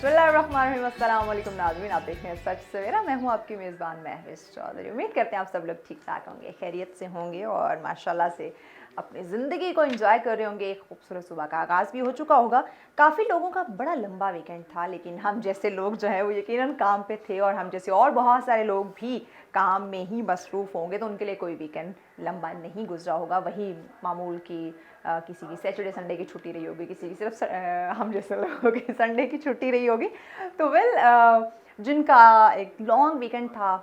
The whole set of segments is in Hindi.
अस्सलाम वालेकुम नाज़रीन, आप देख रहे हैं सच सवेरा। मैं हूं आपकी मेज़बान महविश चौधरी। उम्मीद करते हैं आप सब लोग ठीक ठाक होंगे, खैरियत से होंगे और माशाल्लाह से अपनी ज़िंदगी को एंजॉय कर रहे होंगे। एक खूबसूरत सुबह का आगाज़ भी हो चुका होगा। काफ़ी लोगों का बड़ा लंबा वीकेंड था, लेकिन हम जैसे लोग जो हैं वो यकीनन काम पे थे और हम जैसे और बहुत सारे लोग भी काम में ही मसरूफ़ होंगे, तो उनके लिए कोई वीकेंड लंबा नहीं गुजरा होगा। वही मामूल की किसी की सैटरडे संडे की छुट्टी रही होगी, किसी की सिर्फ हम जैसे लोगों की संडे की छुट्टी रही होगी। तो जिनका एक लॉन्ग वीकेंड था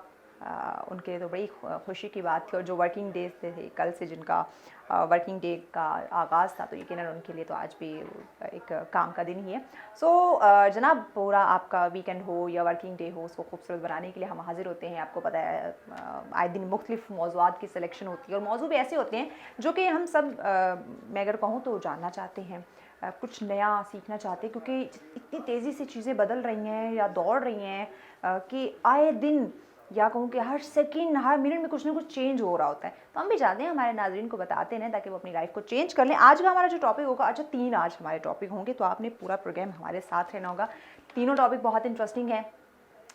उनके लिए तो बड़ी खुशी की बात थी। और जो वर्किंग डेज थे कल से जिनका वर्किंग डे का आगाज़ था, तो यकीनन उनके लिए तो आज भी एक काम का दिन ही है। जनाब, पूरा आपका वीकेंड हो या वर्किंग डे हो, उसको खूबसूरत बनाने के लिए हम हाजिर होते हैं। आपको पता है आए दिन मुख्तलिफ मौज़ूआत की सिलेक्शन होती है और मौजू भी ऐसे होते हैं जो कि हम सब मैं अगर कहूँ तो जानना चाहते हैं, कुछ नया सीखना चाहते हैं, क्योंकि इतनी तेज़ी से चीज़ें बदल रही हैं या दौड़ रही हैं कि आए दिन या कहूँ कि हर सेकंड हर मिनट में कुछ ना कुछ चेंज हो रहा होता है। तो हम भी चाहते हैं हमारे नाज़रीन को बताते हैं ताकि वो अपनी लाइफ को चेंज कर लें। आज का हमारा जो टॉपिक होगा, अच्छा 3 आज हमारे टॉपिक होंगे, तो आपने पूरा प्रोग्राम हमारे साथ रहना होगा। तीनों टॉपिक बहुत इंटरेस्टिंग हैं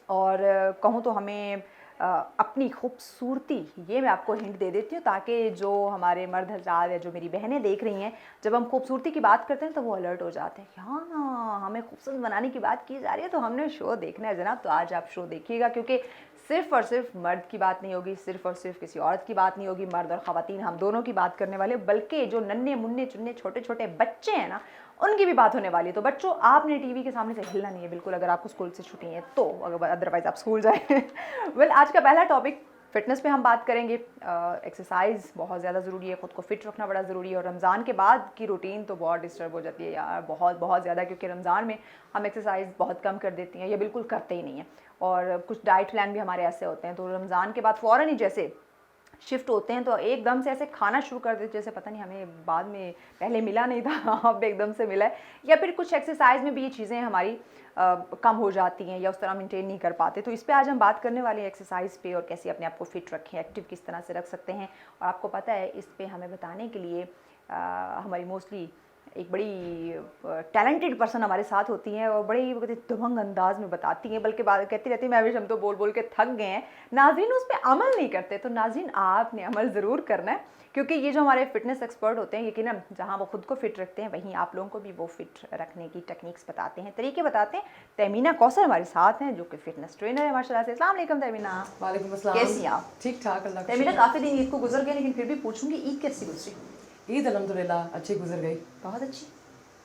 और कहूँ तो हमें अपनी खूबसूरती, ये मैं आपको हिंट दे देती हूँ ताकि जो हमारे मर्द हज़रात या जो मेरी बहनें देख रही हैं, जब हम खूबसूरती की बात करते हैं तो वो अलर्ट हो जाते हैं कि हाँ, हमें खूबसूरत बनाने की बात की जा रही है, तो हमने शो देखना है जनाब। तो आज आप शो देखिएगा, क्योंकि सिर्फ़ और सिर्फ मर्द की बात नहीं होगी, सिर्फ़ और सिर्फ किसी औरत की बात नहीं होगी, मर्द और ख़वातीन हम दोनों की बात करने वाले, बल्कि जो नन्हे मुन्ने चुन्ने छोटे छोटे बच्चे हैं ना, उनकी भी बात होने वाली है। तो बच्चों, आपने टीवी के सामने से हिलना नहीं है बिल्कुल, अगर आपको स्कूल से छुट्टी है तो, अदरवाइज़ आप स्कूल जाएं। आज का पहला टॉपिक फ़िटनेस पे हम बात करेंगे। एक्सरसाइज बहुत ज़्यादा ज़रूरी है, ख़ुद को फिट रखना बड़ा ज़रूरी है। और रमज़ान के बाद की रूटीन तो बहुत डिस्टर्ब हो जाती है यार, बहुत बहुत ज़्यादा, क्योंकि रमज़ान में हम एक्सरसाइज बहुत कम कर देती हैं या बिल्कुल करते ही नहीं हैं। और कुछ डाइट प्लान भी हमारे ऐसे होते हैं, तो रमज़ान के बाद फ़ौरन ही जैसे शिफ्ट होते हैं तो एकदम से ऐसे खाना शुरू कर देते, जैसे पता नहीं हमें बाद में पहले मिला नहीं था, अब एकदम से मिला है। या फिर कुछ एक्सरसाइज में भी ये चीज़ें हमारी कम हो जाती हैं या उस तरह मेंटेन नहीं कर पाते। तो इस पे आज हम बात करने वाले हैं, एक्सरसाइज पे, और कैसे अपने आप को फिट रखें, एक्टिव किस तरह से रख सकते हैं। और आपको पता है इस पे हमें बताने के लिए हमारी मोस्टली एक बड़ी टैलेंटेड पर्सन हमारे साथ होती हैं और बड़े ही दबंग अंदाज में बताती हैं, बल्कि बात कहती रहती है मैं भी, हम तो बोल बोल के थक गए हैं। नाज़रीन उस पर अमल नहीं करते, तो नाज़रीन आपने अमल ज़रूर करना है, क्योंकि ये जो हमारे फिटनेस एक्सपर्ट होते हैं, यकीनन जहाँ वो खुद को फिट रखते हैं वहीं आप लोगों को भी वो फिट रखने की टेक्निक्स बताते हैं, तरीके बताते हैं। तहमीना कौसर हमारे साथ हैं, जो कि फिटनेस ट्रेनर है माशाल्लाह से। अस्सलाम वालेकुम तहमीना। वालेकुम अस्सलाम। कैसी हैं आप? ठीक ठाक, अल्लाह का तहमीना, शुक्र। काफ़ी दिन ईद को गुजर गए, लेकिन फिर भी पूछूंगी ईद कैसी गुजरी? ईद अल्हम्दुलिल्लाह अच्छी गुजर गई, बहुत अच्छी।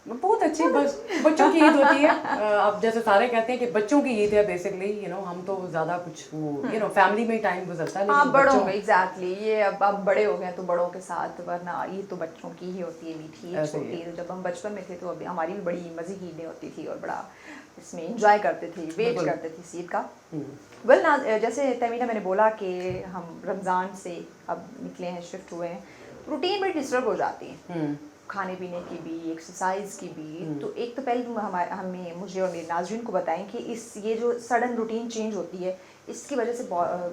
बहुत अच्छी। बस बच्चों की ईद होती है, अब जैसे सारे कहते हैं कि बच्चों की ईद है बेसिकली, हम तो ज़्यादा कुछ वो फैमिली में ही टाइम गुजरता है, हाँ, लेकिन बड़ों बच्चों में एग्जैक्टली ये अब बड़े हो गए तो बड़ों के साथ, वरना ईद तो बच्चों की ही होती है, मीठी ईद, छोटी ईद। जब हम बचपन में थे तो अभी हमारी भी बड़ी मज़े की ईदें होती थी और बड़ा इसमें इंजॉय करते थे, वेट करते थे इस ईद का। ना जैसे तमीना मैंने बोला कि हम रमज़ान से अब निकले हैं, शिफ्ट हुए हैं, रूटीन में डिस्टर्ब हो जाती है, खाने पीने की भी, एक्सरसाइज की भी। तो एक तो पहले हमें मुझे और मेरे नाज़रीन को बताएं कि ये जो सडन रूटीन चेंज होती है, इसकी वजह से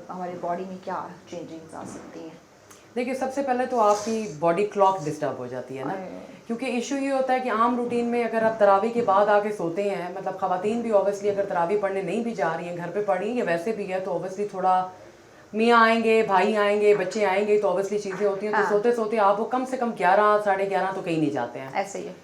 हमारे बॉडी में क्या चेंजिंग्स आ सकती हैं? देखिए, सबसे पहले तो आपकी बॉडी क्लॉक डिस्टर्ब हो जाती है ना, क्योंकि इशू ये होता है कि आम रूटीन में अगर आप तरावी के बाद आके सोते हैं, मतलब ख़वातीन भी ऑब्वियसली अगर तरावी पढ़ने नहीं भी जा रही हैं, घर पे पढ़ी या वैसे भी है, तो ऑब्वियसली थोड़ा मियाँ आएंगे, भाई आएंगे, बच्चे आएंगे, तो ऑब्वियसली चीज़ें होती हैं। तो सोते सोते आप वो कम से कम 11 साढ़े 11 तो कहीं नहीं जाते हैं। ऐसे ही है।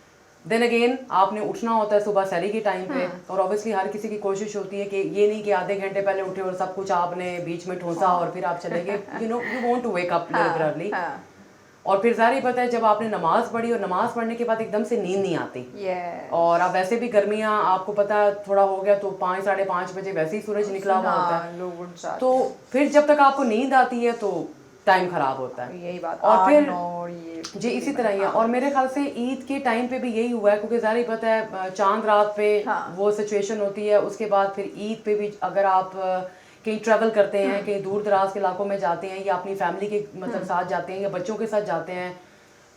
देन अगेन आपने उठना होता है सुबह सहरी के टाइम पे, और ऑब्वियसली हर किसी की कोशिश होती है कि ये नहीं कि आधे घंटे पहले उठे और सब कुछ आपने बीच में ठोंसा और फिर आप चले गए, you want to wake up regularly. और फिर ज़ाहिर पता है जब आपने नमाज पढ़ी और नमाज पढ़ने के बाद एकदम से नींद नहीं आती, और अब वैसे भी गर्मियाँ आपको पता थोड़ा हो गया तो 5 साढ़े 5 बजे वैसे ही सूरज निकला हुआ होता है, तो फिर जब तक आपको नींद आती है तो टाइम ख़राब होता है। यही बात। और फिर जी इसी तरह ही है। और मेरे ख्याल से ईद के टाइम पे भी यही हुआ है, क्योंकि ज़ाहिर पता है चांद रात पे वो सिचुएशन होती है। उसके बाद फिर ईद पे भी अगर आप कहीं ट्रैवल करते हैं, कहीं दूर दराज के इलाकों में जाते हैं, या अपनी फैमिली के मतलब साथ जाते हैं या बच्चों के साथ जाते हैं,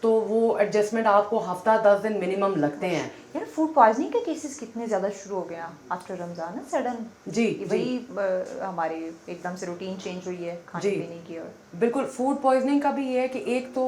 तो वो एडजस्टमेंट आपको हफ्ता 10 दिन मिनिमम लगते हैं। यार, फूड पॉइजनिंग के केसेस कितने ज़्यादा शुरू हो गए आफ्टर रमज़ान, सडन। जी वही हमारी एकदम से रूटीन चेंज हुई है खाने पीने की। और बिल्कुल फूड पॉइजनिंग का भी ये है कि एक तो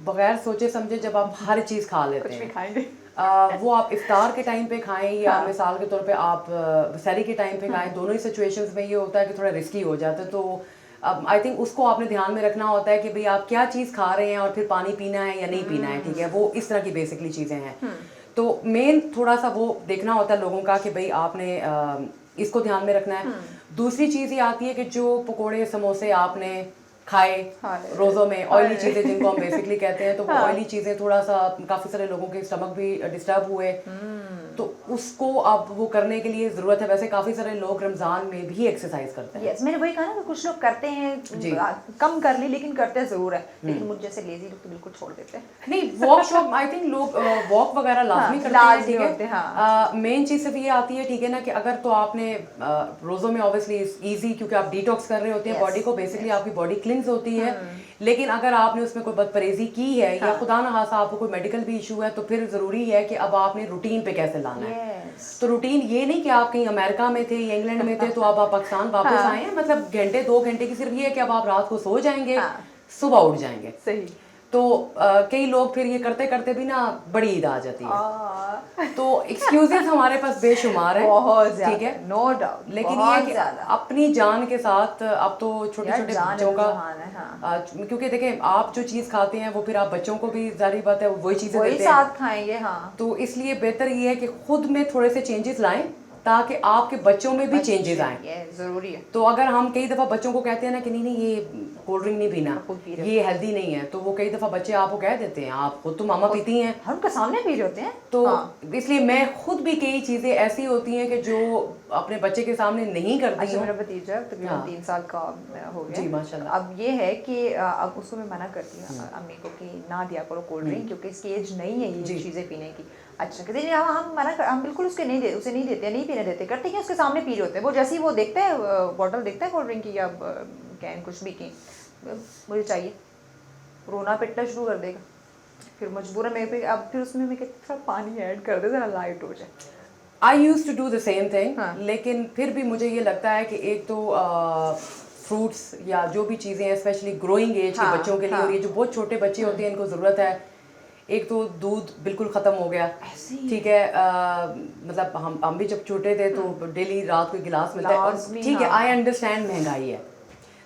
बगैर सोचे समझे जब आप हर चीज़ खा लेते हैं, खाएंगे वो आप इफ्तार के टाइम पे खाएं या मिसाल के तौर पे आप सहरी के टाइम पे खाएं, दोनों ही सिचुएशंस में ये होता है कि थोड़ा रिस्की हो जाता है। तो आई थिंक उसको आपने ध्यान में रखना होता है कि भाई आप क्या चीज़ खा रहे हैं और फिर पानी पीना है या नहीं पीना है, ठीक है, वो इस तरह की बेसिकली चीज़ें हैं। तो मेन थोड़ा सा वो देखना होता है लोगों का कि भाई आपने इसको ध्यान में रखना है। दूसरी चीज़ ये आती है कि जो पकोड़े समोसे आपने खाए रोज़ों में, ऑयली चीज़ें जिनको हम बेसिकली कहते हैं, तो वो ऑयली चीज़ें थोड़ा सा काफ़ी सारे लोगों के स्टमक भी डिस्टर्ब हुए, तो उसको अब वो करने के लिए ज़रूरत है। वैसे काफ़ी सारे लोग रमज़ान में भी एक्सरसाइज करते हैं। यस, मैंने वही कहा ना कि कुछ लोग करते हैं, कम कर ली लेकिन करते ज़रूर है, लेकिन मुझ जैसे लेजी लोग तो बिल्कुल छोड़ देते हैं। नहीं, वॉक शॉप आई थिंक लोग वॉक वगैरह लाजमी करते हैं, ठीक है। मेन चीज़ सिर्फ ये आती है, ठीक है ना, कि अगर तो आपने रोज़ों में ऑब्वियसली ईजी, क्योंकि आप डिटॉक्स कर रहे होते हैं बॉडी को, बेसिकली आपकी बॉडी क्लिंस होती है। लेकिन अगर आपने उसमें कोई बदपरहेजी की है या खुदा न खासा आपको कोई मेडिकल भी इशू है, तो फिर ज़रूरी है कि अब आपने रूटीन पे कैसे लाना है। तो रूटीन ये नहीं कि आप कहीं अमेरिका में थे या इंग्लैंड में थे तो अब आप पाकिस्तान वापस आए हैं, मतलब घंटे 2 घंटे की सिर्फ ये है कि अब आप रात को सो जाएंगे, सुबह उठ जाएंगे। सही। तो कई लोग फिर ये करते करते भी ना बड़ी ईद आ जाती है, तो एक्सक्यूजेस हमारे पास बेशुमार है, बहुत ज़्यादा, ठीक है, नो डाउट। लेकिन ये कि अपनी जान के साथ अब तो छोटे छोटे बच्चों का, क्योंकि देखें आप जो चीज़ खाते हैं वो फिर आप बच्चों को भी जारी बात है वही चीज़ें देते हैं, साथ खाएंगे। हाँ, तो इसलिए बेहतर ये है कि खुद में थोड़े से चेंजेस लाएं ताकि आपके बच्चों में भी चेंजेस आए। जरूरी है। तो अगर हम कई दफ़ा बच्चों को कहते हैं ना कि नहीं नहीं ये कोल्ड ड्रिंक नहीं पीना, ये हेल्दी नहीं है, तो वो कई दफ़ा बच्चे आपको कह देते हैं आप खुद तो मामा पीती हैं, हम उनके सामने पी रहे होते हैं। तो इसलिए मैं खुद भी कई चीज़ें ऐसी होती हैं कि जो अपने बच्चे के सामने नहीं करती हूँ। मेरा भतीजा तकरीबन 3 साल का हो गया जी माशाल्लाह। अब ये है कि अब उसको मैं मना करती हूँ अम्मी को कि ना दिया करो कोल्ड ड्रिंक, क्योंकि इसकी एज नहीं है ये चीज़ें पीने की। अच्छा कहते हैं हम मना कर, हम बिल्कुल उसे नहीं देते, नहीं पीने देते, करते हैं उसके सामने पी रहे होते हैं। वो जैसे ही वो देखता है बॉटल देखता है कोल्ड ड्रिंक की या कैन कुछ भी की, मुझे चाहिए, रोना पिटना शुरू कर देगा। फिर मजबूरन मेरे पे अब फिर उसमें मैं थोड़ा पानी ऐड कर दे, ज़रा लाइट हो जाए। I use to do the same thing, लेकिन फिर भी मुझे ये लगता है कि एक तो फ्रूट्स या जो भी चीज़ें हैं स्पेशली ग्रोइंग एज के बच्चों के लिए, और ये जो बहुत छोटे बच्चे होते हैं इनको ज़रूरत है। एक तो दूध बिल्कुल ख़त्म हो गया, ठीक है, मतलब हम भी जब छोटे थे तो डेली रात को गिलास मिलता है, और ठीक है आई अंडरस्टैंड महंगाई है।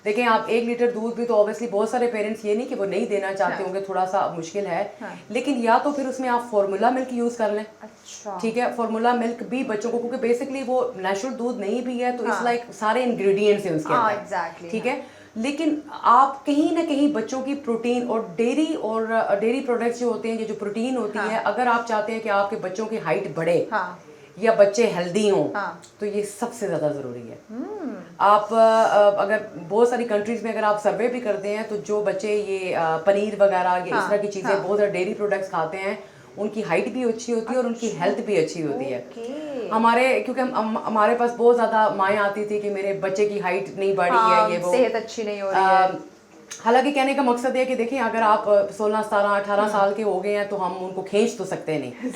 देखें आप 1 लीटर दूध भी तो ऑब्वियसली बहुत सारे पेरेंट्स ये नहीं कि वो नहीं देना चाहते होंगे, थोड़ा सा मुश्किल है, लेकिन या तो फिर उसमें आप फार्मूला मिल्क यूज़ कर लें। अच्छा, ठीक है, फार्मूला मिल्क भी बच्चों को, क्योंकि बेसिकली वो नेचुरल दूध नहीं भी है, तो इट्स लाइक सारे इंग्रेडिएंट्स हैं उसके अंदर, एग्जैक्टली, ठीक है। लेकिन आप कहीं ना कहीं बच्चों की प्रोटीन और डेयरी प्रोडक्ट्स जो होते हैं, ये जो प्रोटीन होती है, अगर आप चाहते हैं कि आपके बच्चों की हाइट बढ़े या बच्चे हेल्दी हों, तो ये सबसे ज़्यादा ज़रूरी है। आप अगर बहुत सारी कंट्रीज़ में अगर आप सर्वे भी करते हैं तो जो बच्चे ये पनीर वगैरह या इस तरह की चीज़ें बहुत सारे डेयरी प्रोडक्ट्स खाते हैं, उनकी हाइट भी अच्छी होती है और उनकी हेल्थ भी अच्छी होती है। क्योंकि हमारे पास बहुत ज़्यादा माएँ आती थी कि मेरे बच्चे की हाइट नहीं बढ़ी है, ये वो सेहत अच्छी नहीं हो रही है। हालांकि कहने का मकसद है कि देखिए अगर आप 16, 17, 18 साल के हो गए हैं तो हम उनको खींच तो सकते नहीं।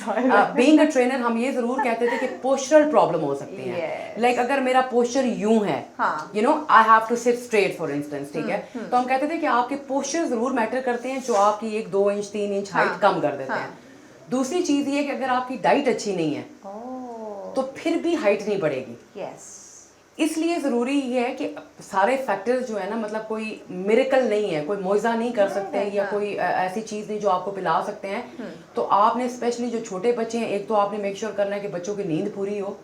बीइंग अ ट्रेनर हम ये ज़रूर कहते थे कि पोस्चरल प्रॉब्लम हो सकती है। लाइक अगर मेरा पोस्चर यूं है, you know I have to sit straight for instance, ठीक है, तो हम कहते थे कि आपके पोस्चर ज़रूर मैटर करते हैं, जो आपकी 1, 2 इंच 3 इंच हाइट कम कर देते हैं। दूसरी चीज़ ये कि अगर आपकी डाइट अच्छी नहीं है तो फिर भी हाइट नहीं बढ़ेगी। इसलिए ज़रूरी ये है कि सारे फैक्टर्स जो है ना, मतलब कोई मिरेकल नहीं है, कोई मोइज़ा नहीं कर सकते या कोई ऐसी चीज़ नहीं जो आपको पिला सकते हैं। तो आपने स्पेशली जो छोटे बच्चे हैं, एक तो आपने मेक श्योर करना है कि बच्चों की नींद पूरी हो।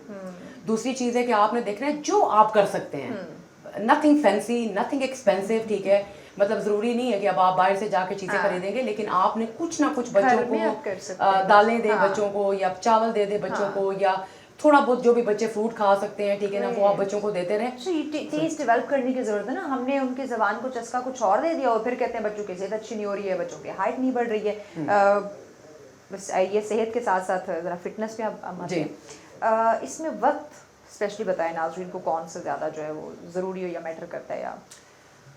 दूसरी चीज़ है कि आपने देखना है जो आप कर सकते हैं, नथिंग फैंसी, नथिंग एक्सपेंसिव, ठीक है, मतलब ज़रूरी नहीं है कि अब आप बाहर से जाके चीज़ें खरीदेंगे, लेकिन आपने कुछ ना कुछ बच्चों को दालें दे बच्चों को, या चावल दे दे बच्चों को, या थोड़ा बहुत जो भी बच्चे फ्रूट खा सकते हैं, ठीक है ना, वो आप बच्चों को देते रहें। टेस्ट डेवलप करने की जरूरत है ना। हमने उनकी ज़बान को चस्का कुछ और दे दिया और फिर कहते हैं बच्चों की सेहत अच्छी नहीं हो रही है, बच्चों की हाइट नहीं बढ़ रही है। बस ये सेहत के साथ साथ ज़रा फिटनेस पे आप इसमें वक्त स्पेशली बताएं नाज़रीन को, कौन सा ज़्यादा जो है वो ज़रूरी हो या मैटर करता है? या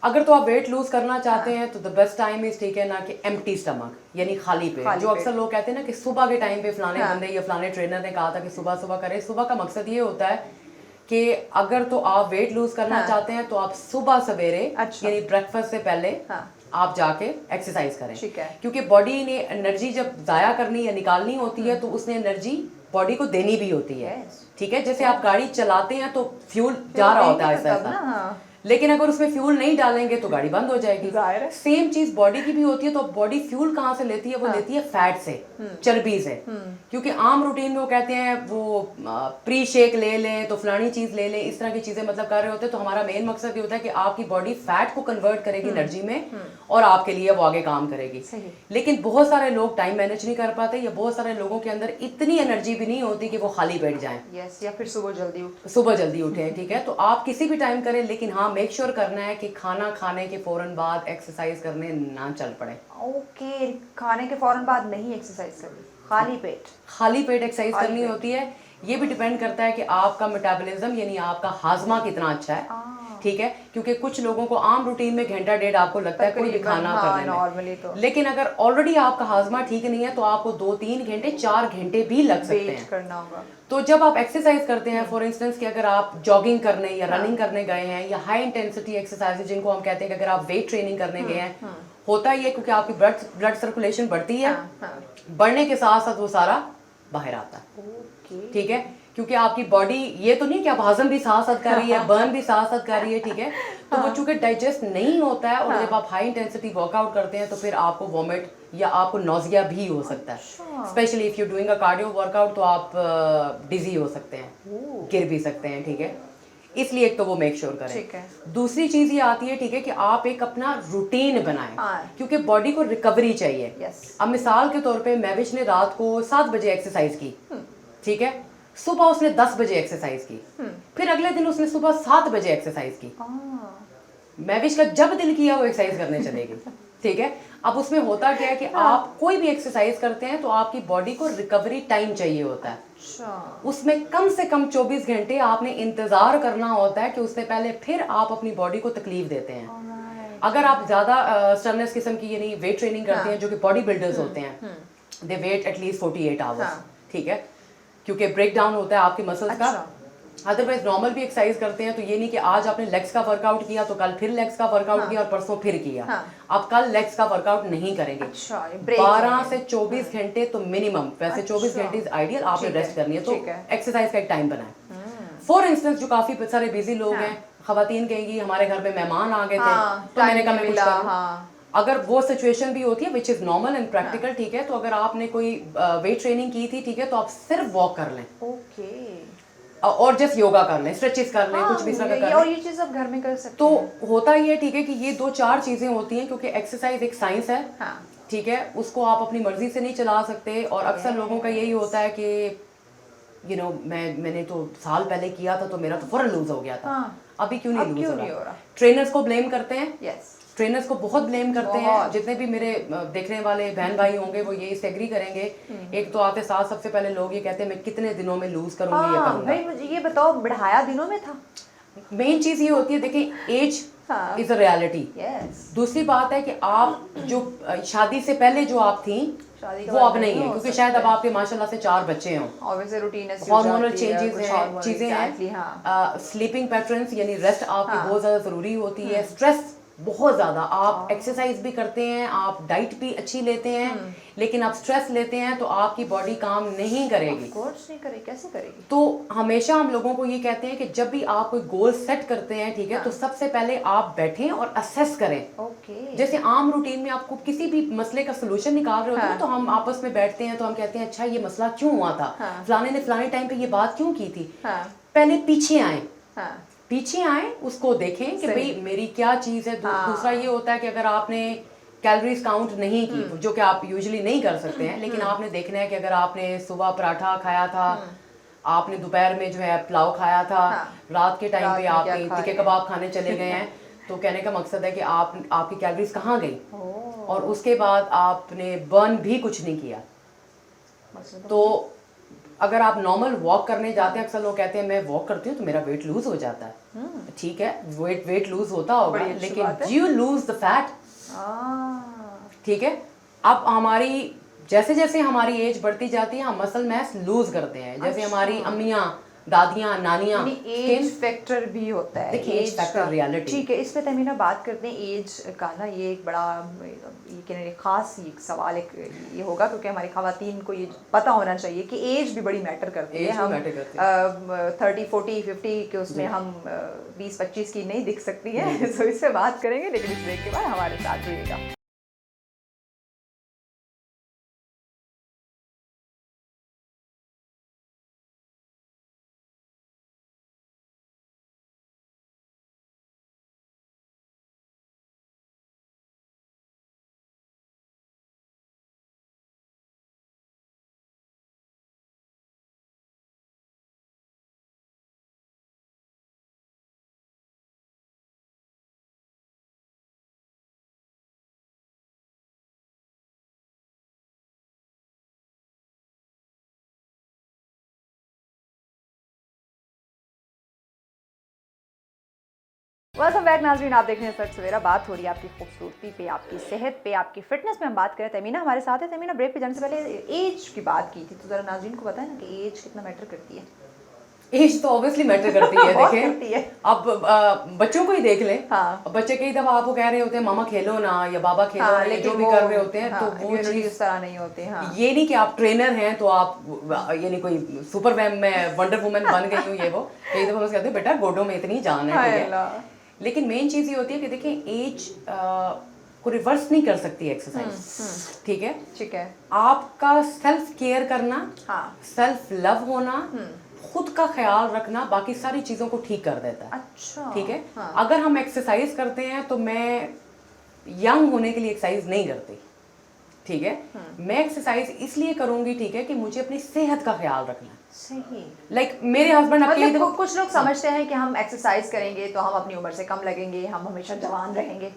अगर तो आप वेट लूज करना चाहते हैं तो द बेस्ट टाइम इज, ठीक है ना, कि एम्प्टी स्टमक, यानी खाली पेट। जो अक्सर लोग कहते हैं ना कि सुबह के टाइम पे फलाने बंदे या फलाने ट्रेनर ने कहा था कि सुबह सुबह करें। सुबह का मकसद ये होता है कि अगर तो आप वेट लूज करना चाहते हैं तो आप सुबह सवेरे यानी ब्रेकफास्ट से पहले आप जाके एक्सरसाइज करें। ठीक है। क्योंकि बॉडी ने एनर्जी जब जाया करनी या निकालनी होती है तो उसने एनर्जी बॉडी को देनी भी होती है। Yes. ठीक है, जैसे आप गाड़ी चलाते हैं तो फ्यूल जा रहा होता है देंगे तो आहिस्ता तब ना, आहिस्ता, हाँ। लेकिन अगर उसमें फ्यूल नहीं डालेंगे तो गाड़ी बंद हो जाएगी। जाहिर है। सेम चीज बॉडी की भी होती है। तो बॉडी फ्यूल कहाँ से लेती है? वो लेती है फैट से, चर्बी से। क्योंकि आम रूटीन में वो कहते हैं वो प्री शेक ले लें तो फलानी चीज ले लें, इस तरह की चीजें मतलब कर रहे होते हैं। तो हमारा मेन मकसद ये होता है कि आपकी बॉडी फैट को कन्वर्ट करेगी एनर्जी में और आपके लिए वो आगे काम करेगी। सही। लेकिन बहुत सारे लोग टाइम मैनेज नहीं कर पाते, या बहुत सारे लोगों के अंदर इतनी एनर्जी भी नहीं होती कि वो खाली बैठ जाएं। यस, या फिर सुबह जल्दी उठ। सुबह जल्दी उठे। ठीक है, तो आप किसी भी टाइम करें, लेकिन हाँ मेक श्योर करना है कि खाना खाने के फौरन बाद एक्सरसाइज करने ना चल पड़े। ओके, खाने के फौरन बाद नहीं एक्सरसाइज करनी, खाली पेट। खाली पेट एक्सरसाइज खाली करनी पेट। होती है। ये भी डिपेंड करता है कि आपका मेटाबॉलिज्म यानी आपका हाजमा कितना अच्छा है। ठीक है, क्योंकि कुछ लोगों को आम रूटीन में घंटा डेढ़ आपको लगता है कोई भी खाना करने नॉर्मली में, तो। लेकिन अगर ऑलरेडी आपका हाजमा ठीक नहीं है तो आपको 2-3 घंटे 4 घंटे भी लग सकते वेट हैं। करना होगा। तो जब आप एक्सरसाइज करते हैं, फॉर इंस्टेंस कि अगर आप जॉगिंग करने या रनिंग करने गए हैं, या हाई इंटेंसिटी एक्सरसाइज जिनको हम कहते हैं कि अगर आप वेट ट्रेनिंग करने गए हैं, होता ही है क्योंकि आपकी ब्लड सर्कुलेशन बढ़ती है। बढ़ने के साथ साथ वो सारा बाहर आता है। ठीक है, क्योंकि आपकी बॉडी ये तो नहीं कि आप हजम भी साथ साथ कर रही है, बर्न भी साथ साथ कर रही है। ठीक है, तो वो चूंकि डाइजेस्ट नहीं होता है, और जब आप हाई इंटेंसिटी वर्कआउट करते हैं तो फिर आपको वॉमिट या आपको नोजिया भी हो सकता है। Specially if you doing a cardio workout तो आप डिजी हो सकते हैं, गिर भी सकते हैं। ठीक है, इसलिए एक तो वो मेक श्योर करें। ठीक है। दूसरी चीज ये आती है, ठीक है, कि आप एक अपना रूटीन बनाएं, क्योंकि बॉडी को रिकवरी चाहिए। Yes. अब मिसाल के तौर पे महविश ने रात को 7 बजे एक्सरसाइज की। ठीक है, सुबह उसने 10 बजे एक्सरसाइज की, फिर अगले दिन उसने सुबह 7 बजे एक्सरसाइज की। महविश का जब दिल किया वो एक्सरसाइज करने चलेगी। ठीक है, अब उसमें होता क्या है कि आप कोई भी एक्सरसाइज करते हैं तो आपकी बॉडी को रिकवरी टाइम चाहिए होता है। उसमें कम से कम 24 घंटे आपने इंतजार करना होता है कि उससे पहले फिर आप अपनी बॉडी को तकलीफ देते हैं। अगर आप ज्यादा स्टर्नेस किस्म की यानी वेट ट्रेनिंग करते हैं, जो कि बॉडी बिल्डर्स होते हैं, दे वेट एटलीस्ट 48 आवर्स। ठीक है, क्योंकि ब्रेक डाउन होता है आपके मसल्स का। अदरवाइज नॉर्मल भी एक्सरसाइज करते हैं तो ये नहीं कि आज आपने लेग्स का वर्कआउट किया तो कल फिर लेग्स का वर्कआउट किया और परसों फिर किया। आप कल लेग्स का वर्कआउट नहीं करेंगे। 12 से 24 घंटे तो मिनिमम, वैसे 24 घंटे इज आइडियल, आपने रेस्ट करनी है। तो एक्सरसाइज का एक टाइम बनाए। फॉर इंस्टेंस जो काफी सारे बिजी लोग हैं, खवातीन कहेंगी हमारे घर में मेहमान आ गए थे तो मैंने कहा मैं कुछ करूं। अगर वो सिचुएशन भी होती है which is normal and practical, ठीक है, तो अगर आपने कोई वेट ट्रेनिंग की थी, ठीक है, तो आप सिर्फ वॉक कर लें। और जस्ट योगा कर लें, स्ट्रेचेस कर लें, कुछ भी इस तरह का कर लें। और ये चीज आप घर में कर सकते तो हैं। होता ही है, ठीक है, कि ये 2-4 चीजें होती हैं, क्योंकि एक्सरसाइज एक साइंस है। ठीक है, उसको आप अपनी मर्जी से नहीं चला सकते। और अक्सर लोगों का यही होता है कि मैंने तो साल पहले किया था तो मेरा तो फौरन लूज हो गया था, अभी क्यों नहीं लूज हो रहा। ट्रेनर्स को ब्लेम करते हैं। ट्रेनर्स को बहुत ब्लेम करते हैं। जितने भी मेरे देखने वाले बहन भाई होंगे वो ये इससे एग्री करेंगे। एक तो आते साथ सबसे पहले लोग ये कहते हैं मैं कितने दिनों में लूज करूंगी या करूंगा। भाई मुझे ये बताओ, बढ़ाया दिनों में था। मेन चीज ये होती है, देखिए, एज इज अ रियलिटी। दूसरी बात है कि आप जो शादी से पहले जो आप थी वो अब नहीं है, क्योंकि शायद अब आपके माशाल्लाह से 4 बच्चे हों, हार्मोनल चीजें हैं, स्लीपिंग पैटर्न्स यानी रेस्ट आपकी बहुत ज्यादा जरूरी होती है, स्ट्रेस बहुत ज्यादा। आप एक्सरसाइज भी करते हैं, आप डाइट भी अच्छी लेते हैं, लेकिन आप स्ट्रेस लेते हैं तो आपकी बॉडी काम नहीं करेगी। नहीं करेगी, कैसे करेगी? तो हमेशा हम लोगों को ये कहते हैं कि जब भी आप कोई गोल सेट करते हैं, ठीक है, तो सबसे पहले आप बैठें और असेस करें। जैसे आम रूटीन में आपको किसी भी मसले का सोल्यूशन निकाल रहे होते हैं तो हम आपस में बैठते हैं तो हम कहते हैं अच्छा ये मसला क्यों हुआ था, फलाने ने फलाने टाइम पे ये बात क्यों की थी। पहले पीछे आए, उसको देखें कि भाई मेरी क्या चीज है। दूसरा ये होता है कि अगर आपने कैलोरीज काउंट नहीं की, जो कि आप यूजुअली नहीं कर सकते हैं, लेकिन आपने देखना है कि अगर आपने सुबह पराठा खाया था, आपने दोपहर में जो है पुलाव खाया था, रात के टाइम पे आप टिक्के कबाब खाने चले गए हैं, तो कहने का मकसद है कि आपकी कैलोरीज कहाँ गई, और उसके बाद आपने बर्न भी कुछ नहीं किया। तो अगर आप नॉर्मल वॉक करने जाते हैं, अक्सर लोग कहते हैं मैं वॉक करती हूँ तो मेरा वेट लूज हो जाता है। ठीक है, वेट लूज होता होगा, लेकिन यू लूज द फैट। ठीक है, अब जैसे जैसे हमारी एज बढ़ती जाती है हम मसल मास लूज करते हैं। जैसे हमारी अम्मियाँ दादियाँ नानियाँ एज फैक्टर भी होता है। देखिए एज फैक्टर रियलिटी, ठीक है, इस पे तमीना बात करते हैं एज का ना। ये एक बड़ा ये कहने एक ख़ास एक सवाल एक ये होगा, क्योंकि हमारी ख़वातीन को ये पता होना चाहिए कि एज भी बड़ी मैटर करती है। हम 30 40 50 के उसमें हम 20 25 की नहीं दिख सकती हैं। तो इससे बात करेंगे, लेकिन इस ब्रेक के बाद हमारे साथ रहिएगा। वेलकम बैक नाज़रीन, आप देख रहे हैं सच सवेरा। बात हो रही है आपकी खूबसूरती पे, आपकी सेहत पे, आपकी फिटनेस पे हम बात करें। तमीना हमारे साथ है। तमीना, ब्रेक पे जाने से पहले एज की बात की थी, तो ज़रा नाज़रीन को बताएं ना कि एज कितना मैटर करती है। एज तो ऑब्वियसली मैटर करती है। बहुत देखें करती है। अब बच्चों को ही देख लें। हाँ। बच्चे कई दफा आपको कह रहे होते हैं मामा खेलो ना या बाबा खेलो ना, लेकिन जो भी कर रहे होते हैं, हाँ, तो वो चीज इस तरह नहीं होती। हाँ। ये नहीं कि आप ट्रेनर हैं तो आप यानी कोई सुपर वैम में वंडर वुमन बन गई हूँ। ये वो कई दफा मुझे कहते हैं बेटा गोडों में इतनी जान है, ठीक है। लेकिन मेन चीज ये होती है कि देखिए एज को रिवर्स नहीं कर सकती एक्सरसाइज, ठीक है। ठीक है। आपका सेल्फ केयर करना, हाँ। सेल्फ लव होना, खुद का ख्याल रखना बाकी सारी चीज़ों को ठीक कर देता है। अच्छा। ठीक है। हाँ। अगर हम एक्सरसाइज करते हैं तो मैं यंग होने के लिए एक्सरसाइज नहीं करती, ठीक है। मैं एक्सरसाइज इसलिए करूंगी, ठीक है, कि मुझे अपनी सेहत का ख्याल रखना है। सही। लाइक मेरे हस्बैंड मतलब कुछ लोग समझते हैं कि हम एक्सरसाइज करेंगे तो हम अपनी उम्र से कम लगेंगे, हम हमेशा जवान रहेंगे।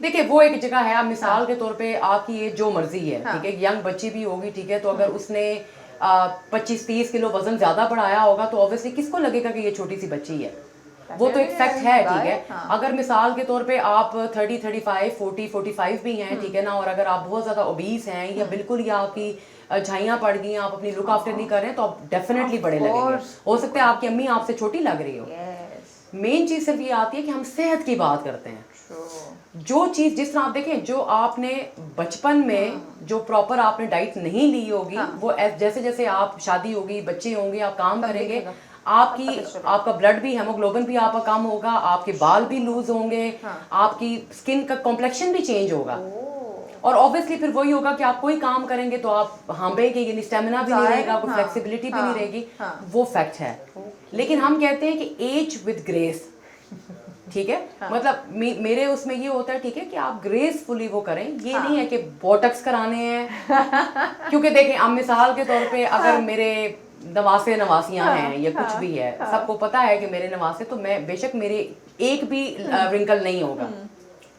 देखिए वो एक जगह है। आप मिसाल के तौर पे आपकी ये जो मर्जी है, ठीक है, यंग बच्ची भी होगी, ठीक है, तो अगर उसने 25-30 किलो वजन ज्यादा बढ़ाया होगा तो ऑब्वियसली किसको लगेगा कि ये छोटी सी बच्ची है। वो तो एक फैक्ट है, ठीक है। हाँ। अगर मिसाल के तौर पे आप 30 35 40 45 भी हैं, ठीक है ना, और अगर आप बहुत ज्यादा ओबीस हैं या बिल्कुल ही आपकी झाइयाँ पड़ गई हैं, आप अपनी लुक आफ्टर नहीं कर रहे हैं, तो आप डेफिनेटली बड़े लगेंगे। हो सकता है आपकी अम्मी आपसे छोटी लग रही हो। मेन चीज सिर्फ ये आती है कि हम सेहत की बात करते हैं। जो चीज जिस तरह आप देखें, जो आपने बचपन में जो प्रॉपर आपने डाइट नहीं ली होगी, वो जैसे जैसे आप शादी होगी, बच्चे होंगे, आप काम करेंगे, आपका ब्लड भी, हेमोग्लोबिन भी आपका कम होगा, आपके बाल भी लूज होंगे, आपकी स्किन का कॉम्प्लेक्शन भी चेंज होगा। और ऑब्वियसली फिर वही होगा कि आप कोई काम करेंगे तो आप हांबेंगे, यानी स्टेमिना भी नहीं रहेगा, कोई फ्लेक्सिबिलिटी भी नहीं रहेगी। वो फैक्ट है। लेकिन हम कहते हैं कि एज विद ग्रेस, ठीक है। मतलब मेरे उसमें ये होता है, ठीक है, कि आप ग्रेसफुली वो करें। ये नहीं है कि बोटक्स कराने हैं। क्योंकि देखें, अब मिसाल के तौर पे अगर मेरे नवासे नवासियां हैं या कुछ भी है, सबको पता है कि मेरे नवासे, तो मैं बेशक मेरे एक भी रिंकल नहीं होगा,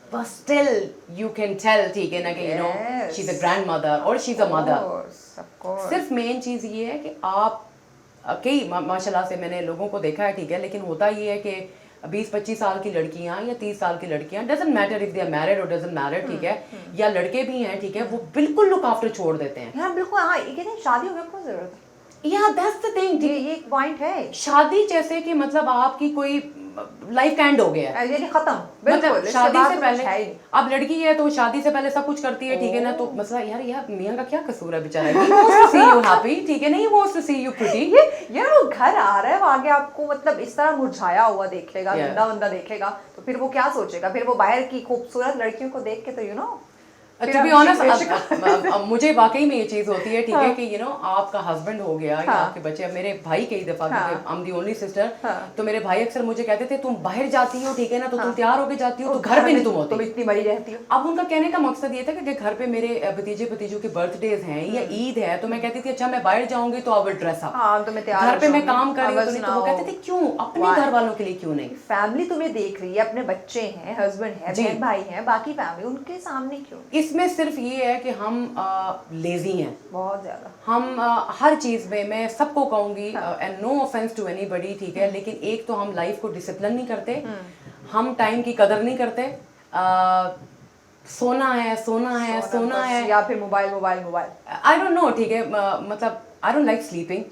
but still you can tell, ठीक है ना, कि you know she's a grandmother or she's a mother। सिर्फ मेन चीज ये है कि आप कई माशाल्लाह से मैंने लोगों को देखा है, ठीक है, लेकिन होता ये है कि 20-25 साल की लड़कियां या 30 साल की लड़कियां, doesn't matter if they are married और डजंट मैरिड, ठीक है, या लड़के भी हैं, ठीक है, वो बिल्कुल लुक आफ्टर छोड़ देते हैं। हाँ बिल्कुल। हाँ, ये कहते हैं शादी होने की जरूरत है। या दैट्स द थिंग, ये एक पॉइंट है। शादी जैसे कि मतलब आपकी कोई लाइफ एंड हो गया है, यानी खत्म। मतलब शादी से पहले अब लड़की है तो शादी से पहले सब कुछ करती है, ठीक है ना, तो मसला यार मियां का क्या कसूर है बेचारा, he wants to see you happy, ठीक है ना, he wants to see you pretty। यार वो घर आ रहा है, वो आगे आपको मतलब इस तरह मुरझाया हुआ देखेगा, गंदा बंदा देखेगा, तो फिर वो क्या सोचेगा? फिर वो बाहर की खूबसूरत लड़कियों को देख के तो To be honest, मुझे वाकई में ये चीज होती है, ठीक है, कि आपका हस्बैंड हो गया या आपके बच्चे। मेरे भाई कई दफा, I'm the only sister, तो मेरे भाई अक्सर मुझे कहते थे तुम बाहर जाती हो, ठीक है ना, तो तुम तैयार होके जाती हो, तो घर पे नहीं तुम होती, तुम इतनी मरी रहती हो। अब उनका कहने का मकसद ये था कि घर पे मेरे भतीजे भतीजों के बर्थडेज हैं या ईद है, तो मैं कहती थी अच्छा मैं बाहर जाऊंगी तो आई विल ड्रेस अप, घर पे मैं काम कर रही हूँ, तो वो कहते थे क्यों, अपने घर वालों के लिए क्यों नहीं? फैमिली तुम्हें देख रही है, अपने बच्चे हैं, हस्बैंड है, बहन भाई हैं, बाकी फैमिली, उनके सामने क्यों? इसमें सिर्फ ये है कि हम लेजी हैं बहुत ज्यादा। हम हर चीज में, मैं सबको कहूंगी, and no offence to anybody, ठीक है, लेकिन एक तो हम लाइफ को डिसिप्लिन नहीं करते, हम टाइम की कदर नहीं करते। सोना है या फिर मोबाइल। आई डोंट नो, ठीक है, मतलब आई don't like sleeping,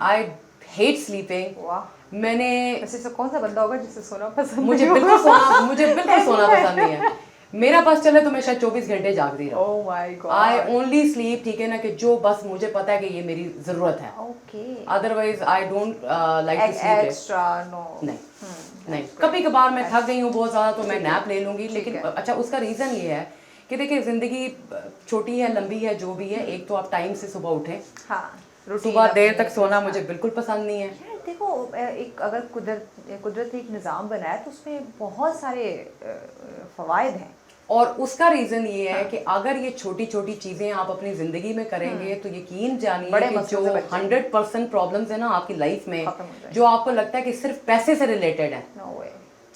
I hate sleeping. वाह, मैंने वैसे तो कौन सा बंदा होगा जिसे सोना पसंद मुझे नहीं बिल्कुल होगा? सोना पसंद नहीं है। मेरा बस चले तो मैं शायद 24 घंटे जागती रहूं। Oh my God. I only sleep, ठीक है ना, कि जो बस मुझे पता है कि ये मेरी जरूरत है। Okay. Otherwise I don't like to sleep. Extra no. नहीं, कभी कभार मैं थक गई हूँ बहुत ज़्यादा तो मैं नैप ले लूँगी, ठीक लेकिन है। अच्छा उसका रीज़न ये है कि देखिए ज़िंदगी छोटी है लंबी है जो भी है, एक तो आप टाइम से सुबह उठें। हाँ, routine सुबह देर अपनी- तक सोना मुझे बिल्कुल पसंद नहीं है। यार देखो, एक अगर कुदरत एक निज़ाम बनाया तो उसमें बहुत सारे फ़वाइद हैं। और उसका रीज़न ये है कि अगर ये छोटी छोटी चीज़ें आप अपनी ज़िंदगी में करेंगे तो यकीन जानिए बड़े कि मसलों जो से बच जाएंगे। 100% प्रॉब्लम्स है ना आपकी लाइफ में, खत्म हो जाएंगे। जो आपको लगता है कि सिर्फ पैसे से रिलेटेड है, नो वे।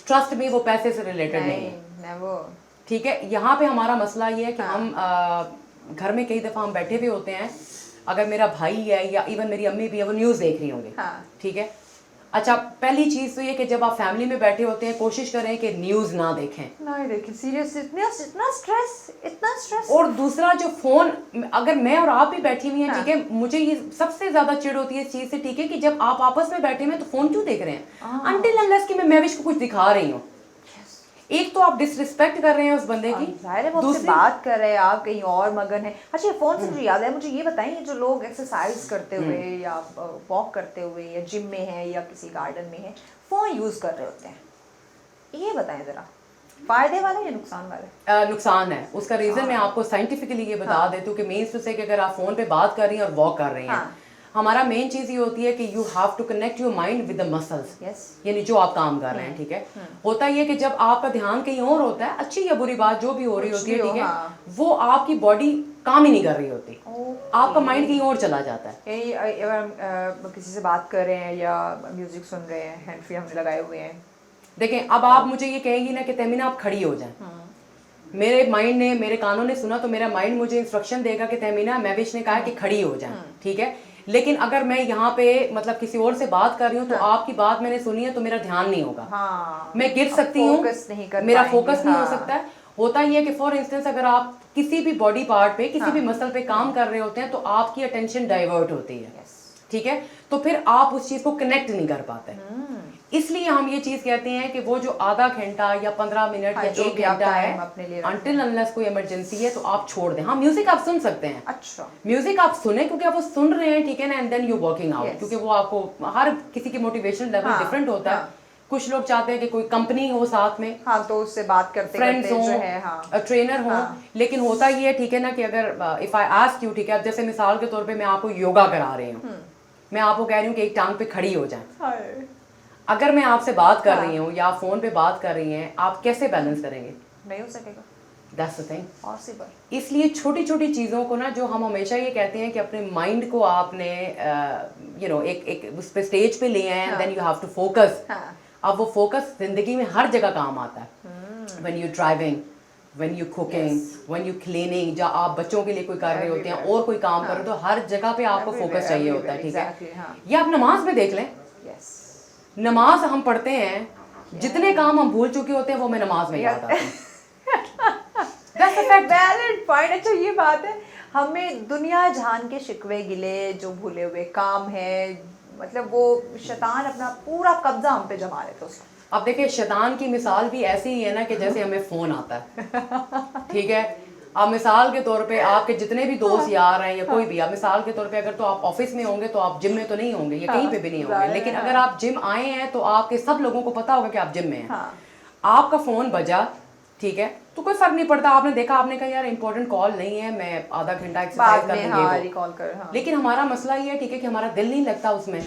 ट्रस्ट में वो पैसे से रिलेटेड नहीं है। नेवर। ठीक है, यहाँ पे हमारा मसला ये है कि हम घर में कई दफ़ा हम बैठे हुए होते हैं, अगर मेरा भाई है या इवन मेरी अम्मी भी है वो न्यूज़ देख रही होंगी। हाँ। ठीक है, अच्छा पहली चीज़ तो ये कि जब आप फैमिली में बैठे होते हैं कोशिश करें कि न्यूज़ ना देखें। नहीं देखिए, सीरियस, इतना स्ट्रेस। और दूसरा जो फ़ोन, अगर मैं और आप भी बैठी हुई हैं, हाँ। ठीक है, मुझे ये सबसे ज़्यादा चिढ़ होती है इस चीज़ से, ठीक है, कि जब आप आपस में बैठे हुए हैं तो फ़ोन क्यों देख रहे हैं अनटिल अनलेस कि मैं महविश को कुछ दिखा रही हूँ। एक तो आप डिसरिस्पेक्ट कर रहे हैं उस बंदे की, जाहिर है वो आपसे बात कर रहे हैं, आप कहीं और मगन है। अच्छा, फोन से मुझे याद है, मुझे ये बताइए, जो लोग एक्सरसाइज करते हुए या वॉक करते हुए या जिम में है या किसी गार्डन में है फोन यूज कर रहे होते हैं, ये बताएं जरा, फायदे वाले या नुकसान वाले? नुकसान है। उसका रीज़न मैं आपको साइंटिफिकली ये बता देती हूँ कि मीन्स टू से कि अगर आप फ़ोन पे बात कर रही हैं और वॉक कर रही हैं, हमारा मेन चीज़ ये होती है कि you have to connect your mind with the muscles, यानी जो आप काम कर रहे हैं। ठीक है, होता ये कि जब आपका ध्यान कहीं और होता है, अच्छी या बुरी बात जो भी हो रही होती है, ठीक है, वो आपकी बॉडी काम ही नहीं कर रही होती, आपका माइंड कहीं और चला जाता है। अगर किसी से बात कर रहे हैं या म्यूजिक सुन रहे हैं, हैंड फ्री हमने लगाए हुए हैं, देखें अब आप मुझे ये कहेंगी ना कि तहमीना आप खड़ी हो जाएं, मेरे माइंड ने, मेरे कानों ने सुना तो मेरा माइंड मुझे इंस्ट्रक्शन देगा कि तहमीना महविश ने कहा कि खड़ी हो जाएं। ठीक है, लेकिन अगर मैं यहाँ पे मतलब किसी और से बात कर रही हूँ तो आपकी बात मैंने सुनी है तो मेरा ध्यान नहीं होगा, मैं गिर सकती हूँ, मेरा फोकस नहीं हो सकता है। होता ये है कि फॉर इंस्टेंस अगर आप किसी भी बॉडी पार्ट पे, किसी भी मसल पे काम कर रहे होते हैं तो आपकी अटेंशन डाइवर्ट होती है। ठीक है, तो फिर आप उस चीज को कनेक्ट नहीं कर पाते। इसलिए हम ये चीज कहते हैं कि वो जो आधा घंटा या 15 मिनट या 1 घंटा है, अनटिल अनलेस कोई इमरजेंसी है तो आप छोड़ दें। हाँ, म्यूजिक आप सुन सकते हैं। अच्छा, म्यूजिक आप सुने क्योंकि आप वो सुन रहे हैं, ठीक है ना, and then you working out, क्योंकि वो आपको, हर किसी की मोटिवेशन लेवल डिफरेंट होता है। कुछ लोग चाहते हैं कि कोई कंपनी हो साथ में, हाँ, तो उससे बात करते फ्रेंड्स हो, जो है, हाँ, ट्रेनर हो। लेकिन होता ये है, ठीक है ना, कि अगर इफ आई आस्क यू, ठीक है, अब जैसे मिसाल के तौर पे मैं आपको योगा करा रही हूँ, मैं आपको कह रही हूँ कि एक टांग पे खड़ी हो जाए, अगर मैं आपसे बात कर रही हूँ या फोन पे बात कर रही हैं, आप कैसे बैलेंस करेंगे? नहीं हो सकेगा। That's the thing. पॉसिबल। इसलिए छोटी छोटी चीज़ों को ना, जो हम हमेशा ये कहते हैं कि अपने माइंड को आपने एक उस पे स्टेज पे ले आए, then you have to focus. अब वो फोकस जिंदगी में हर जगह काम आता है। When you driving, when you cooking, when you cleaning, जब आप बच्चों के लिए कोई कर रहे होते हैं और कोई काम कर रहे हो, तो हर जगह पे आपको फोकस चाहिए होता है। ठीक है, ये आप नमाज में देख लें, नमाज हम पढ़ते हैं, जितने काम हम भूल चुके होते हैं वो हमें नमाज में याद आते हैं। That's a fact. Valid point. अच्छा, ये बात है, हमें दुनिया जहान के शिकवे गिले, जो भूले हुए काम है, मतलब वो शैतान अपना पूरा कब्जा हम पे जमा लेते हैं। अब देखिए, शैतान की मिसाल भी ऐसी ही है ना कि जैसे हमें फोन आता है। ठीक है, अब मिसाल के तौर पे आपके जितने भी दोस्त यार हैं या कोई भी, अब मिसाल के तौर पे अगर तो आप ऑफिस में होंगे तो आप जिम में तो नहीं होंगे या कहीं पे भी नहीं होंगे, लेकिन अगर आप जिम आए हैं तो आपके सब लोगों को पता होगा कि आप जिम में हैं। आपका फोन बजा, ठीक है, तो कोई फर्क नहीं पड़ता, आपने देखा, आपने कहा यार इंपॉर्टेंट कॉल नहीं है, मैं आधा घंटा एक्सरसाइज कर लूंगी, लेकिन हमारा मसला ये है, ठीक है, कि हमारा दिल नहीं लगता उसमें,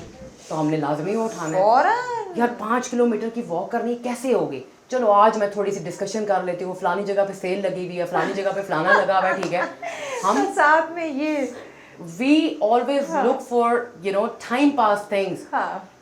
तो हमने लाजमी वो उठाना है। यार 5 किलोमीटर की वॉक करनी कैसे होगी, चलो आज मैं थोड़ी सी डिस्कशन कर लेती हूँ, फलानी जगह पे सेल लगी हुई है, फलानी जगह पे फलाना लगा हुआ है। ठीक है, हम साथ में ये we always look for time pass things,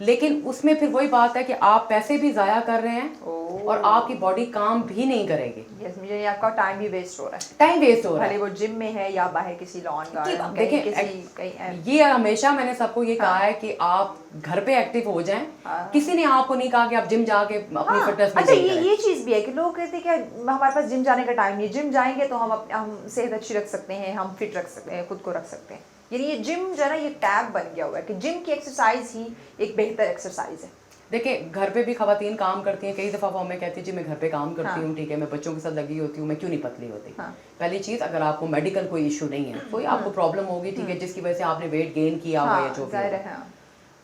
लेकिन उसमें फिर वही बात है कि आप पैसे भी जाया कर रहे हैं और आपकी बॉडी काम भी नहीं करेगी। मुझे आपका टाइम भी वेस्ट हो रहा है, टाइम वेस्ट हो रहा है, भले वो जिम में है या बाहर किसी लॉन गार्डन, देखें ये हमेशा मैंने सबको ये कहा है कि आप घर पे एक्टिव हो जाएं। किसी ने आपको नहीं कहा कि आप जिम जाके अपनी फिटनेस में। अच्छा, ये चीज भी है कि लोग कहते हैं कि हमारे पास जिम जाने का टाइम नहीं, जिम जाएंगे तो हम सेहत अच्छी रख सकते हैं, हम फिट रख सकते हैं, खुद को रख सकते हैं। यानी ये जिम जो है ना ये टैग बन गया हुआ है कि जिम की एक्सरसाइज ही एक बेहतर एक्सरसाइज है। देखिए घर पे भी खवातीन काम करती हैं, कई दफ़ा वो हमें कहती है जी मैं घर पे काम करती हूँ, ठीक है, मैं बच्चों के साथ लगी होती हूँ, मैं क्यों नहीं पतली होती। पहली चीज़, अगर आपको मेडिकल कोई इशू नहीं है, कोई आपको प्रॉब्लम होगी, ठीक है, जिसकी वजह से आपने वेट गेन किया हुआ या जो भी होगा।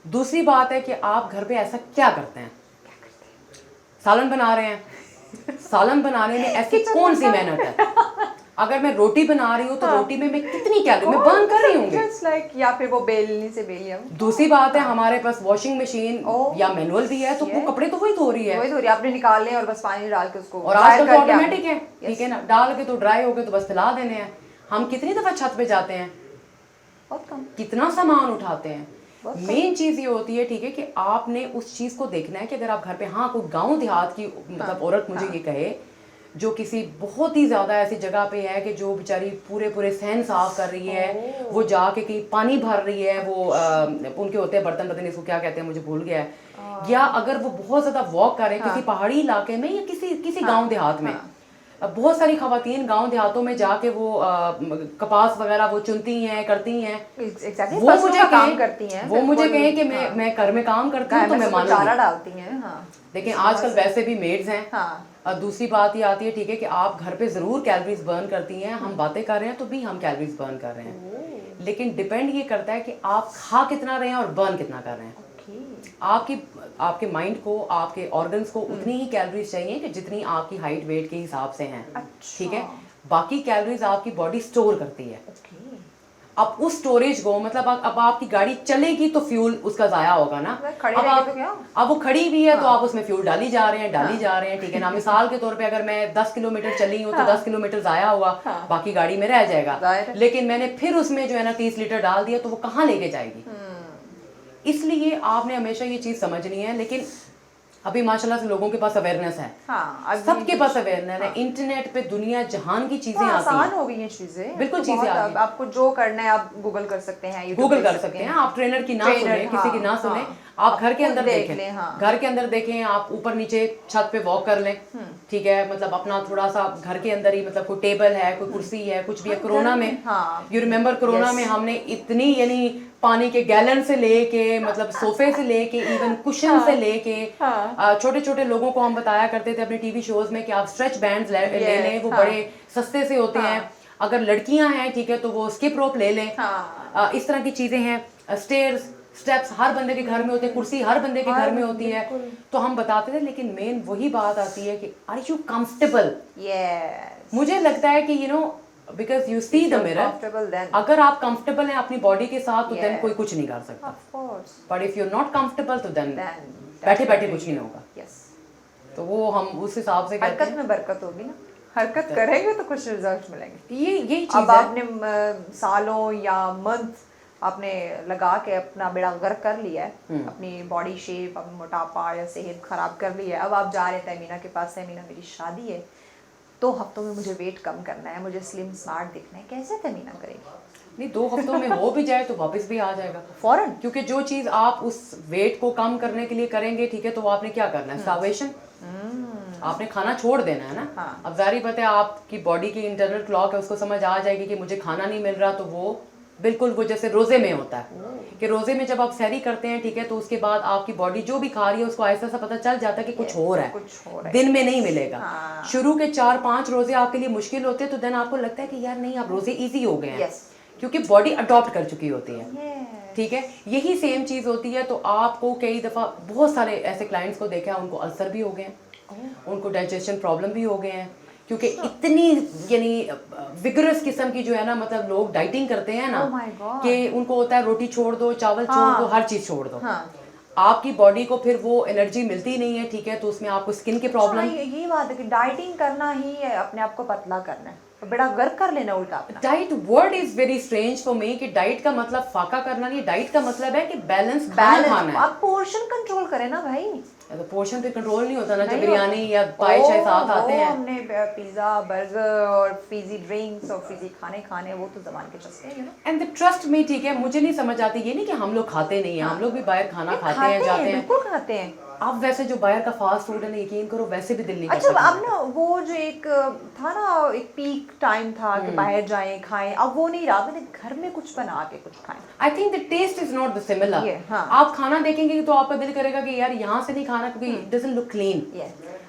दूसरी बात है कि आप घर पे ऐसा क्या करते हैं, सालन बना रहे हैं, सालन बनाने में ऐसी कौन सी मेहनत है। अगर मैं रोटी बना रही हूँ तो रोटी में मैं कितनी कैलोरी मैं बर्न कर रही हूँ, या फिर वो बेलनी से बेली हम। दूसरी बात है हमारे पास वॉशिंग मशीन या मैनुअल भी है, तो वो कपड़े तो वही धो रही है, आपने निकालने और बस पानी डाल के उसको, और आजकल तो ऑटोमेटिक है, ठीक है ना, डाल के तो ड्राई हो गए तो बस फैला देने हैं। हम कितनी दफा छत पे जाते हैं, बहुत कम, कितना सामान उठाते हैं। मेन चीज ये होती है, ठीक है, कि आपने उस चीज को देखना है कि अगर आप घर पे, हाँ कोई गांव देहात की मतलब औरत मुझे ये कहे जो किसी बहुत ही ज्यादा ऐसी जगह पे है कि जो बेचारी पूरे पूरे सहन साफ कर रही है, वो जाके कहीं पानी भर रही है, वो उनके होते हैं बर्तन, पता नहीं इसको क्या कहते हैं, मुझे भूल गया है, या अगर वो बहुत ज्यादा वॉक कर रहे हैं किसी पहाड़ी इलाके में या किसी गांव देहात में। बहुत सारी खवातीन गांव देहातों में जाके वो कपास वगैरह वो चुनती हैं, करती हैं, वो मुझे काम करती हैं, वो मुझे कहें कि मैं घर में काम करती हूँ तो मैं मानूंगी, चारा डालती हैं। लेकिन आजकल वैसे भी मेड्स हैं। और दूसरी बात ये आती है, ठीक है, कि आप घर पे जरूर कैलोरीज बर्न करती हैं, हम बातें कर रहे हैं तो भी हम कैलोरीज बर्न कर रहे हैं, लेकिन डिपेंड ये करता है कि आप खा कितना रहे हैं और बर्न कितना कर रहे हैं। आपके माइंड को, आपके ऑर्गन्स को उतनी ही कैलोरीज चाहिए कि जितनी आपकी हाइट वेट के हिसाब से हैं, ठीक है। बाकी कैलोरीज आपकी बॉडी स्टोर करती है। अब उस स्टोरेज को, मतलब अब आपकी गाड़ी चलेगी तो फ्यूल उसका जाया होगा ना, अब वो खड़ी भी है तो आप उसमें फ्यूल डाली जा रहे हैं, ठीक है ना। मिसाल के तौर पे अगर मैं 10 किलोमीटर चली हूँ तो 10 किलोमीटर जाया हुआ, बाकी गाड़ी में रह जाएगा, लेकिन मैंने फिर उसमें जो है ना 30 लीटर डाल दिया तो वो कहाँ लेके जाएगी। इसलिए आपने हमेशा ये चीज समझनी है। लेकिन अभी माशाल्लाह से लोगों के पास अवेयरनेस है, सबके पास अवेयरनेस है, इंटरनेट पे दुनिया जहान की चीजें आती हैं, आसान हो गई हैं चीजें, बिल्कुल चीजें आती हैं। आपको जो करना है आप गूगल कर सकते हैं, गूगल कर सकते हैं, आप ट्रेनर की ना सुने, किसी की ना सुने, आप घर के अंदर देखें, घर के अंदर देखें, आप ऊपर नीचे छत पे वॉक कर लें, ठीक है, मतलब अपना थोड़ा सा घर के अंदर ही, मतलब कोई टेबल है, कोई कुर्सी है, कुछ भी है। कोरोना में यू रिमेम्बर, कोरोना में हमने इतनी, यानी पानी के गैलन से लेके, मतलब सोफे से लेके, इवन कुशन से लेके, छोटे छोटे लोगों को हम बताया करते थे अपने टीवी शोज में कि आप स्ट्रेच बैंड्स ले लें, वो बड़े सस्ते से होते हैं। अगर लड़कियां हैं, ठीक है, तो वो स्किप रोप ले लें। इस तरह की चीजें हैं। स्टेयर्स, स्टेप्स हर बंदे के घर में होते हैं, कुर्सी हर बंदे के घर में होती है, तो हम बताते थे। लेकिन मेन वही बात आती है कि आर यू कंफर्टेबल। मुझे लगता है कि because you see the mirror, अगर आप कंफर्टेबल हैं अपनी बॉडी के साथ तो देन कोई कुछ नहीं कर सकता, but if you are not comfortable तो देन बैठे बैठे कुछ नहीं होगा। तो वो हम उस हिसाब से कहते हैं, हरकत में बरकत होगी ना, हरकत करेंगे तो कुछ रिजल्ट मिलेंगे। यही चीज अब आपने सालों या मंथ आपने लगा के अपना बेड़ा गर्क कर लिया है, अपनी बॉडी शेप, अपनी मोटापा या सेहत खराब कर ली है। अब आप जा रहे हैं तमीना के पास, तमीना मेरी शादी है, 2 हफ्तों में मुझे वेट कम करना है, मुझे स्लिम स्मार्ट दिखना है, कैसे तमीना करेगी? नहीं, 2 हफ्तों में हो भी जाए तो वापस भी आ जाएगा फौरन, क्योंकि जो चीज आप उस वेट को कम करने के लिए करेंगे, ठीक है, तो आपने क्या करना है, स्टार्वेशन, आपने खाना छोड़ देना है ना। अब जारी बात है, आपकी बॉडी की इंटरनल क्लॉक है, उसको समझ आ जाएगी कि मुझे खाना नहीं मिल रहा, तो वो बिल्कुल वो जैसे रोजे में होता है कि रोजे में जब आप सहरी करते हैं, ठीक है, तो उसके बाद आपकी बॉडी जो भी खा रही है उसको ऐसा सा पता चल जाता है कि कुछ हो रहा है, दिन में नहीं मिलेगा। शुरू के 4-5 रोजे आपके लिए मुश्किल होते हैं, तो देन आपको लगता है कि यार नहीं, अब रोजे इजी हो गए हैं, क्योंकि बॉडी अडॉप्ट कर चुकी होती है, ठीक है। यही सेम चीज होती है। तो आपको कई दफा बहुत सारे ऐसे क्लाइंट्स को देखा है, उनको अल्सर भी हो गए हैं, उनको डाइजेशन प्रॉब्लम भी हो गए हैं, क्योंकि इतनी यानी विगरस किस्म की जो है ना, मतलब लोग डाइटिंग करते हैं ना, कि उनको होता है रोटी छोड़ दो, चावल छोड़ दो, हर चीज छोड़ दो। आपकी बॉडी को फिर वो एनर्जी मिलती नहीं है, ठीक है, तो उसमें आपको स्किन के प्रॉब्लम। यही बात है कि डाइटिंग करना ही है अपने आप को पतला करना है, बड़ा गर्क कर लेना उल्टा अपना। Diet word is very strange for me, कि डाइट का मतलब फाका करना नहीं, डाइट का मतलब है कि बैलेंस खाना है। आप पोर्शन कंट्रोल करें ना भाई, तो पोर्शन पे कंट्रोल नहीं होता ना, जब बिरयानी या पाए चाय साथ आते हैं। हमने पिज्जा, बर्गर और फीजी ड्रिंक्स और फीजी खाने वो तो जबान के चस्के हैं, एंड द ट्रस्ट मी, ठीक है, मुझे नहीं समझ आती, ये नहीं कि हम लोग खाते नहीं है, हम लोग भी बाहर खाना खाते हैं, जाते हैं, बिल्कुल खाते हैं। अब वैसे जो बाहर का फास्ट फूड है ना, यकीन करो वैसे भी दिल नहीं अच्छा, करता अब ना वो जो एक था ना, एक पीक टाइम था कि बाहर जाएं खाएं, अब वो नहीं रहा, मैंने घर में कुछ बना के कुछ खाएं। I think the taste is not the similar. हाँ। आप खाना देखेंगे तो आपका दिल करेगा कि यार यहाँ से नहीं खाना, क्योंकि it doesn't look clean,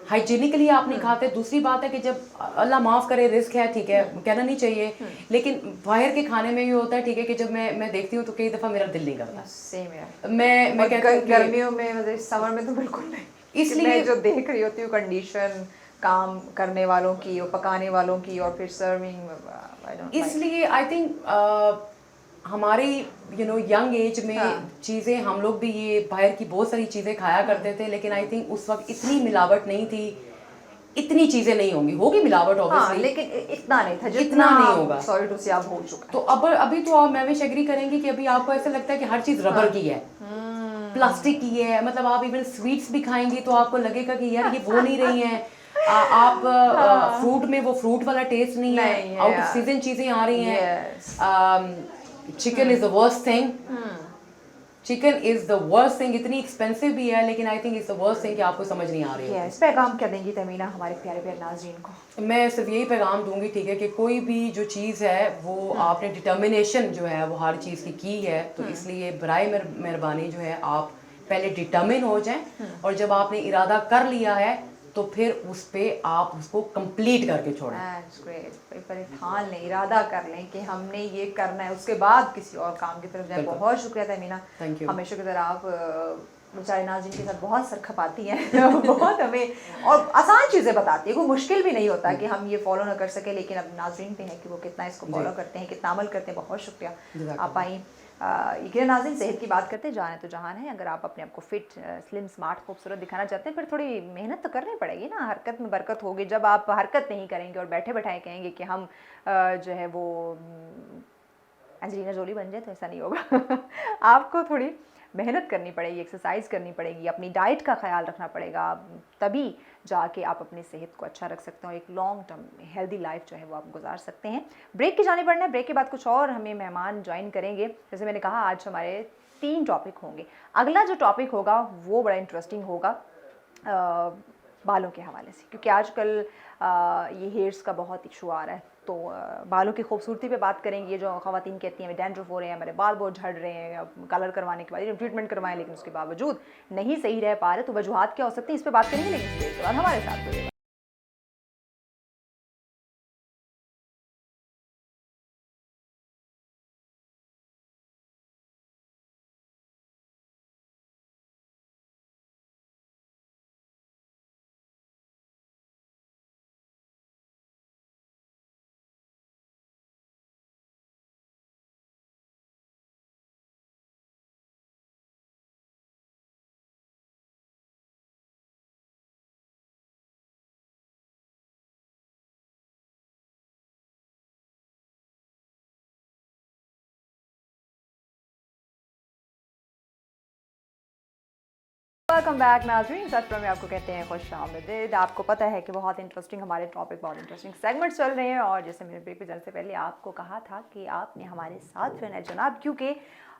hygienically आप नहीं खाते। दूसरी बात है कि जब अल्लाह माफ़ करे रिस्क है, ठीक है, कहना नहीं चाहिए, लेकिन बाहर के खाने में ये होता है, ठीक है, कि जब मैं देखती हूँ तो कई दफ़ा मेरा दिल नहीं करता। सेम है। मैं कहती हूँ गर्मियों में, मतलब समर में तो बिल्कुल नहीं, इसलिए मैं जो देख रही होती हूँ कंडीशन काम करने वालों की और पकाने वालों की और फिर सर्विंग, इसलिए आई थिंक हमारी यंग एज में चीज़ें, हम लोग भी ये बाहर की बहुत सारी चीज़ें खाया करते थे, लेकिन आई थिंक उस वक्त इतनी मिलावट नहीं थी, इतनी चीज़ें नहीं होगी मिलावट ऑब्वियसली, लेकिन इतना नहीं था इतना नहीं होगा। सॉरी टू से अब हो चुका है। तो अब अभी तो आप मैं भी एग्री करेंगे कि अभी आपको ऐसा लगता है कि हर चीज़ रबर की है, प्लास्टिक की है, मतलब आप इवन स्वीट्स भी खाएंगी तो आपको लगेगा कि यार ये वो नहीं रही हैं। आप फ्रूट में वो फ्रूट वाला टेस्ट नहीं है, आउट ऑफ सीजन चीज़ें आ रही हैं। Chicken is the worst thing, chicken is the worst thing, इतनी एक्सपेंसिव भी है, लेकिन I think is the worst thing कि आपको समझ नहीं आ रही है। इस पैगाम क्या देंगी तमीना हमारे प्यारे प्यारे नाज़रीन को? मैं सिर्फ यही पैगाम दूंगी, ठीक है, कि कोई भी जो चीज़ है वो आपने डिटर्मिनेशन जो है वो हर चीज़ की है, तो इसलिए बराए मेहरबानी जो है आप पहले डिटर्मिन हो जाएं, और जब आपने इरादा कर लिया है तो फिर उस पर आप उसको कंप्लीट करके छोड़ें। पहले ठान लें, इरादा कर लें कि हमने ये करना है, उसके बाद किसी और काम की तरफ जाए। बहुत शुक्रिया तमीना, थैंक यू। हमेशा की तरह आप बेचारे नाज़रीन के साथ बहुत सर खपाती हैं बहुत हमें और आसान चीज़ें बताती है, कोई मुश्किल भी नहीं होता कि हम ये फॉलो ना कर सके, लेकिन अब नाज़रीन पे है कि वो कितना इसको फॉलो करते हैं, कितना अमल करते हैं। बहुत शुक्रिया आप आई। यकीन नाज़रीन, सेहत की बात करते जाने तो जहान है। अगर आप अपने आप को फिट, स्लिम, स्मार्ट, खूबसूरत दिखाना चाहते हैं, फिर थोड़ी मेहनत तो करनी पड़ेगी ना। हरकत में बरकत होगी। जब आप हरकत नहीं करेंगे और बैठे बैठाए कहेंगे कि हम जो है वो एंजेलिना जोली बन जाए, तो ऐसा नहीं होगा आपको थोड़ी मेहनत करनी पड़ेगी, एक्सरसाइज करनी पड़ेगी, अपनी डाइट का ख्याल रखना पड़ेगा, तभी जाके आप अपनी सेहत को अच्छा रख सकते हो, एक लॉन्ग टर्म हेल्दी लाइफ जो है वो आप गुजार सकते हैं। ब्रेक की जाने पड़ना है, ब्रेक के बाद कुछ और हमें मेहमान ज्वाइन करेंगे। जैसे मैंने कहा, आज हमारे 3 टॉपिक होंगे। अगला जो टॉपिक होगा वो बड़ा इंटरेस्टिंग होगा बालों के हवाले से, क्योंकि आजकल ये हेयर्स का बहुत इशू आ रहा है, तो बालों की खूबसूरती पे बात करेंगे। ये जो ख़वातीन कहती हैं डैंड्रफ हो रहे हैं, हमारे बाल बहुत झड़ रहे हैं, कलर करवाने के बाद ट्रीटमेंट करवाएं, लेकिन उसके बावजूद नहीं सही रह पा रहे, तो वजूहात क्या हो सकती है, इस पर बात करेंगे। लेकिन इसके बाद हमारे साथ रहिएगा। वेलकम बैक नाज़रीन, सत्र में आपको कहते हैं खुश आमदीद। आपको पता है कि बहुत इंटरेस्टिंग हमारे टॉपिक, बहुत इंटरेस्टिंग सेगमेंट्स चल रहे हैं, और जैसे मैंने ब्रेक पे जाने से पहले आपको कहा था कि आपने हमारे साथ रहना है जनाब, क्योंकि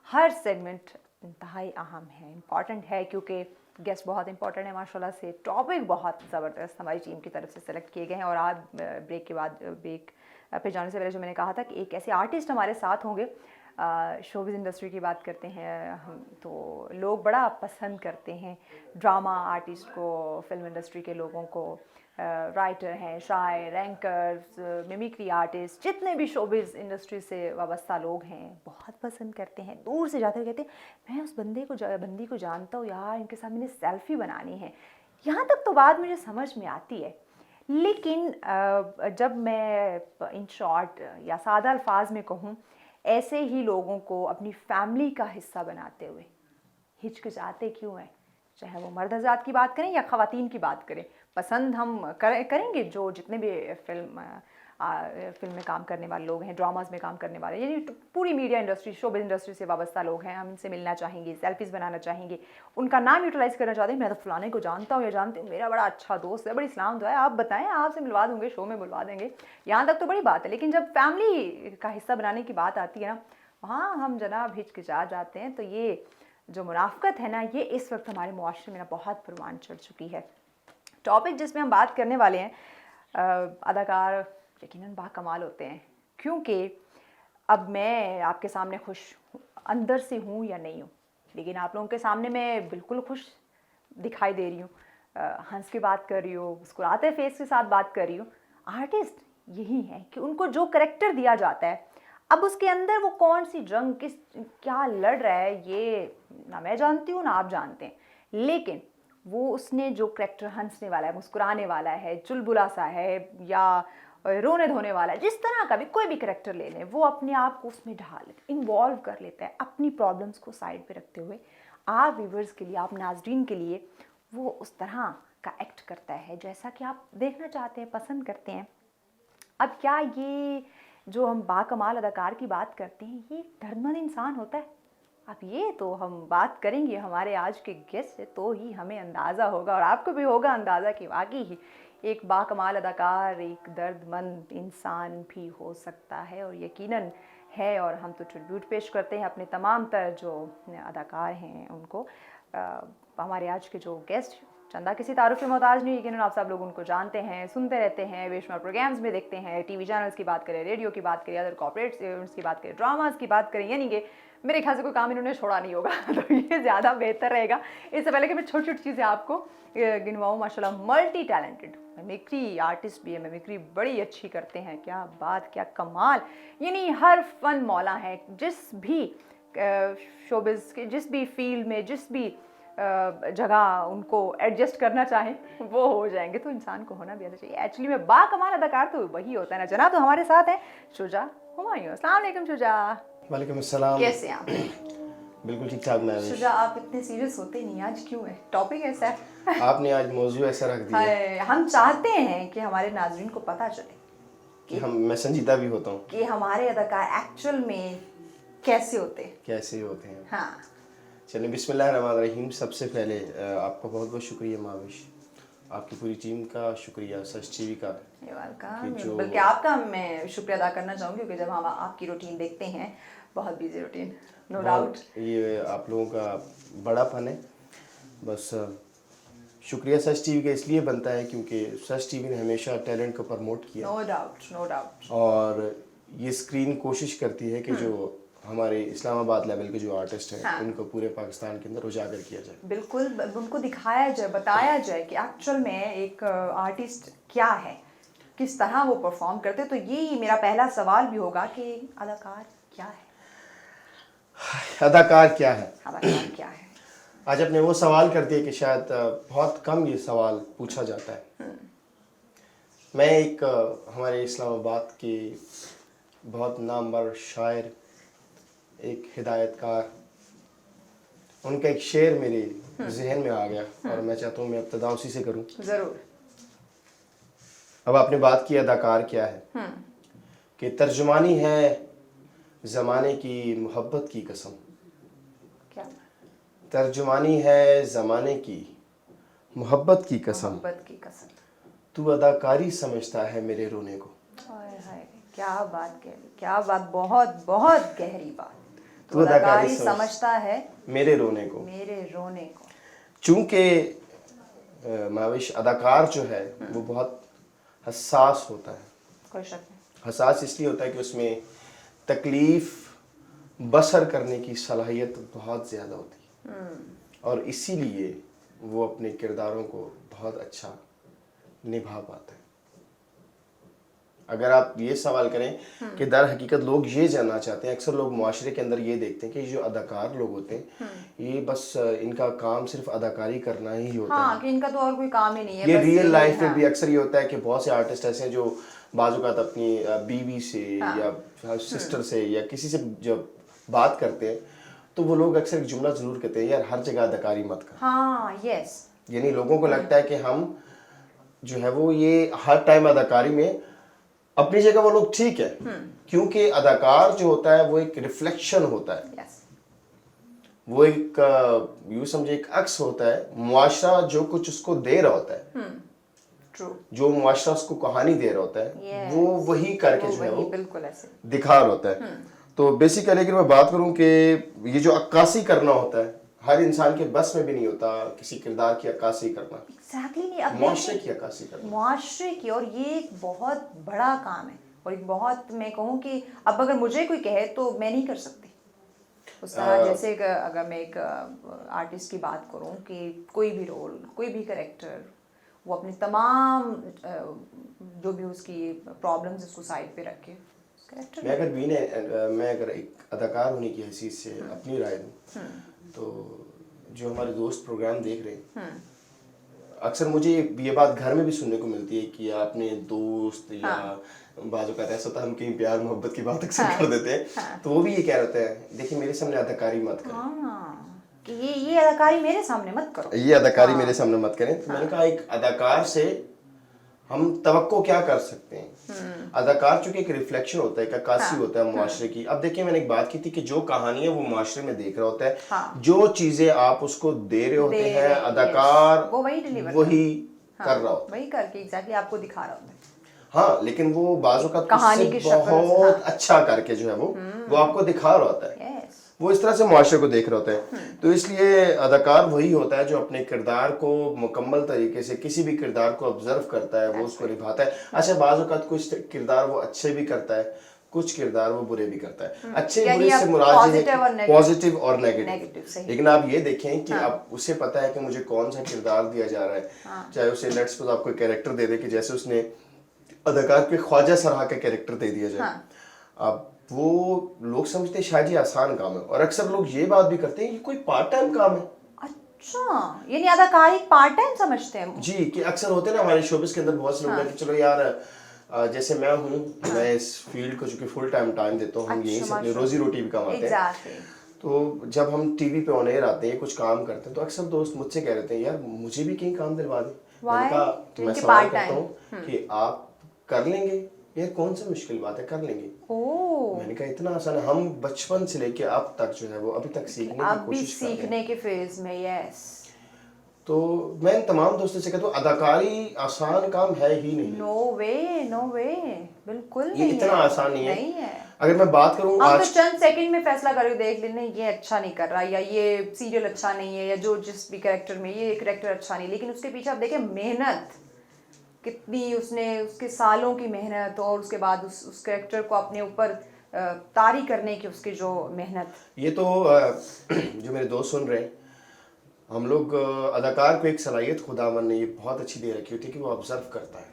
हर सेगमेंट इंतहाई अहम है, इम्पॉर्टेंट है, क्योंकि गेस्ट बहुत इंपॉर्टेंट है माशाल्लाह से, टॉपिक बहुत ज़बरदस्त हमारी टीम की तरफ से सेलेक्ट किए गए हैं। और आज ब्रेक के बाद, ब्रेक पे जाने से पहले जो मैंने कहा था कि एक ऐसे आर्टिस्ट हमारे साथ होंगे। शोबिज़ इंडस्ट्री की बात करते हैं हम, तो लोग बड़ा पसंद करते हैं ड्रामा आर्टिस्ट को, फिल्म इंडस्ट्री के लोगों को, राइटर हैं, शायर, एंकर्स, मिमिक्री आर्टिस्ट, जितने भी शोबिज़ इंडस्ट्री से वाबस्ता लोग हैं बहुत पसंद करते हैं। दूर से जाते हुए कहते हैं मैं उस बंदी को जानता हूँ यार, इनके साथ मैंने सेल्फ़ी बनानी है। यहाँ तक तो बात मुझे समझ में आती है, लेकिन जब मैं इन शॉर्ट या सादा अल्फाज में कहूँ, ऐसे ही लोगों को अपनी फैमिली का हिस्सा बनाते हुए हिचकिचाते क्यों हैं? चाहे वो मर्द हज़रात की बात करें या ख़वातीन की बात करें, पसंद हम करेंगे जो जितने भी फिल्म में काम करने वाले लोग हैं, ड्रामास में काम करने वाले, यानी पूरी मीडिया इंडस्ट्री, शोबिज़ इंडस्ट्री से वाबस्ता लोग हैं, हम इनसे मिलना चाहेंगे, सेल्फीज़ बनाना चाहेंगे, उनका नाम यूटिलाइज़ करना चाहते हैं। मैं तो फलाने को जानता हूँ या जानती हूँ, मेरा बड़ा अच्छा दोस्त है, बड़ी इस्लाम दुआ है, आप बताएं, आपसे मिलवा दूँगे, शो में बुलवा देंगे। यहाँ तक तो बड़ी बात है, लेकिन जब फैमिली का हिस्सा बनाने की बात आती है ना, वहाँ हम जनाब हिचकिचा जाते हैं। तो ये जो मुनाफ़क़त है ना, ये इस वक्त हमारे मुआशरे में ना बहुत परवान चढ़ चुकी है। टॉपिक जिसमें हम बात करने वाले हैं, अदाकार यकीनन बाकमाल होते हैं, क्योंकि अब मैं आपके सामने खुश अंदर से हूँ या नहीं हूँ, लेकिन आप लोगों के सामने मैं बिल्कुल खुश दिखाई दे रही हूँ, हंस के बात कर रही हूँ, मुस्कुराते फेस के साथ बात कर रही हूँ। आर्टिस्ट यही है कि उनको जो करैक्टर दिया जाता है, अब उसके अंदर वो कौन सी जंग किस क्या लड़ रहा है, ये ना मैं जानती हूँ ना आप जानते हैं, लेकिन वो उसने जो करैक्टर हंसने वाला है, मुस्कुराने वाला है, चुलबुला सा है या रोने धोने वाला है, जिस तरह का भी कोई भी करैक्टर ले लें, वो अपने आप को उसमें ढाल इन्वॉल्व कर लेता है, अपनी प्रॉब्लम्स को साइड पे रखते हुए आप व्यूवर्स के लिए, आप नाजरीन के लिए वो उस तरह का एक्ट करता है जैसा कि आप देखना चाहते हैं, पसंद करते हैं। अब क्या ये जो हम बाकमाल अदाकार की बात करते हैं, ये दर्दमंद इंसान होता है? अब ये तो हम बात करेंगे हमारे आज के गेस्ट से, तो ही हमें अंदाज़ा होगा और आपको भी होगा अंदाज़ा कि वाकई ही एक बाकमाल अदाकार एक दर्दमंद इंसान भी हो सकता है, और यकीनन है। और हम तो ट्रिब्यूट पेश करते हैं अपने तमाम तर जो अदाकार हैं उनको। हमारे आज के जो गेस्ट चंदा किसी तारुफ के मोहताज नहीं, लेकिन आप सब लोग उनको जानते हैं, सुनते रहते हैं, बेशुमार प्रोग्राम्स में देखते हैं, टीवी चैनल्स की बात करें, रेडियो की बात करें, अदर कॉर्पोरेट इवेंट्स की बात करें, ड्रामास की बात करें, यानी कि मेरे ख्याल से कोई काम इन्होंने छोड़ा नहीं होगा तो ये ज़्यादा बेहतर रहेगा। इससे पहले कि मैं छोटी छोटी चीज़ें आपको गिनवाऊँ, माशाल्लाह मल्टी टैलेंटेड मिमिक्री आर्टिस्ट भी है, मिमिक्री बड़ी अच्छी करते हैं, क्या बात, क्या कमाल, यानी हर फन मौला है। जिस भी शोबिज़ के जिस भी फील्ड में जिस भी जगह उनको एडजस्ट करना चाहें वो हो जाएंगे, तो इंसान को होना भी आना चाहिए। एक्चुअली में बाकमाल अदाकार तो वही होता है ना। जनाब तो हमारे साथ हैं शुजा हुमायूं। अस्सलाम वालेकुम शुजा। वालेकुम अस्सलाम। कैसे हैं आप? बिल्कुल ठीक ठाक। मैं शुजा, आप इतने सीरियस होते नहीं, आज क्यों है? टॉपिक ऐसा है आपने आज मौजू ऐसा रख दिया। हम चाहते हैं कि हमारे नाजरीन को पता चले कि मैं संजीदा भी होता हूँ कि हमारे अदाकार एक्चुअल में कैसे होते हैं। हाँ, चलिए बिस्मिल्लाहिर्रहमानिर्रहीम। सबसे पहले आपका बहुत बहुत शुक्रिया माविश, आपकी पूरी टीम का शुक्रिया, सच टीवी का। बल्कि आपका मैं शुक्रिया अदा करना चाहूँगी, क्योंकि जब हम आपकी रूटीन देखते हैं, बहुत बिजी रूटीन, नो डाउट, ये आप लोगों का बड़ा फन है। बस शुक्रिया सच टीवी का इसलिए बनता है क्योंकि सच टीवी ने हमेशा टैलेंट को प्रमोट किया। No doubt. और ये स्क्रीन कोशिश करती है कि जो हमारे इस्लामाबाद लेवल के जो आर्टिस्ट हैं, हाँ, उनको पूरे पाकिस्तान के अंदर उजागर किया जाए। बिल्कुल, उनको दिखाया जाए, बताया जाए कि एक्चुअल में एक आर्टिस्ट क्या है, किस तरह वो परफॉर्म करते। तो यही मेरा पहला सवाल भी होगा कि अदाकार क्या है? अदाकार क्या है? अदाकार क्या है? आज आपने वो सवाल कर दिया कि शायद बहुत कम ये सवाल पूछा जाता है। मैं एक हमारे इस्लामाबाद के बहुत नामवर शायर, एक हिदायतकार, उनका एक शेर मेरे जहन में आ गया और मैं चाहता हूँ मैं इब्तिदा उसी से करूँ। जरूर। अब आपने बात की अदाकार क्या है, कि तर्जुमानी है ज़माने की मोहब्बत की कसम। क्या? तर्जुमानी है ज़माने की मोहब्बत की कसम, तू अदाकारी समझता है मेरे रोने को। क्या बात कही, क्या बात, बहुत बहुत गहरी बात। तू अदाकारी समझता है मेरे रोने को। चूंकि माविश अदाकार जो है वो बहुत हसास होता है। कोई शक नहीं। हसास इसलिए होता है कि उसमें तकलीफ बसर करने की सलाहियत बहुत ज़्यादा होती है, और इसीलिए वो अपने किरदारों को बहुत अच्छा निभा पाता है। अगर आप ये सवाल करें कि दर हकीकत लोग ये जानना चाहते हैं, अक्सर लोग मुआशरे के अंदर ये देखते हैं कि जो अदाकार लोग होते हैं ये बस इनका काम सिर्फ अदाकारी करना ही होता है, कि इनका तो और कोई काम ही नहीं है। ये रियल लाइफ में भी अक्सर ये होता है कि बहुत से आर्टिस्ट ऐसे हैं जो बाजुकात अपनी बीवी से या सिस्टर से या किसी से जब बात करते हैं तो वो लोग अक्सर एक जुमला जरूर कहते हैं, यार हर जगह अदाकारी मत कर। हाँ, यस। यानी लोगों को लगता है कि हम जो है वो ये हर टाइम अदाकारी में अपनी जगह वो लोग ठीक है, क्योंकि अदाकार जो होता है वो एक रिफ्लेक्शन होता है। yes. वो एक यूं समझे एक अक्स होता है, मुआशरा जो कुछ उसको दे रहा होता है, जो मुआशरा उसको कहानी दे रहा होता है, वो वही करके जो है वो बिल्कुल ऐसे दिखा रहा होता है। तो बेसिकली अगर मैं बात करूं कि ये जो अक्कासी करना होता है हर इंसान के बस में भी नहीं होता किसी किरदार की अक्कासी करना, एग्जैक्टली नहीं। अब मुआशरे देखिए, की अक्कासी करना। मुआशरे की, और ये एक बहुत बड़ा काम है, और एक बहुत, मैं कहूँ कि अब अगर मुझे कोई कहे तो मैं नहीं कर सकती उस तरह। जैसे अगर मैं एक आर्टिस्ट की बात करूँ कि कोई भी रोल, कोई भी करेक्टर, वो अपनी तमाम जो भी उसकी प्रॉब्लम्स उसको साइड पे रखे करेक्टर। मैं अगर एक अदाकार होने की हैसियत से अपनी राय दूं, तो जो हमारे दोस्त प्रोग्राम देख रहे हैं, अक्सर मुझे ये बात घर में भी सुनने को मिलती है कि अपने दोस्त या बाजू का ऐसा होता है, हम कहीं प्यार मोहब्बत की बात अक्सर कर देते हैं, तो वो भी ये कह रहे होते हैं, देखिए मेरे सामने अदाकारी मत करें, कि ये अदाकारी मेरे सामने मत करो, ये अदाकारी मेरे सामने मत करें। तो मैंने कहा एक अदाकार से हम तवक्को क्या कर सकते हैं? अदाकार चूंकि एक रिफ्लेक्शन होता है, एक अक्कासी होता है मुआशरे की। अब देखिए, मैंने एक बात की थी कि जो कहानी है वो मुआशरे में देख रहा होता है, जो चीजें आप उसको दे रहे होते हैं, अदाकार वो वही डिलीवर वही कर रहा होता है, वही करके एग्जैक्टली आपको दिखा रहा होता है। हाँ, लेकिन वो बाजू का कहानी की शक्ल, बहुत अच्छा करके जो है वो आपको दिखा रहा होता है, वो इस तरह से मुआशरे को देख रहे होते हैं। तो इसलिए अदाकार वही होता है जो अपने किरदार को मुकम्मल तरीके से, किसी भी किरदार को ऑब्जर्व करता है, वो उसको निभाता है। अच्छा, बाज़ औक़ात कुछ किरदार वो अच्छे भी करता है, कुछ किरदार वो बुरे भी करता है। अच्छे बुरे से मुराद है पॉजिटिव और नेगेटिव। लेकिन आप ये देखें कि आप उसे पता है कि मुझे कौन सा किरदार दिया जा रहा है, चाहे उसे लेट्स सपोज आपको कैरेक्टर दे दे कि जैसे उसने अदाकार पे ख्वाजा सरहा का कैरेक्टर दे दिया जाए, अब वो लोग समझते हैं शायद ये आसान काम है, और अक्सर लोग ये बात भी करते हैं ये कोई पार्ट टाइम काम है। अच्छा, यानी अदाकारी पार्ट टाइम समझते हैं जी, कि अक्सर होते हैं ना हमारे शोबिस के अंदर बहुत से लोग हैं कि चलो यार, जैसे मैं हूँ, मैं इस फील्ड को चूंकि फुल टाइम देता हूँ, हम यहीं से अपनी रोजी रोटी भी कमाते हैं, तो जब हम टीवी पे ऑन एयर आते हैं, कुछ काम करते हैं, तो अक्सर दोस्त मुझसे कह रहे हैं यार मुझे भी कहीं काम दिलवा दे। मैंने कहा, मैं सवाल करता हूँ कि आप कर लेंगे, यार कौन सा मुश्किल बात है, कर लेंगे। मैंने कहा इतना आसान है, हम बचपन से लेके अब तक जो है वो अभी तक सीखने की कोशिश कर रहे हैं, सीखने के फेज में। यस, तो मैं तमाम दोस्तों से कहता हूँ अदाकारी आसान काम है ही नहीं। नो वे, बिल्कुल ये नहीं, इतना आसान नहीं है। अगर मैं बात करूँ हम आज, तो चंद सेकंड में फैसला करके देख लेते हैं ये अच्छा नहीं कर रहा, या ये सीरियल अच्छा नहीं है, या जो जिस भी कैरेक्टर में ये कैरेक्टर अच्छा नहीं, लेकिन उसके पीछे आप देखें मेहनत कितनी, उसने उसके सालों की मेहनत, और उसके बाद उस कैरेक्टर को अपने ऊपर तारी करने की उसकी जो मेहनत। ये तो जो मेरे दोस्त सुन रहे हैं, हम लोग अदाकार को एक सलाहियत खुदावन ने ये बहुत अच्छी दे रखी होती है कि वो ऑब्जर्व करता है।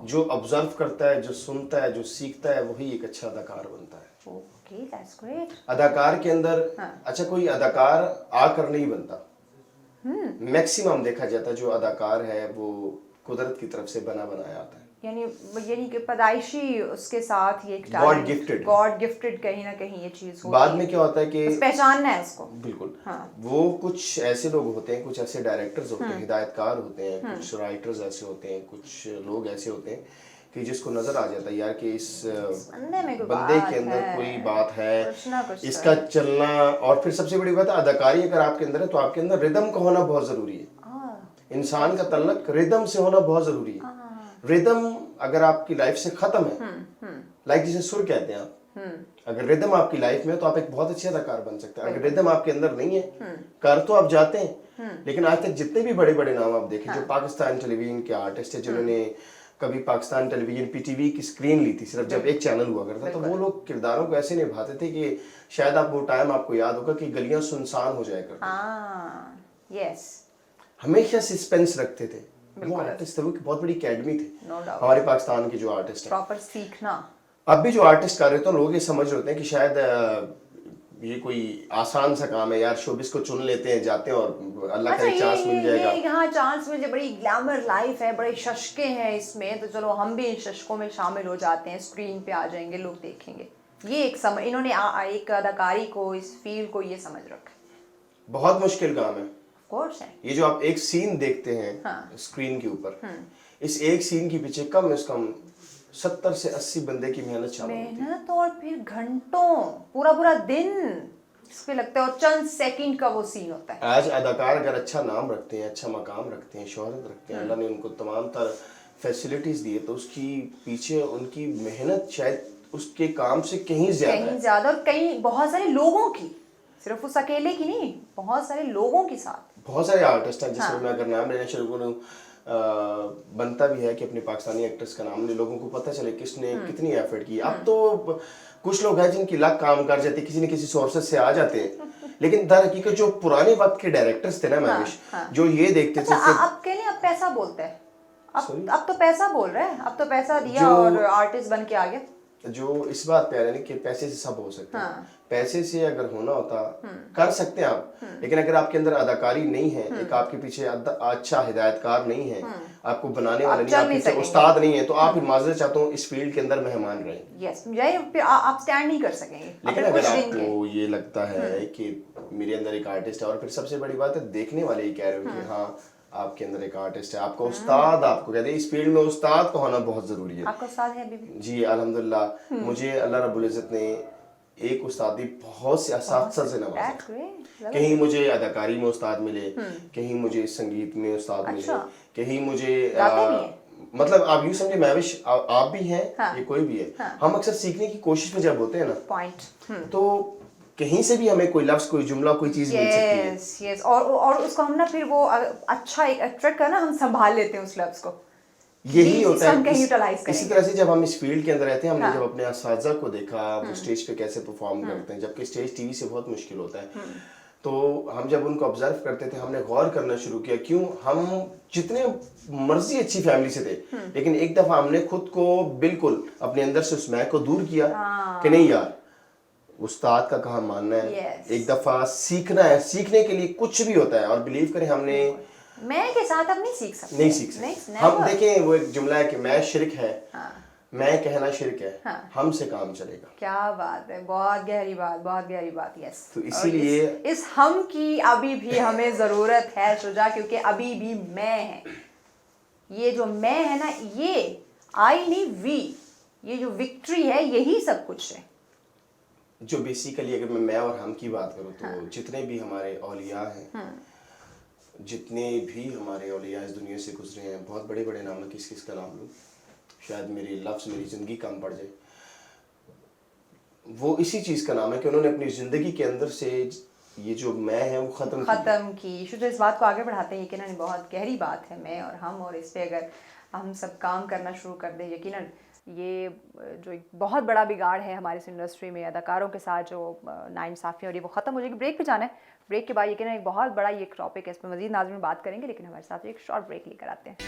जो ऑब्जर्व करता है, जो सुनता है, जो सीखता है, वही एक अच्छा अदाकार बनता है। Okay, that's great. अदाकार के अंदर अच्छा कोई अदाकार आकर नहीं बनता, मैक्सिमम देखा जाता है जो अदाकार है वो कुदरत की तरफ से बनाया आता है, यानी कि पैदाइशी उसके साथ ये गॉड गिफ्टेड कहीं ना कहीं ये चीज होती है। बाद में क्या होता है कि पहचानना है उसको, बिल्कुल। वो कुछ ऐसे लोग होते हैं, कुछ ऐसे डायरेक्टर्स होते हैं, हिदायतकार होते हैं, कुछ राइटर्स ऐसे होते हैं, कुछ लोग ऐसे होते हैं कि जिसको नजर आ जाता है यार कि इस बंदे के अंदर कोई बात है, इसका चलना। और फिर सबसे बड़ी बात है, अदाकारी अगर आपके अंदर है तो आपके अंदर रिदम का होना बहुत जरूरी है। इंसान का तल्लक रिदम से होना बहुत जरूरी है। रिदम अगर आपकी लाइफ से खत्म है, लाइक जिसे सुर कहते हैं आप, अगर रिदम आपकी लाइफ में है तो आप एक बहुत अच्छे अदाकार बन सकते हैं। अगर रिदम आपके अंदर नहीं है, कर तो आप जाते हैं, लेकिन आज तक जितने भी बड़े बड़े नाम आप देखें जो पाकिस्तान टेलीविजन के आर्टिस्ट है, जिन्होंने कभी पाकिस्तान टेलीविजन पीटीवी की स्क्रीन ली थी, सिर्फ जब एक चैनल हुआ करता, तो वो लोग किरदारों को ऐसे निभाते थे कि शायद आप वो टाइम आपको याद होगा कि गलियां सुनसान हो जाया करती। यस, हमेशा सस्पेंस रखते थे। वो आर्टिस्ट थे, वो बहुत बड़ी एकेडमी थी हमारे पाकिस्तान के जो आर्टिस्ट हैं। प्रॉपर सीखना। अब भी जो आर्टिस्ट कर रहे थे, लोग ये समझ रहे होते हैं कि शायद ये कोई आसान सा काम है यार, शोबिस को चुन लेते हैं, जाते हैं और अल्लाह का एक चांस मिल जाएगा। यहाँ चांस मिल जाए, बड़ी ग्लैमर लाइफ है, बड़े शशके हैं इसमें, तो चलो हम भी इन शशकों में शामिल हो जाते हैं, स्क्रीन पे आ जाएंगे, लोग देखेंगे। ये एक समझ, इन्होंने एक अदाकारी को, इस फील्ड को ये समझ रखा। बहुत मुश्किल काम है, कोर्स है। ये जो आप एक सीन देखते हैं स्क्रीन के ऊपर, इस एक सीन के पीछे कम से कम 70 से 80 बंदे की मेहनत शामिल होती है। मेहनत, और फिर घंटों, पूरा दिन इस पे लगता है, और चंद सेकंड का वो सीन होता है। आज अदाकार अगर अच्छा नाम रखते हैं, अच्छा मकाम रखते हैं, शोहरत रखते हैं, अल्लाह ने उनको तमाम तरह फैसिलिटीज दी है, तो उसकी पीछे उनकी मेहनत शायद उसके काम से कहीं ज्यादा, और कहीं बहुत सारे लोगों की, सिर्फ उस अकेले की नहीं, बहुत सारे लोगों के साथ। बहुत सारे आर्टिस्ट हैं जिसमें मैं अगर नाम लेना शुरू करूँ, बनता भी है कि अपने पाकिस्तानी एक्टर्स का नाम ले, लोगों को पता चले किसने कितनी एफर्ट की। अब तो कुछ लोग हैं जिनकी लक काम कर जाती है, किसी न किसी सोर्सेज से आ जाते हैं, लेकिन दर हकीकत जो पुराने वक्त के डायरेक्टर्स थे ना महविश, जो ये देखते थे अच्छा, अब के लिए अब पैसा बोलते हैं, अब तो पैसा बोल रहे हैं, अब तो पैसा दिया और आर्टिस्ट बन के आ गया। जो इस बात पे आ रहा है कि पैसे से सब हो सकता है। पैसे से अगर होना होता कर सकते हैं आप, लेकिन अगर आपके अंदर अदाकारी नहीं है, एक आपके पीछे अच्छा हिदायतकार नहीं है, आपको बनाने वाला नहीं, आपके पीछे उस्ताद नहीं है, तो आप माजरत चाहता हूँ इस फील्ड के अंदर मेहमान रहे। यस, फिर आप स्टैंड नहीं कर सकेंगे। लेकिन अगर आपको ये लगता है कि मेरे अंदर एक आर्टिस्ट है, और फिर सबसे बड़ी बात है देखने वाले ही कह रहे हो कि हाँ आपके अंदर एक आर्टिस्ट है, आपका उस्ताद, आपको कहते हैं इस फील्ड में उस्ताद का होना बहुत जरूरी है। आपका उस्ताद है अभी भी? जी अल्हम्दुलिल्लाह, मुझे अल्लाह रब्बुल इज्जत ने एक उस्तादी बहुत से असातिज़ा से नवाजा। कहीं मुझे अदाकारी में उस्ताद मिले, कहीं मुझे संगीत में उस्ताद मिले, कहीं मुझे मतलब आप यूँ समझे महविश, आप भी हैं, ये कोई भी है, हम अक्सर सीखने की कोशिश में जब होते हैं ना पॉइंट, तो कहीं से भी हमें कोई लफ्ज, कोई जुमला, कोई चीज मिल सकती है। यस, और उसको हम ना फिर वो अच्छा एक अट्रैक्ट करना, हम संभाल लेते हैं उस लफ्ज को। यही होता है। इसी तरह से जब हम इस फील्ड के अंदर रहते हैं, हमने जब अपने असातिज़ा को देखा वो स्टेज पे कैसे परफॉर्म करते हैं, जबकि स्टेज टीवी से बहुत मुश्किल होता है, तो हम जब उनको ऑब्जर्व करते थे, हमने गौर करना शुरू किया, क्यों हम जितने मर्जी अच्छी फैमिली से थे, लेकिन एक दफा हमने खुद को बिल्कुल अपने अंदर से उस महक को दूर किया कि नहीं यार, उस्ताद का कहाँ मानना है, एक दफा सीखना है, सीखने के लिए कुछ भी होता है। और बिलीव करें, हमने मैं के साथ अब नहीं सीख सकते। हम देखें वो एक जुमला है कि मैं शिरक है, मैं कहना शिरक है, हमसे काम चलेगा। क्या बात है, बहुत गहरी बात, बहुत गहरी बात। यस, तो इसीलिए इस हम की अभी भी हमें जरूरत है शुजा, क्योंकि अभी भी मैं है, ये जो मैं है ना, ये आई नहीं वी, ये जो विक्ट्री है, यही सब कुछ है। जो बेसिकली अगर मैं और हम की बात करूँ, तो जितने भी हमारे औलिया हैं, जितने भी हमारे औलिया इस दुनिया से गुजरे हैं, बहुत बड़े बड़े नाम है, किस किस का नाम लूँ, शायद मेरी लफ्ज़ मेरी ज़िंदगी कम पड़ जाए, वो इसी चीज़ का नाम है कि उन्होंने अपनी ज़िंदगी के अंदर से ये जो मैं है वो ख़त्म की। शुद्ध इस बात को आगे बढ़ाते हैं, यकीनन बहुत गहरी बात है मैं और हम, और इस पर अगर हम सब काम करना शुरू कर दें, यकीनन ये जो एक बहुत बड़ा बिगाड़ है हमारी इस इंडस्ट्री में अदाकारों के साथ जो नाइंसाफ़ी और ये वो ख़त्म हो जाएगी। ब्रेक पे जाना है, ब्रेक के बाद यकीनन एक बहुत बड़ा ये टॉपिक है, इस पर मज़ीद नाज़रीन में बात करेंगे, लेकिन हमारे साथ एक शॉर्ट ब्रेक लेकर आते हैं।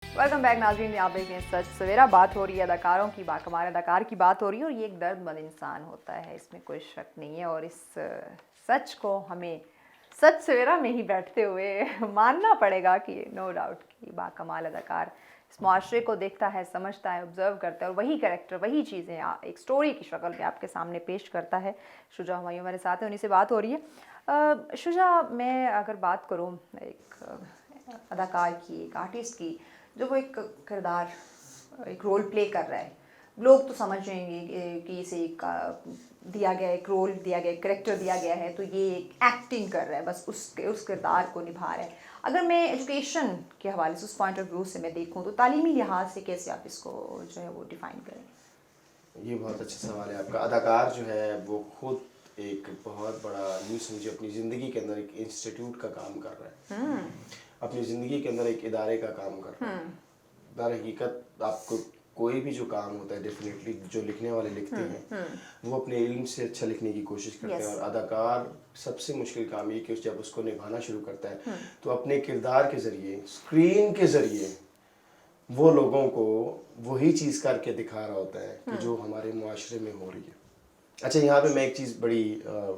वेलकम बैक नाज़रीन, आप देख रहे हैं सच सवेरा। बात हो रही है अदाकारों की, बाकमाल अदाकार की बात हो रही है, और ये एक दर्दमंद इंसान होता है, इसमें कोई शक नहीं है। और इस सच को हमें सच सवेरा में ही बैठते हुए मानना पड़ेगा कि नो डाउट कि बाकमाल अदाकार इस माशरे को देखता है, समझता है, ऑब्जर्व करता है, और वही कैरेक्टर, वही चीज़ें एक स्टोरी की शक्ल में आपके सामने पेश करता है। शुजा हुमायूं हमारे साथ हैं, उन्हीं से बात हो रही है। शुजा, मैं अगर बात करूँ एक अदाकार की, एक आर्टिस्ट की, जो वो एक किरदार, एक रोल प्ले कर रहा है, लोग तो समझ जाएंगे कि इसे एक दिया गया, एक रोल दिया गया, एक करेक्टर दिया गया है, तो ये एक एक्टिंग कर रहा है, बस उस किरदार को निभा रहा है। अगर मैं एजुकेशन के हवाले से, उस पॉइंट ऑफ व्यू से मैं देखूं, तो तालीमी लिहाज से कैसे आप इसको जो है वो डिफ़ाइन करें? ये बहुत अच्छा सवाल है आपका। अदाकार जो है वो खुद एक बहुत बड़ा, यूँ समझिए अपनी ज़िंदगी के अंदर एक इंस्टीट्यूट का काम कर रहा है, अपनी ज़िंदगी के अंदर एक इदारे का काम कर रहा है। दर हकीकत आपको कोई भी जो काम होता है, डेफिनेटली जो लिखने वाले लिखते हैं वो अपने इल्म से अच्छा लिखने की कोशिश करते हैं, और अदाकार सबसे मुश्किल काम ये कि जब उसको निभाना शुरू करता है तो अपने किरदार के ज़रिए, स्क्रीन के ज़रिए वो लोगों को वही चीज़ करके दिखा रहा होता है कि जो हमारे मुआशरे में हो रही है। अच्छा, यहाँ पे मैं एक चीज़ बड़ी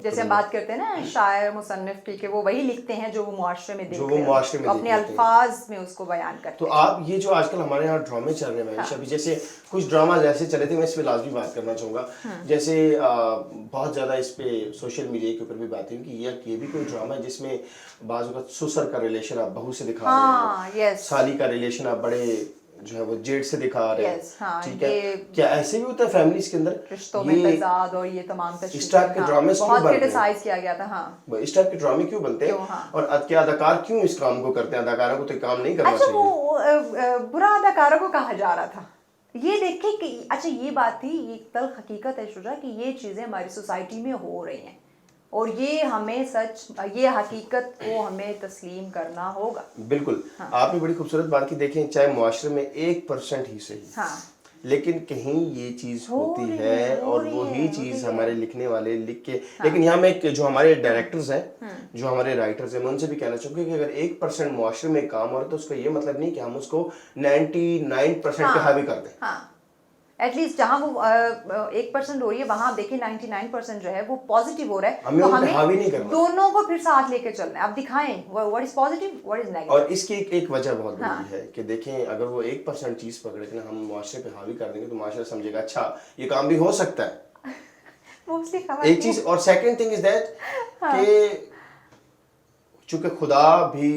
जैसे हम बात करते हैं ना शायर मुसन्निफ की, कि वो वही लिखते हैं जो वो मुआशरे में देख जो वो रहे होते हैं, मुआशरे में तो देख अपने रहे होते हैं। अल्फाज में उसको बयान करते तो हैं। आप ये जो आजकल हमारे यहाँ ड्रामे चल रहे हैं मनीषा, अभी जैसे कुछ ड्रामा जैसे चले थे, मैं इस पे लाजमी बात करना चाहूँगा। जैसे बहुत ज़्यादा इस पे सोशल मीडिया के ऊपर भी बात हुई कि ये भी कोई ड्रामा है जिसमें बाजू का ससुर का रिलेशन आप बहू से दिखा रहे हैं, यस, साली का रिलेशन आप बड़े जो है वो जेठ से दिखा रहे हैं। Yes, हाँ, ठीक है, ये क्या ऐसे भी होता है फैमिलीज के अंदर? रिश्तों में तजाद और ये तमाम इस टाइप के ड्रामे क्यों बहुत बनते हैं? क्रिटिसाइज किया गया था। हाँ, इस टाइप के ड्रामे क्यों बनते हैं? क्यों, हाँ। और क्या अदाकार क्यों इस काम को करते हैं? अदाकारों को तो ये काम नहीं करना अच्छा, चाहिए। वो बुरा अदाकारों को कहा जा रहा था। ये देखे कि अच्छा, ये बात थी, ये तल्ख हकीकत है शुजा, कि ये चीज़ें हमारी सोसाइटी में हो रही हैं और ये हमें सच, ये हकीकत को हमें तस्लीम करना होगा। बिल्कुल। आपने बड़ी खूबसूरत बात की। देखें, चाहे मुआशरे में 1% ही सही, हाँ, लेकिन कहीं ये चीज हो होती रही है है, हो और रही वही है, चीज होती है। हमारे लिखने वाले लिख के। लेकिन यहाँ मैं जो हमारे डायरेक्टर्स हैं, जो हमारे राइटर्स हैं, मैं उनसे भी कहना चाहूँगा कि अगर 1% मुआशरे में काम हो रहा है तो उसका ये मतलब नहीं कि हम उसको 99% पे हावी कर दें। हाँ, एटलीस्ट जहाँ वो 1% हो रही है वहाँ आप देखिए 99% जो है वो पॉजिटिव हो रहा है, हमें तो उन पे हावी नहीं करना। दोनों को फिर साथ लेके चलना है। आप दिखाएं what is positive, what is negative. और इसकी एक वजह बहुत बड़ी है कि देखें, अगर वो 1% चीज पकड़ के ना हम मुआशरे पे हावी कर देंगे तो मुआशरा समझेगा अच्छा ये काम भी हो सकता है। मोस्टली एक चीज, और सेकंड थिंग इज दैट कि चूंकि खुदा भी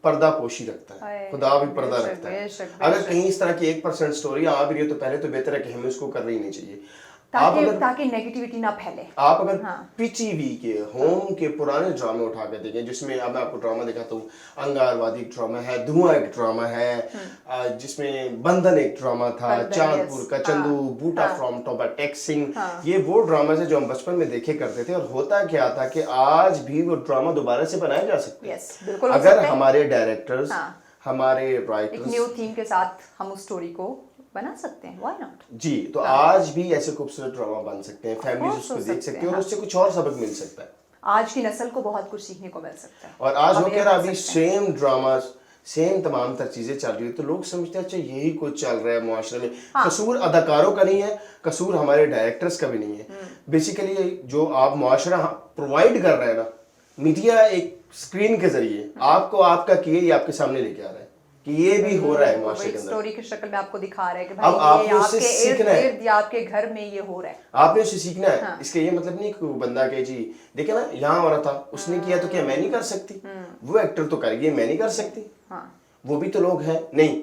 पर्दा पोशी रखता है, खुदा भी पर्दा बेशक, रखता है। बेशक, अगर बेशक। कहीं इस तरह की 1% स्टोरी आ भी रही है तो पहले तो बेहतर है कि हमें उसको करना ही नहीं चाहिए। आप अगर ताकि नेगेटिविटी ना फैले। आप अगर पीटीवी के होम के पुराने ड्रामे उठा के देखें, जिसमें अब मैं आपको ड्रामा दिखाता हूँ, अंगारवादी एक ड्रामा है, धुआं एक ड्रामा है, जिसमें बंधन एक ड्रामा था, बंधन, चांदपुर yes, का चंदू, बूटा फ्रॉम टॉपा, टेक सिंह, ये वो ड्रामा है जो हम बचपन में देखे करते थे। और होता क्या था कि आज भी वो ड्रामा दोबारा से बनाया जा सकता है, Yes, बिल्कुल हो अगर सकता है। हमारे डायरेक्टर्स, हमारे एक राइटर्स न्यू थीम के साथ हम उस स्टोरी को बना सकते हैं, व्हाई नॉट। जी, तो आज भी ऐसे खूबसूरत ड्रामा बन सकते हैं, फैमिलीज course उसको हो देख सकते सकती हैं, है और उससे कुछ और सबक मिल सकता है। आज की नस्ल को बहुत कुछ सीखने को मिल सकता है। और आज हो Aware क्या रहा, बन अभी सकते हैं। सेम ड्रामा, सेम तमाम तर चीजें चल रही है, तो लोग समझते हैं अच्छा यही कुछ चल रहा है मुआशरे में। कसूर अदाकारों का नहीं है, कसूर हमारे डायरेक्टर्स का भी नहीं है। बेसिकली जो आप मुआशरा प्रोवाइड कर रहे हैं ना, मीडिया एक स्क्रीन के जरिए आपको आपका किए ये आपके सामने लेके आ रहा है कि ये भी हो रहा है वो मुआशरे एक के अंदर। स्टोरी की शक्ल में आपको दिखा रहा है कि अब भाई ये आपने उससे आपके सीखना है। इर्द-गिर्द या आपके घर में ये हो रहा है। आपने उससे सीखना है। इसका ये मतलब नहीं कि वो बंदा कहे जी देखे ना यहाँ हो रहा था, उसने किया तो क्या मैं नहीं कर सकती? वो एक्टर तो करेगी, मैं नहीं कर सकती? वो भी तो लोग हैं। नहीं,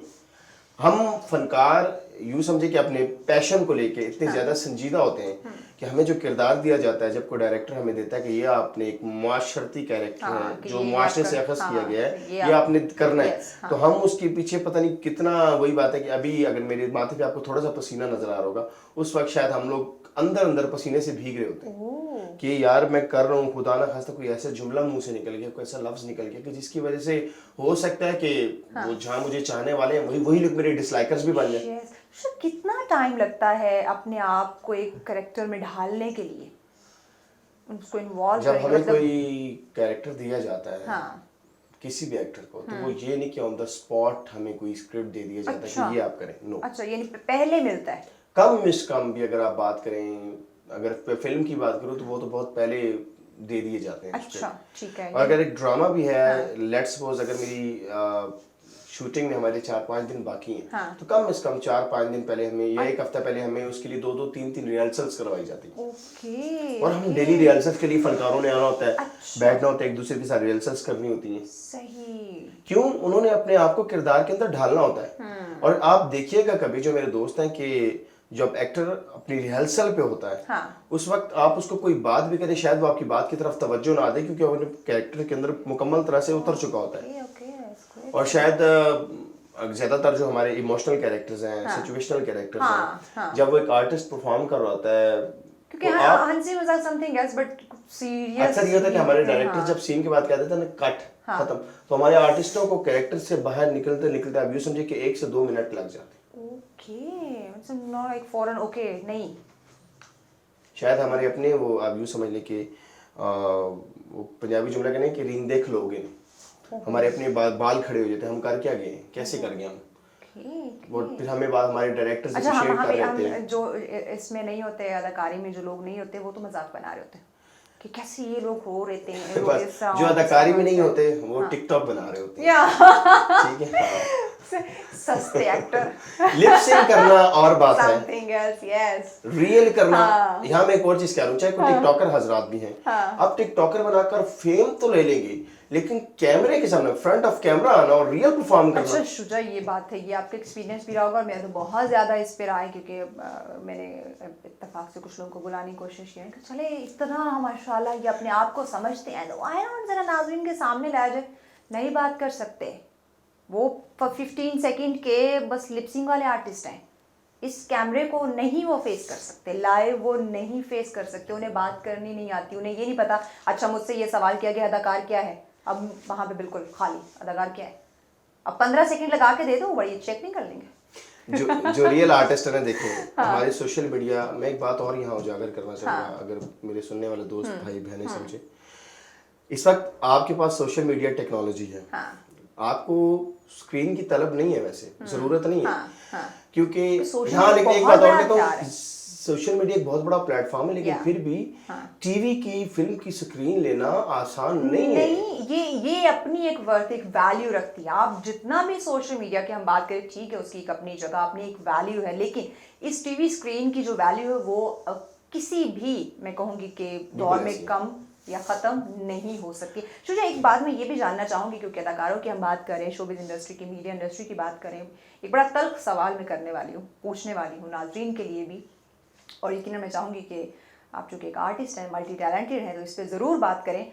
हम फनकार यूं समझे कि अपने पैशन को लेके इतने ज्यादा संजीदा होते हैं कि हमें जो किरदार दिया जाता है, जब कोई डायरेक्टर हमें देता है कि ये आपने एक मुआशरती कैरेक्टर है कि जो ये मुआशरे से आपका- अखज़ किया गया है, ये ये आपने करना है, yes, तो हम उसके पीछे पता नहीं कितना, वही बात है कि अभी अगर मेरे माथे पे आपको थोड़ा सा पसीना नजर आ रहा होगा, उस वक्त शायद हम लोग अंदर अंदर पसीने से भीग रहे होते हैं कि यार मैं कर रहा हूँ, खुदा ना खास्ता कोई ऐसा जुमला मुंह से निकल गया, कोई ऐसा लफ्ज निकल गया कि जिसकी वजह से हो सकता है कि वो जहाँ मुझे चाहने वाले हैं वही लोग मेरे डिसलाइकर्स भी बन जाए। Yes. So, कितना टाइम लगता है अपने आप को एक कैरेक्टर में ढालने के लिए, उसको इन्वॉल्व जब करने हमें का मतलब? कोई कैरेक्टर दिया जाता है किसी भी एक्टर को, तो वो ये नहीं कि ऑन द स्पॉट हमें कोई स्क्रिप्ट दे दिया जाता है कि ये आप करें। नो, अच्छा, यानी पहले मिलता है। कम से कम भी अगर आप बात करें, अगर फिल्म की बात करूं तो वो तो बहुत पहले दे दिए जाते हैं। अच्छा, ठीक है। और अगर एक ड्रामा भी है, लेट्स सपोज अगर मेरी शूटिंग में हमारे 4-5 दिन बाकी हैं, तो कम से कम 4-5 दिन पहले हमें या एक हफ्ता पहले हमें उसके लिए 2-2, 3-3 रिहर्सल्स करवाई जाती है। ओके। और हम डेली रिहर्सल्स के लिए फनकारों ने आना होता है, बैठना होता है, एक दूसरे के साथ रिहर्सल्स करनी होती हैं। सही। क्यों? उन्होंने अपने आप को किरदार के अंदर ढालना होता है। और आप देखिएगा कभी जो मेरे दोस्त हैं कि जब एक्टर अपनी रिहर्सल पे होता है, उस वक्त आप उसको कोई बात भी करें, शायद वो आपकी बात की तरफ तवज्जो ना दे, क्योंकि वो कैरेक्टर के अंदर मुकम्मल तरह से उतर चुका होता है। और शायद ज्यादातर जो हमारे इमोशनल कैरेक्टर्स हैं, सिचुएशनल कैरेक्टर्स हैं, जब वो एक आर्टिस्ट परफॉर्म कर रहा होता है, क्योंकि हंसी मजाक समथिंग एल्स, बट सीरियस अक्सर ये होता है कि हमारे डायरेक्टर जब सीन के बाद कहते थे ना कट, खत्म, तो हमारे आर्टिस्टों को कैरेक्टर से बाहर निकलते निकलते आप यूँ समझिए कि 1 से 2 मिनट लग जाते हैं। ओके, मतलब नॉट लाइक फॉरन, ओके, नहीं। शायद हमारे अपने वो आप यूँ समझ लें कि वो पंजाबी जुमला कहने कि रीन देख लोगे, हमारे अपने बाल खड़े हो जाते हैं, हम कर क्या गए, कैसे कर गए हम। वो फिर हमें बात हमारे डायरेक्टर से अच्छा, शेयर कर रहे हम थे। जो इसमें नहीं होते, अदाकारी में जो लोग नहीं होते, वो तो मजाक बना रहे होते हैं कि कैसे ये लोग हो रहते हैं, लोग बस ऐसा जो और अदाकारी ऐसा में नहीं करते होते वो टिकटॉक बना रहे होते हैं, या ठीक है। हाँ। सस्ते एक्टर लिप सिंक करना और बात है, समथिंग एल्स, यस। रियल करना। हाँ। यहाँ मैं एक और चीज कह रहा हूँ, चाहे कोई टिकटॉकर हजरात भी हैं, हाँ। अब टिकटॉकर बनाकर फेम तो ले लेंगे, लेकिन कैमरे के सामने फ्रंट ऑफ कैमरा आना और रियल परफॉर्म करना। अच्छा शुजा, ये बात है, ये आपका एक्सपीरियंस भी रहा होगा, और मेरा तो बहुत ज़्यादा इस पे रहा है, क्योंकि मैंने इत्तेफाक से कुछ लोगों को बुलाने की कोशिश की है कि चले इतना माशाल्लाह ये अपने आप को समझते हैं, तो आए ना ज़रा नाज़रीन के सामने लाया जाए। नहीं बात कर सकते, वो 15 सेकंड के बस लिपसिंग वाले आर्टिस्ट हैं, इस कैमरे को नहीं वो फेस कर सकते, लाइव वो नहीं फेस कर सकते, उन्हें बात करनी नहीं आती, उन्हें ये नहीं पता। अच्छा, मुझसे ये सवाल किया गया अदाकार क्या है, अब वहाँ पे बिल्कुल खाली अदाकार क्या है, अब 15 सेकंड लगा के दे दो, बड़ी चेक नहीं कर लेंगे। जो रियल आर्टिस्ट है ना, देखो हमारे सोशल मीडिया में एक बात और यहाँ उजागर करना चाहूँगा, अगर मेरे सुनने वाले दोस्त भाई बहनें समझे, इस वक्त आपके पास सोशल मीडिया टेक्नोलॉजी है, आपको स्क्रीन की तलब नहीं है, वैसे जरूरत नहीं है, क्योंकि सोशल हाँ, लेकिन एक बहुत बात और बड़ा कहता प्यार हूँ, है। सोशल मीडिया एक बहुत बड़ा प्लेटफॉर्म है, लेकिन Yeah. फिर भी टीवी की फिल्म की स्क्रीन लेना आसान नहीं है। नहीं, ये अपनी एक वर्थ, एक वैल्यू रखती है। आप जितना भी सोशल मीडिया की हम बात करें, ठीक है, उसकी एक अपनी जगह, अपनी एक वैल्यू है, लेकिन इस टीवी स्क्रीन की जो वैल्यू है वो किसी भी, मैं कहूँगी कि दौर में कम या ख़त्म नहीं हो सकती। शुजा, एक बात मैं ये भी जानना चाहूँगी, क्योंकि अदाकारों की हम बात करें, शोबिज़ इंडस्ट्री की, मीडिया इंडस्ट्री की बात करें, एक बड़ा तल्ख सवाल मैं करने वाली हूँ, पूछने वाली हूँ नाज़रीन के लिए भी, और यकीनन मैं चाहूँगी कि आप चूँकि एक आर्टिस्ट हैं, मल्टी टैलेंटेड हैं, तो इस पर ज़रूर बात करें।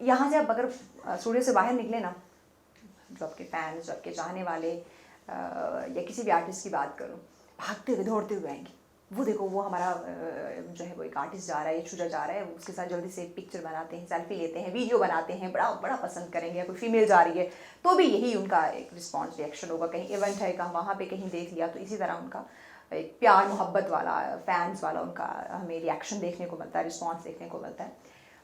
यहाँ से आप अगर स्टूडियो से बाहर निकले ना, जो आपके फैंस, जो आपके चाहने वाले, या किसी भी आर्टिस्ट की बात करूँ, भागते हुए दौड़ते हुए आएंगे, वो देखो वो हमारा जो है वो एक आर्टिस्ट जा रहा है, शुजा जा रहा है, उसके साथ जल्दी से पिक्चर बनाते हैं, सेल्फी लेते हैं, वीडियो बनाते हैं, बड़ा बड़ा पसंद करेंगे। या कोई फीमेल जा रही है तो भी यही उनका एक रिस्पॉन्स, रिएक्शन होगा। कहीं इवेंट है कहाँ वहाँ पे कहीं देख लिया तो इसी तरह उनका एक प्यार मोहब्बत वाला, फैंस वाला उनका हमें रिएक्शन देखने को मिलता है, रिस्पॉन्स देखने को मिलता है।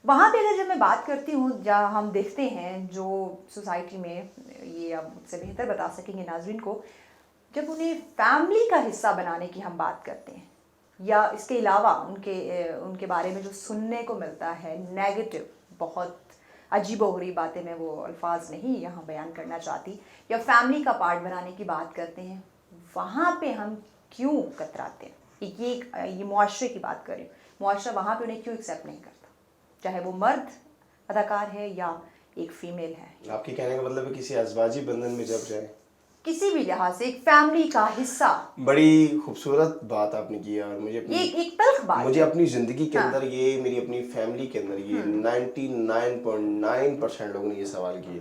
वहाँ पे अगर जब मैं बात करती हूँ, जहाँ हम देखते हैं जो सोसाइटी में, ये आप मुझसे बेहतर बता सकेंगे नाज़रीन को, जब उन्हें फैमिली का हिस्सा बनाने की हम बात करते हैं, या इसके अलावा उनके बारे में जो सुनने को मिलता है नेगेटिव, बहुत अजीबोगरीब बातें, मैं वो अल्फाज नहीं यहाँ बयान करना चाहती, या फैमिली का पार्ट बनाने की बात करते हैं, वहाँ पे हम क्यों कतराते हैं? ये मुआशरे की बात करें, मुआशरा वहाँ पे उन्हें क्यों एक्सेप्ट नहीं करता, चाहे वो मर्द अदाकार है या एक फीमेल है। आपके कहने का मतलब है किसी अज़वाजी बंधन में जब जाए, किसी भी लिहाज से एक फैमिली का हिस्सा। बड़ी खूबसूरत बात आपने की, और मुझे ये एक तल्ख बात मुझे है। अपनी ज़िंदगी के अंदर ये, मेरी अपनी फैमिली के अंदर ये 99.9% लोगों ने ये सवाल किए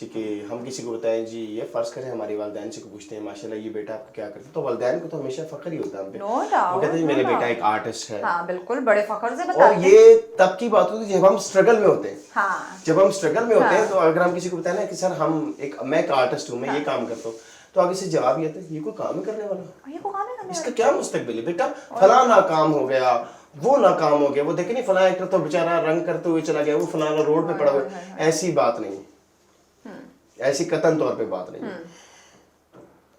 कि हम किसी को बताएं जी, ये फ़र्ज़ करें हमारे वालिदैन से को पूछते हैं माशाल्लाह ये बेटा आपका क्या करता है, तो वालिदैन को तो हमेशा फ़ख्र ही होता है हम पे। No doubt, वो कहते हैं मेरा no बेटा doubt। एक आर्टिस्ट है। हाँ बिल्कुल, बड़े फख्र से बताते और हैं। ये तब की बात होती है जब हम स्ट्रगल में होते हैं। हाँ। जब हम स्ट्रगल में होते हैं तो अगर हम किसी को बताएं ना कि सर मैं एक आर्टिस्ट हूँ, मैं ये काम करता हूँ, तो आगे से जवाब ये आता है ये कोई काम ही करने वाला, ये को काम है करने इसका क्या मुस्तकबिल है बेटा, फला नाकाम हो गया, वो नाकाम हो गया, वो देखे नहीं फला एक्टर तो बेचारा रंग करते हुए चला गया, वो फलाना रोड पे पड़ा हुआ। ऐसी बात नहीं, ऐसी कतन तौर पे बात नहीं।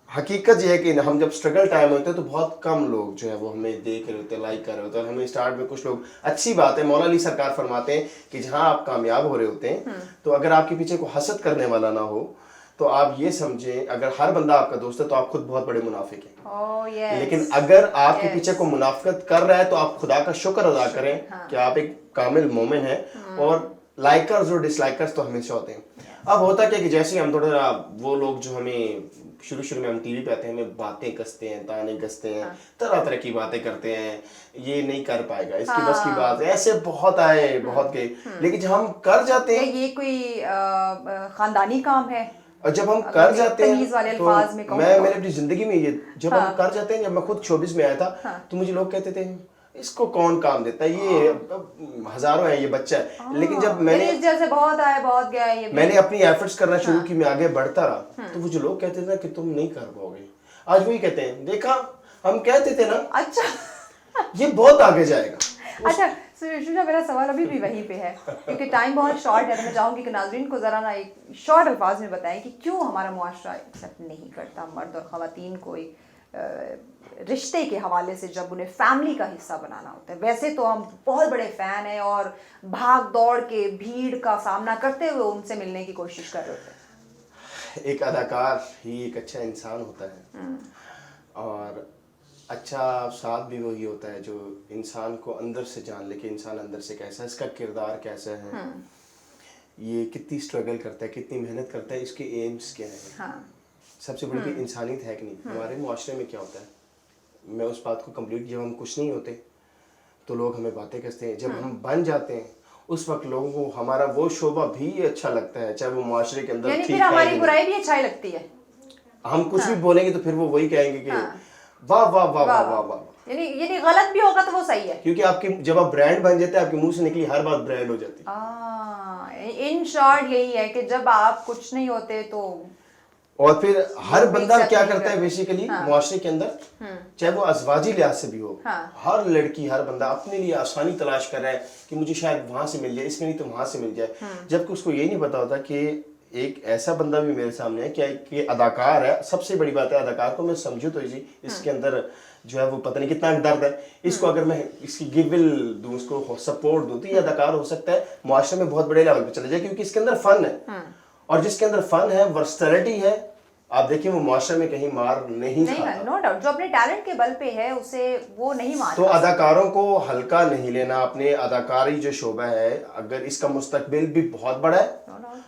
हकीकत ये है कि हम जब स्ट्रगल टाइम होते हैं तो बहुत कम लोग जो है वो हमें देख रहे होते हैं, लाइक कर रहे होते हैं, और हमें स्टार्ट में कुछ लोग, अच्छी बात है, मौला अली सरकार फरमाते हैं कि जहाँ आप कामयाब हो रहे होते हैं तो अगर आपके पीछे को हसद करने वाला ना हो तो आप ये समझें, अगर हर बंदा आपका दोस्त है तो आप खुद बहुत बड़े मुनाफिक हैं। Oh, yes. लेकिन अगर आपके पीछे को मुनाफिकत कर रहा है तो आप खुदा का शुक्र अदा करें कि आप एक कामिल मोमिन हैं। और लाइकर्स और डिसलाइकर्स तो हमेशा होते हैं। अब होता क्या कि जैसे हम थोड़ा, वो लोग जो हमें शुरू में हम टीवी पे आते हैं, हमें बातें कसते हैं, ताने कसते हैं, तरह तरह की बातें करते हैं, ये नहीं कर पाएगा, इसकी बस की बात है, ऐसे बहुत आए बहुत गए। लेकिन जब हम कर जाते हैं, ये कोई खानदानी काम है, और जब हम कर जाते हैं तमीज वाले तो अल्फाज में कहूं मैंने अपनी जिंदगी में ये, जब हम कर जाते हैं, जब मैं खुद शोबिज़ में आया था तो मुझे लोग कहते थे इसको कौन काम देता है, ये हजारों है, ये बच्चा है। लेकिन जब मैंने इस जैसे बहुत आए बहुत गया, ये मैंने अपनी एफर्ट्स करना शुरू की, मैं आगे बढ़ता रहा, तो वो जो लोग कहते थे ना कि तुम नहीं कर पाओगे, आज वही कहते हैं देखा हम कहते थे ना, अच्छा ये बहुत आगे जाएगा। अच्छा शुजा, मेरा सवाल अभी भी वहीं पे है क्योंकि टाइम बहुत शॉर्ट है, तो मैं चाहूँगी कि नाज़रीन को ज़रा ना एक शॉर्ट अल्फाज में बताएं कि क्यों हमारा मुआशरा एक्सेप्ट नहीं करता मर्द और ख़वातीन को एक रिश्ते के हवाले से जब उन्हें फैमिली का हिस्सा बनाना होता है। वैसे तो हम बहुत बड़े फ़ैन हैं और भाग दौड़ के भीड़ का सामना करते हुए उनसे मिलने की कोशिश कर रहे होते हैं। एक अदाकार ही एक अच्छा इंसान होता है, और अच्छा साथ भी वही होता है जो इंसान को अंदर से जान ले कि इंसान अंदर से कैसा है, इसका किरदार कैसा है, ये कितनी स्ट्रगल करता है, कितनी मेहनत करता है, इसके एम्स क्या है। हाँ। सबसे बड़ी की इंसानियत है कि नहीं। हमारे मुआशरे में क्या होता है, मैं उस बात को कंप्लीट, जब हम कुछ नहीं होते तो लोग हमें बातें करते हैं, जब हम बन जाते हैं उस वक्त लोगों को हमारा वो शोभा भी अच्छा लगता है, चाहे वो मुआशरे के अंदर यानी ठीक फिर हमारी है। बुराई भी अच्छाई लगती है। हम कुछ भी बोलेंगे तो फिर वो वही कहेंगे कि वाह वाह वाह वाह वाह वाह। यानी गलत भी होगा तो वो सही है, क्योंकि आपकी जब आप ब्रांड बन जाते हैं, आपके मुंह से निकली हर बात ब्रांड हो जाती है। इन शॉर्ट यही है कि जब आप कुछ नहीं होते तो और फिर हर लोग बंदा accept क्या नहीं करता है करते। बेसिकली मुआशरे के अंदर, चाहे वो अज़वाजी लिहाज से भी हो, हर लड़की हर बंदा अपने लिए आसानी तलाश कर रहा है कि मुझे शायद वहां से मिल जाए, इसमें नहीं तो वहां से मिल जाए, जबकि उसको ये नहीं पता होता कि एक ऐसा बंदा भी मेरे सामने है, क्या कि अदाकार है। सबसे बड़ी बात है, अदाकार को मैं समझू तो इसके अंदर जो है वो पता नहीं कितना दर्द है, इसको अगर मैं इसकी गिविल दूं, उसको सपोर्ट दूं, तो ये अदाकार हो सकता है मुआशरे में बहुत बड़े लेवल पे चले जाए, क्योंकि इसके अंदर फन है। और जिसके अंदर फन है, वर्सटैलिटी है, आप देखिए वो मुआशरे में कहीं मार नहीं खाता। नो डाउट, जो अपने टैलेंट के बल पे है उसे वो नहीं मारता। तो अदाकारों को हल्का नहीं लेना, अपने अदाकारी जो शोबा है, अगर इसका मुस्तकबिल भी बहुत बड़ा है,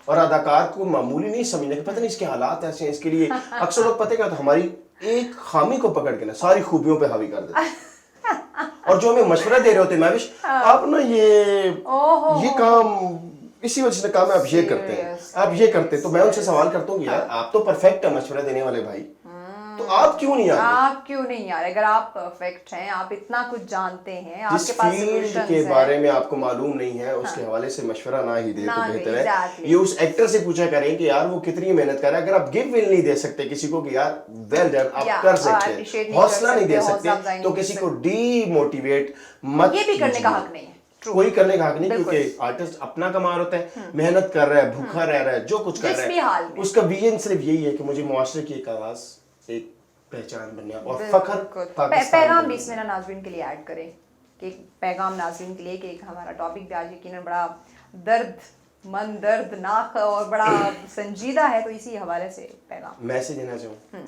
और अदाकार को मामूली नहीं समझना कि पता नहीं इसके हालात ऐसे हैं, इसके लिए अक्सर लोग पता क्या, तो हमारी एक खामी को पकड़ के ना सारी खूबियों पे हावी कर देते और जो हमें मशवरा दे रहे होते, महविश आप ना ये काम इसी वजह से काम है, आप ये करते हैं, आप ये करते हैं, तो मैं उनसे सवाल करता हूँ यार आप तो परफेक्ट है मशवरा देने वाले भाई, तो आप क्यों नहीं आ रहे? आप क्यों नहीं आ रहे? अगर आप परफेक्ट हैं, आप इतना कुछ जानते हैं, जिस आपके पास फील्ड solutions के हैं। बारे में आपको मालूम नहीं है, उसके हवाले से मशवरा ना ही दे तो ना बेहतर दे, है। exactly। ये उस एक्टर से पूछा करें कि यार वो कितनी मेहनत कर रहा है। अगर आप गिव विल नहीं दे सकते किसी को कि यार वेल डन, आप कर सकते appreciate हैं, नहीं हौसला कर नहीं दे सकते, हौसला अफजाई सकते, तो नहीं किसी कर को डीमोटिवेट मत ये भी करने का कीजिए। हक नहीं है। True। कोई करने का हक नहीं, बिल्कुल। क्योंकि आर्टिस्ट अपना कमाल होता है, मेहनत कर रहा है, भूखा रह रहा है, जो कुछ कर जिस रहा भी हाल है, में। उसका विजन सिर्फ यही है कि मुझे मुआशरे की एक आवाज, एक पहचान बनना और बिल्कुल। फखर पाकिस्तान पैगाम को भी इसमें ना नाज़रीन के लिए ऐड करें कि एक पैगाम नाज़रीन के लिए कि एक हमारा टॉपिक भी आज यकीनन बड़ा दर्दनाक और बड़ा संजीदा है, तो इसी हवाले से पैगाम मैसेज देना चाहूँ।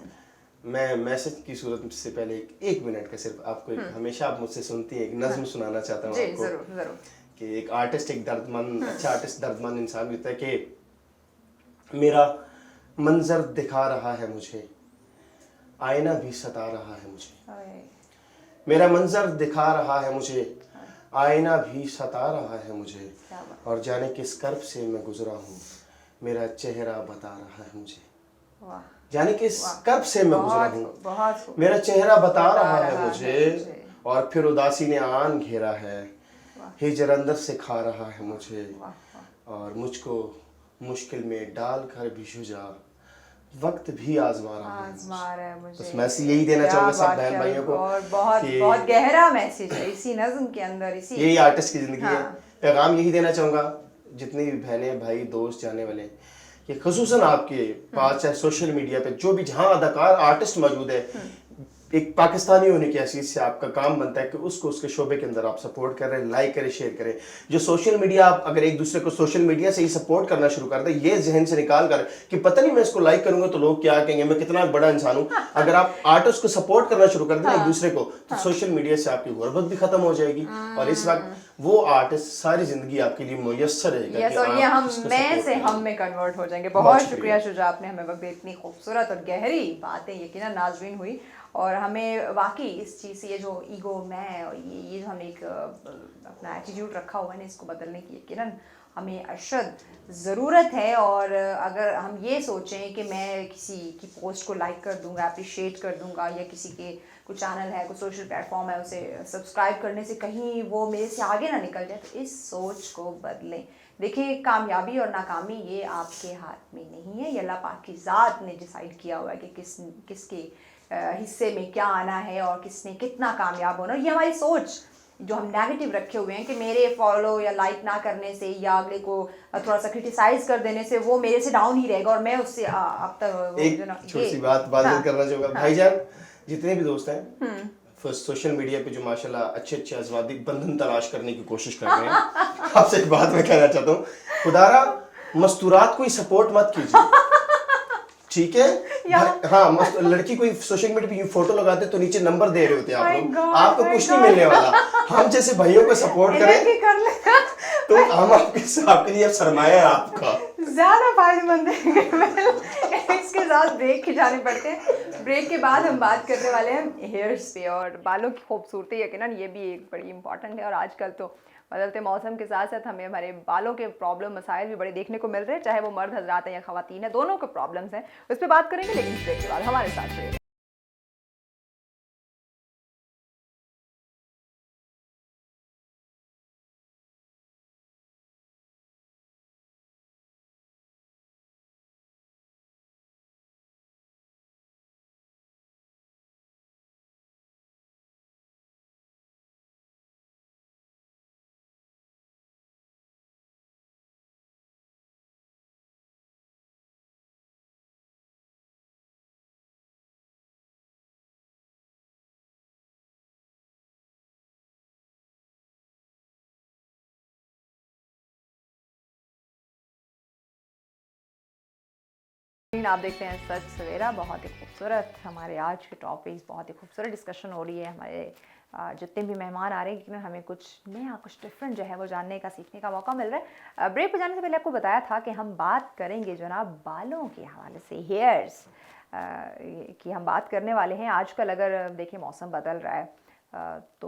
मैं मैसेज की सूरत से पहले एक मिनट का सिर्फ आपको हमेशा आप मुझसे सुनती हैं, एक नज्म सुनाना चाहता हूँ जी, आपको। जरूर जरूर। कि एक आर्टिस्ट, एक दर्दमंद, अच्छा आर्टिस्ट दर्दमंद इंसान भी होता है कि मेरा मंजर दिखा रहा है मुझे, आईना भी सता रहा है मुझे, मेरा मंजर दिखा रहा है मुझे, आईना भी सता रहा है मुझे, और जाने किस कर्ब से मैं गुजरा हूँ, मेरा चेहरा बता रहा है मुझे। जाने किस कर्ब से मैं गुजरा हूँ, मेरा चेहरा बता रहा है मुझे, और फिर उदासी ने आन घेरा है, हिजर अंदर से खा रहा है मुझे, और मुझको मुश्किल में डाल कर भी शुजा वक्त भी आजमा रहा है मुझे। बस मैसेज यही देना चाहूंगा सब बहन भाइयों को, और बहुत बहुत गहरा मैसेज है इसी नज्म के अंदर, इसी यही आर्टिस्ट की जिंदगी है। पैगाम यही देना चाहूंगा जितनी भी बहनें भाई दोस्त जाने वाले हैं, कि खसूसन आपके पास चाहे सोशल मीडिया पे जो भी जहाँ अदाकार आर्टिस्ट मौजूद है, एक पाकिस्तानी होने की हैसियत से आपका काम बनता है कि उसको उसके शोबे के अंदर आप सपोर्ट करें, लाइक करें, शेयर करें। जो सोशल मीडिया, आप अगर एक दूसरे को सोशल मीडिया से ही सपोर्ट करना शुरू कर दें, ये जहन से निकाल कर कि पता नहीं मैं इसको लाइक करूंगा तो लोग क्या कहेंगे, मैं कितना बड़ा इंसान हूँ। अगर आप आर्टिस्ट को सपोर्ट करना शुरू कर दें एक दूसरे को, तो सोशल मीडिया से आपकी गुर्बत भी खत्म हो जाएगी, और इस वक्त वो आर्टिस्ट सारी जिंदगी आपके लिए मुयस्सर रहेगा। यस, और ये हम मैं से हम में कन्वर्ट हो जाएंगे। बहुत शुक्रिया शुजा, आपने हमें वक्त इतनी खूबसूरत और गहरी बातें यकीनन नाज़रीन हुई, और हमें वाकई इस चीज़ से ये जो ईगो मैं और ये जो हमने एक अपना एटीट्यूड रखा हुआ है ना, इसको बदलने की यकीनन हमें अशद ज़रूरत है। और अगर हम ये सोचें कि मैं किसी की पोस्ट को लाइक कर दूंगा, अप्रिशिएट कर दूंगा, या किसी के कोई चैनल है, कोई सोशल प्लेटफॉर्म है, उसे सब्सक्राइब करने से कहीं वो मेरे से आगे ना निकल जाए, तो इस सोच को बदलें। देखिए, कामयाबी और नाकामी ये आपके हाथ में नहीं है, ये अल्लाह पाक की ज़ात ने डिसाइड किया हुआ है कि किसके हिस्से में क्या आना है और किसने कितना कामयाब होना। ये हमारी सोच जो हम नेगेटिव रखे हुए हैं कि मेरे फॉलो या लाइक ना करने से या अगले को थोड़ा सा क्रिटिसाइज कर देने से वो मेरे से डाउन ही रहेगा और मैं उससे अब तक एक छोटी सी बात करना चाहूंगा भाईजान, जितने भी दोस्त हैं सोशल मीडिया पे जो माशाल्लाह अच्छे अज़वादी बंधन तलाश करने की कोशिश कर रहे हैं, आपसे एक बात मैं कहना चाहता हूँ, खुदारा मस्तूरात को सपोर्ट मत कीजिए, ठीक है? हाँ, लड़की कोई सोशल मीडिया पे फोटो लगाते तो नीचे नंबर दे रहे होते हैं आप लोग, आपको कुछ नहीं मिलने वाला। हम जैसे भाइयों को सपोर्ट करें तो हम आपके लिए सरमाया है आपका, ज्यादा फायदेमंद है। इसके साथ ब्रेक के जाने पड़ते हैं। ब्रेक के बाद हम बात करने वाले हैं हेयर्स पे और बालों की खूबसूरती। यकीनन ये भी एक बड़ी इंपॉर्टेंट है और आजकल तो बदलते मौसम के साथ साथ हमें हमारे बालों के प्रॉब्लम मसाइल भी बड़े देखने को मिल रहे हैं, चाहे वो मर्द हजरात हैं या खवातीन हैं, दोनों के प्रॉब्लम्स हैं। उस पर बात करेंगे, लेकिन ब्रेक के बाद हमारे साथ रहिए। आप देखते हैं सच सवेरा। बहुत ही खूबसूरत हमारे आज के टॉपिक्स, बहुत ही खूबसूरत डिस्कशन हो रही है। हमारे जितने भी मेहमान आ रहे हैं, लेकिन हमें कुछ नया, कुछ डिफरेंट जो है वो जानने का, सीखने का मौका मिल रहा है। ब्रेक पर जाने से पहले आपको बताया था कि हम बात करेंगे जनाब बालों के हवाले से, हेयर्स की हम बात करने वाले हैं। आजकल अगर देखिए मौसम बदल रहा है तो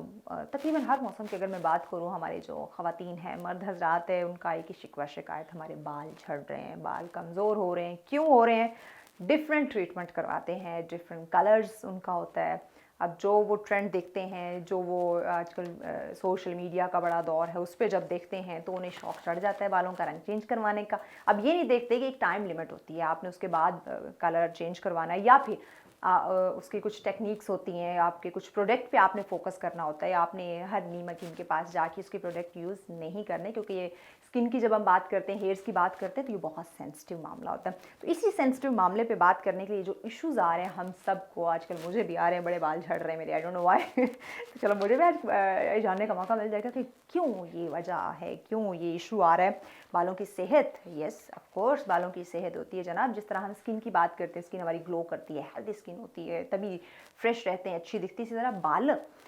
तकरीबन हर मौसम की अगर मैं बात करूँ, हमारे जो ख़वातीन हैं, मर्द हजरात है, उनका एक ही शिकवा शिकायत, हमारे बाल झड़ रहे हैं, बाल कमज़ोर हो रहे हैं। क्यों हो रहे हैं? डिफरेंट ट्रीटमेंट करवाते हैं, डिफरेंट कलर्स उनका होता है। अब जो वो ट्रेंड देखते हैं, जो वो आजकल सोशल मीडिया का बड़ा दौर है, उस पर जब देखते हैं तो उन्हें शौक़ चढ़ जाता है बालों का रंग चेंज करवाने का। अब ये नहीं देखते कि एक टाइम लिमिट होती है, आपने उसके बाद कलर चेंज करवाना है, या फिर उसकी कुछ टेक्निक्स होती हैं, आपके कुछ प्रोडक्ट पे आपने फोकस करना होता है। आपने हर नीम हकीम के पास जाके उसके प्रोडक्ट यूज़ नहीं करने, क्योंकि ये स्किन की जब हम बात करते हैं, हेयर्स की बात करते हैं, तो ये बहुत सेंसिटिव मामला होता है। तो इसी सेंसिटिव मामले पे बात करने के लिए जो इश्यूज़ आ रहे हैं हम सबको, आजकल मुझे भी आ रहे हैं, बड़े बाल झड़ रहे हैं मेरे, आई डोंट नो व्हाई। तो चलो मुझे भी आज जानने का मौका मिल जाएगा कि क्यों ये वजह है, क्यों ये इशू आ रहा है। बालों की सेहत, येस ऑफ कोर्स बालों की सेहत होती है जनाब। जिस तरह हम स्किन की बात करते हैं, स्किन हमारी ग्लो करती है, हेल्दी स्किन होती है, तभी फ्रेश रहते हैं, अच्छी दिखती है। इसी तरह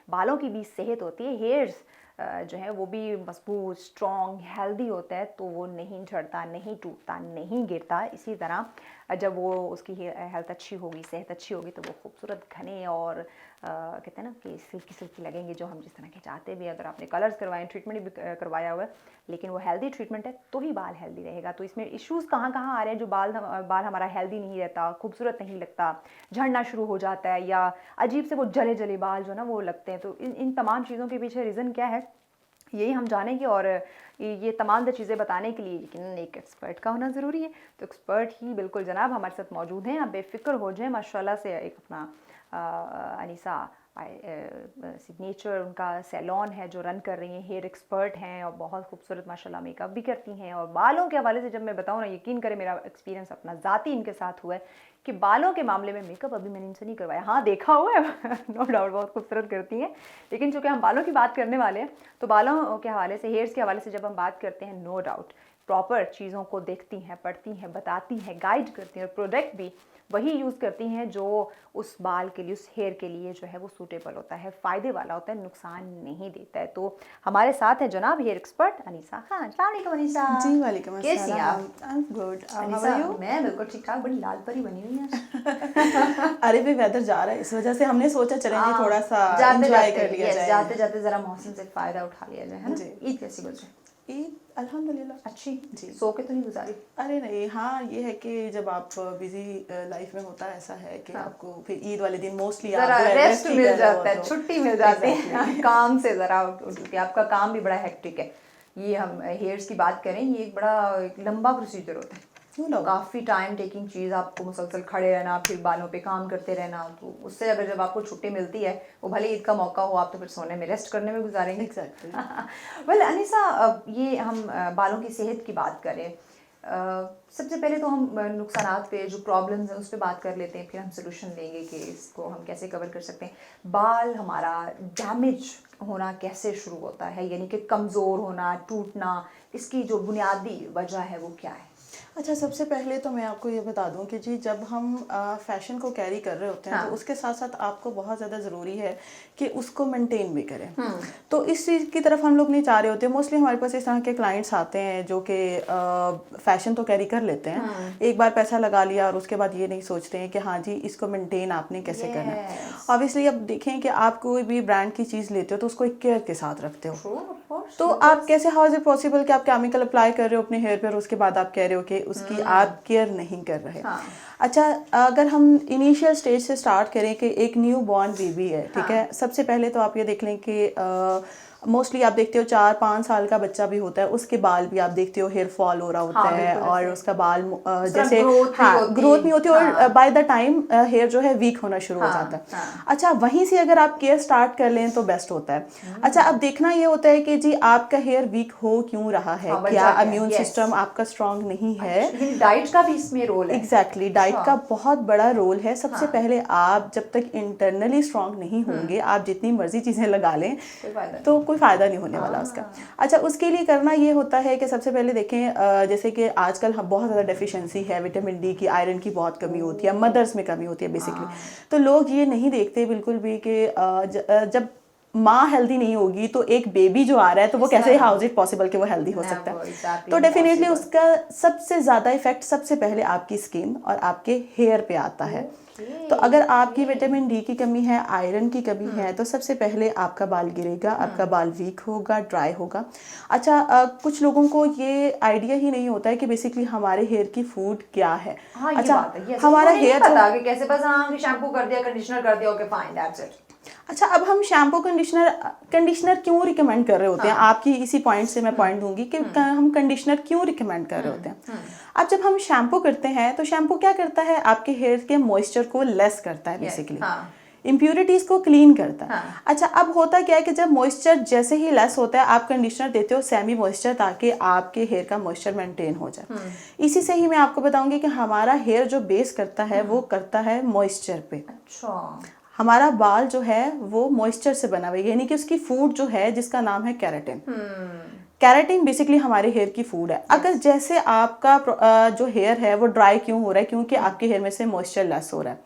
बालों की भी सेहत होती है। हेयर्स जो है वो भी मजबूत, स्ट्रॉन्ग, हेल्दी होता है, तो वो नहीं झड़ता, नहीं टूटता, नहीं गिरता। इसी तरह जब वो उसकी हेल्थ अच्छी होगी, सेहत अच्छी होगी, तो वो खूबसूरत, घने और कहते हैं ना कि सिल्की सिल्की लगेंगे, जो हम जिस तरह के चाहते भी। अगर आपने कलर्स करवाए, ट्रीटमेंट भी करवाया हुआ है, लेकिन वो हेल्दी ट्रीटमेंट है, तो ही बाल हेल्दी रहेगा। तो इसमें इश्यूज़ कहाँ कहाँ आ रहे हैं? जो बाल हमारा हेल्दी नहीं रहता, खूबसूरत नहीं लगता, झड़ना शुरू हो जाता है, या अजीब से वो जले जले बाल जो ना वो लगते हैं। तो इन तमाम चीज़ों के पीछे रीज़न क्या है, यही हम जानेंगे। और ये तमाम चीज़ें बताने के लिए लेकिन एक एक्सपर्ट का होना ज़रूरी है। तो एक्सपर्ट ही बिल्कुल जनाब हमारे साथ मौजूद हैं। आप बेफिक्र हो जाएं। माशाल्लाह से एक अपना अनीसा सिग्नेचर उनका सैलून है जो रन कर रही हैं, हेयर एक्सपर्ट हैं और बहुत खूबसूरत माशाल्लाह मेकअप भी करती हैं। और बालों के हवाले से जब मैं बताऊँ ना, यकीन करें मेरा एक्सपीरियंस अपना ज़ाती इनके साथ हुआ है कि बालों के मामले में मेकअप अभी मैंने इनसे नहीं करवाया। हाँ, देखा हुआ है नो डाउट बहुत खूबसूरत करती हैं, लेकिन चूँकि हम बालों की बात करने वाले हैं, तो बालों के हवाले से, हेयर्स के हवाले से जब हम बात करते हैं, नो डाउट प्रॉपर चीज़ों को देखती हैं, पढ़ती हैं, बताती हैं, गाइड करती हैं, और प्रोडक्ट भी वही यूज़ करती हैं जो उस बाल के लिए, उस हेयर के लिए जो है वो सूटेबल होता है, फ़ायदे वाला होता है, नुकसान नहीं देता है। तो हमारे साथ है जनाब हेयर एक्सपर्ट अनीसा खान। अस्सलाम वालेकुम अनीसा। जी वालेकुम अस्सलाम। कैसी हैं आप? I am good. How Anisa, are you? मैं बिल्कुल ठीक ठाक, बड़ी लाल परी बनी हुई है। अरे भी वेदर जा रहा है, इस वजह से हमने सोचा चलेंगे थोड़ा सा एंजॉय कर लिया जाए। जाते जाते जरा मौसम से फ़ायदा उठा लिया जाए, है ना? जी। ईद कैसी गुजरी? ईद अल्हम्दुलिल्लाह अच्छी जी। सो के तो नहीं गुजारी? अरे नहीं, हाँ ये है कि जब आप बिजी लाइफ में होता है, ऐसा है कि आपको फिर ईद वाले दिन मोस्टली जरा रेस्ट मिल जाता है, छुट्टी मिल जाती है काम से जरा, क्योंकि आपका काम भी बड़ा हेक्टिक है। ये हम हेयर्स की बात करें, ये एक बड़ा लंबा प्रोसीजर होता है। क्यों ना हो। काफ़ी टाइम टेकिंग चीज़, आपको मुसलसल खड़े रहना, फिर बालों पे काम करते रहना, तो उससे अगर जब आपको छुट्टी मिलती है, वो भले ईद का मौका हो, आप तो फिर सोने में, रेस्ट करने में गुजारेंगे। Exactly. वेल अनीसा, ये हम बालों की सेहत की बात करें, सबसे पहले तो हम नुकसानात पे, जो प्रॉब्लम्स हैं उस पर बात कर लेते हैं, फिर हम सोल्यूशन लेंगे कि इसको हम कैसे कवर कर सकते हैं। बाल हमारा डैमेज होना कैसे शुरू होता है, यानी कि कमज़ोर होना, टूटना, इसकी जो बुनियादी वजह है वो क्या है? अच्छा, सबसे पहले तो मैं आपको ये बता दूं कि जी जब हम फैशन को कैरी कर रहे होते हैं हाँ। तो उसके साथ साथ आपको बहुत ज़्यादा ज़रूरी है कि उसको मेंटेन भी करें। तो इस चीज़ की तरफ हम लोग नहीं चाह रहे होते। मोस्टली हमारे पास इस तरह के क्लाइंट्स आते हैं जो कि फैशन तो कैरी कर लेते हैं, एक बार पैसा लगा लिया और उसके बाद ये नहीं सोचते हैं कि हाँ जी इसको मेंटेन आपने कैसे करना है। ऑब्वियसली अब देखें कि आप कोई भी ब्रांड की चीज़ लेते हो तो उसको एक केयर के साथ रखते हो, तो आप कैसे, हाउ इज इट पॉसिबल कि आप केमिकल अप्लाई कर रहे हो अपने हेयर पर, उसके बाद आप कह रहे हो कि उसकी आप केयर नहीं कर रहे। अच्छा, अगर हम इनिशियल स्टेज से स्टार्ट करें कि एक न्यू बॉर्न बेबी है, ठीक है, सबसे पहले तो आप ये देख लें कि मोस्टली आप देखते हो 4-5 साल का बच्चा भी होता है, उसके बाल भी आप देखते हो हेयर फॉल हो रहा होता है और उसका बाल जैसे ग्रोथ नहीं होती और बाय द टाइम हेयर जो है वीक होना शुरू हो जाता है। अच्छा, वहीं से अगर आप केयर स्टार्ट कर लें तो बेस्ट होता है। अच्छा, अब देखना ये होता है कि जी आपका हेयर वीक हो क्यों रहा है, क्या इम्यून सिस्टम आपका स्ट्रांग नहीं है। डाइट का भी इसमें रोल है। एग्जैक्टली, डाइट का बहुत बड़ा रोल है। सबसे पहले आप जब तक इंटरनली स्ट्रांग नहीं होंगे, आप जितनी मर्जी चीज़ें लगा लें तो कोई फ़ायदा नहीं होने वाला उसका। अच्छा, उसके लिए करना ये होता है कि सबसे पहले देखें, जैसे कि आजकल हम बहुत ज़्यादा डेफिशिएंसी है, विटामिन डी की, आयरन की बहुत कमी होती है, मदर्स में कमी होती है बेसिकली। तो लोग ये नहीं देखते बिल्कुल भी कि जब माँ हेल्दी नहीं होगी तो एक बेबी जो आ रहा है तो वो कैसे, हाउ इज इट पॉसिबल कि वो हेल्दी हो सकता है। तो डेफिनेटली उसका सबसे ज़्यादा इफेक्ट सबसे पहले आपकी स्किन और आपके हेयर पे आता है। तो अगर आपकी विटामिन डी की कमी है, आयरन की कमी है, तो सबसे पहले आपका बाल गिरेगा, आपका बाल वीक होगा, ड्राई होगा। अच्छा, कुछ लोगों को ये आइडिया ही नहीं होता है कि बेसिकली हमारे हेयर की फूड क्या है। अच्छा, हमारा हेयर पता कि कैसे, बस हाँ शैम्पू कर दिया, कंडीशनर कर दिया, ओके फाइन, दैट्स इट। अच्छा, अब हम शैम्पू कंडीशनर क्यों रिकमेंड कर रहे होते हैं, आपकी इसी पॉइंट से मैं पॉइंट दूंगी कि हम कंडीशनर क्यों रिकमेंड कर रहे होते हैं। अब जब हम शैम्पू करते हैं तो शैम्पू क्या करता है, आपके हेयर के मॉइस्चर को लेस करता है बेसिकली, इम्प्यूरिटीज़ को क्लीन करता है। अच्छा, अब होता क्या है कि जब मॉइस्चर जैसे ही लेस होता है, आप कंडीशनर देते हो सेमी मॉइस्चर, ताकि आपके हेयर का मॉइस्चर मेंटेन हो जाए। इसी से ही मैं आपको बताऊंगी कि हमारा हेयर जो बेस करता है वो करता है मॉइस्चर पे। अच्छा, हमारा बाल जो है वो मॉइस्चर से बना हुआ है, यानी कि उसकी फूड जो है जिसका नाम है केराटिन। केराटिन बेसिकली हमारे हेयर की फूड है। अगर जैसे आपका जो हेयर है वो ड्राई क्यों हो रहा है, क्योंकि आपके हेयर में से मॉइस्चर लेस हो रहा है।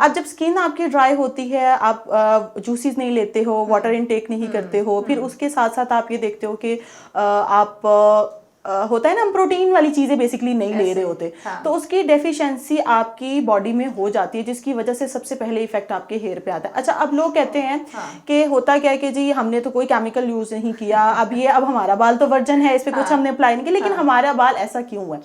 अब जब स्किन आपकी ड्राई होती है, आप जूसीज नहीं लेते हो, वाटर इनटेक नहीं करते हो, फिर उसके साथ साथ आप ये देखते हो कि आप होता है ना, हम प्रोटीन वाली चीज़ें बेसिकली नहीं ले रहे होते, तो उसकी डेफिशिएंसी आपकी बॉडी में हो जाती है, जिसकी वजह से सबसे पहले इफेक्ट आपके हेयर पे आता है। अच्छा, अब लोग कहते हैं कि होता क्या है कि जी हमने तो कोई केमिकल यूज़ नहीं किया, अब हमारा बाल तो वर्जन है, इस पर कुछ हमने अप्लाई नहीं किया, लेकिन हमारा बाल ऐसा क्यों हुआ?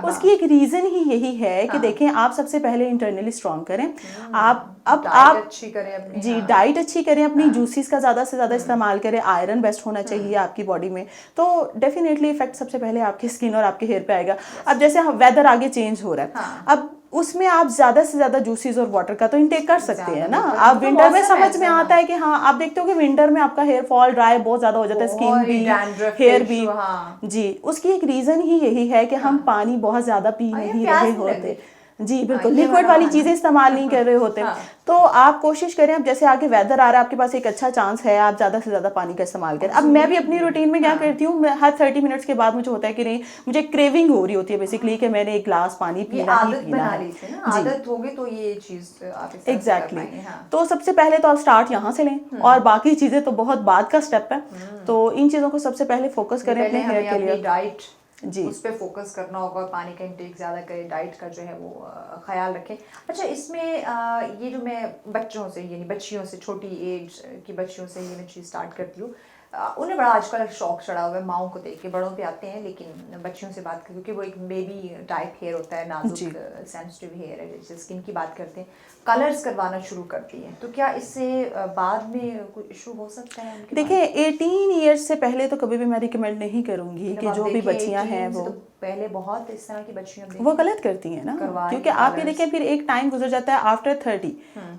उसकी एक रीज़न ही यही है कि देखें, आप सबसे पहले इंटरनली स्ट्रॉन्ग करें, आप अच्छी करें अपनी, जी डाइट अच्छी करें, अपनी जूसीज का ज़्यादा से ज़्यादा इस्तेमाल करें, आयरन बेस्ट होना चाहिए आपकी बॉडी में, तो डेफिनेटली इफेक्ट सबसे पहले आपकी स्किन और आपके हेयर पे आएगा। अब जैसे वेदर आगे चेंज हो रहा है, अब उसमें आप ज़्यादा से ज़्यादा जूसीज और वाटर का तो इंटेक कर सकते हैं ना। आप विंटर में समझ में आता है कि हाँ, आप देखते हो कि विंटर में आपका हेयर फॉल ड्राई बहुत ज़्यादा हो जाता है, स्किन भी, हेयर भी। जी, उसकी एक रीज़न ही यही है कि हम पानी बहुत ज़्यादा पी नहीं रहे होते। जी बिल्कुल, लिक्विड वाली चीज़ें इस्तेमाल नहीं कर रहे होते। तो आप कोशिश करें, अब जैसे आगे वेदर आ रहा है, आपके पास एक अच्छा चांस है, आप ज़्यादा से ज़्यादा पानी का इस्तेमाल करें। अब मैं भी अपनी रूटीन में क्या करती हूँ, मैं हर 30 मिनट्स के बाद मुझे होता है कि नहीं, मुझे क्रेविंग हो रही होती है बेसिकली कि मैंने एक ग्लास पानी पीना ही पीना है। आदत होगी तो ये चीज़ आप एग्जैक्टली। तो सबसे पहले तो आप स्टार्ट यहाँ से लें, और बाकी चीज़ें तो बहुत बाद का स्टेप है। तो इन चीज़ों को सबसे पहले फोकस करें अपने हेयर के लिए। डाइट जी, उस पर फोकस करना होगा, पानी का इंटेक ज़्यादा करें, डाइट का जो है वो ख्याल रखें। अच्छा, इसमें ये जो मैं बच्चों से, यानी बच्चियों से, छोटी एज की बच्चियों से ये मैं चीज़ स्टार्ट करती हूँ, उन्हें बड़ा आजकल शौक चढ़ा हुआ है माओं को देख के, बड़ों पे आते हैं लेकिन बच्चियों से बात क्योंकि वो एक बेबी टाइप हेयर होता है, नाजुक सेंसिटिव हेयर है, जैसे स्किन की बात करते हैं, कलर्स करवाना शुरू करती हैं, तो क्या इससे बाद में कोई इशू हो सकता है? देखिए 18 ईयर्स से पहले तो कभी भी मैं रिकमेंड नहीं करूँगी कि जो भी बच्चियाँ हैं वो पहले बहुत इस तरह की बच्चियां वो गलत करती हैं ना, करवा रही क्योंकि हैं आप ये colours। देखें फिर एक टाइम गुजर जाता है आफ्टर 30,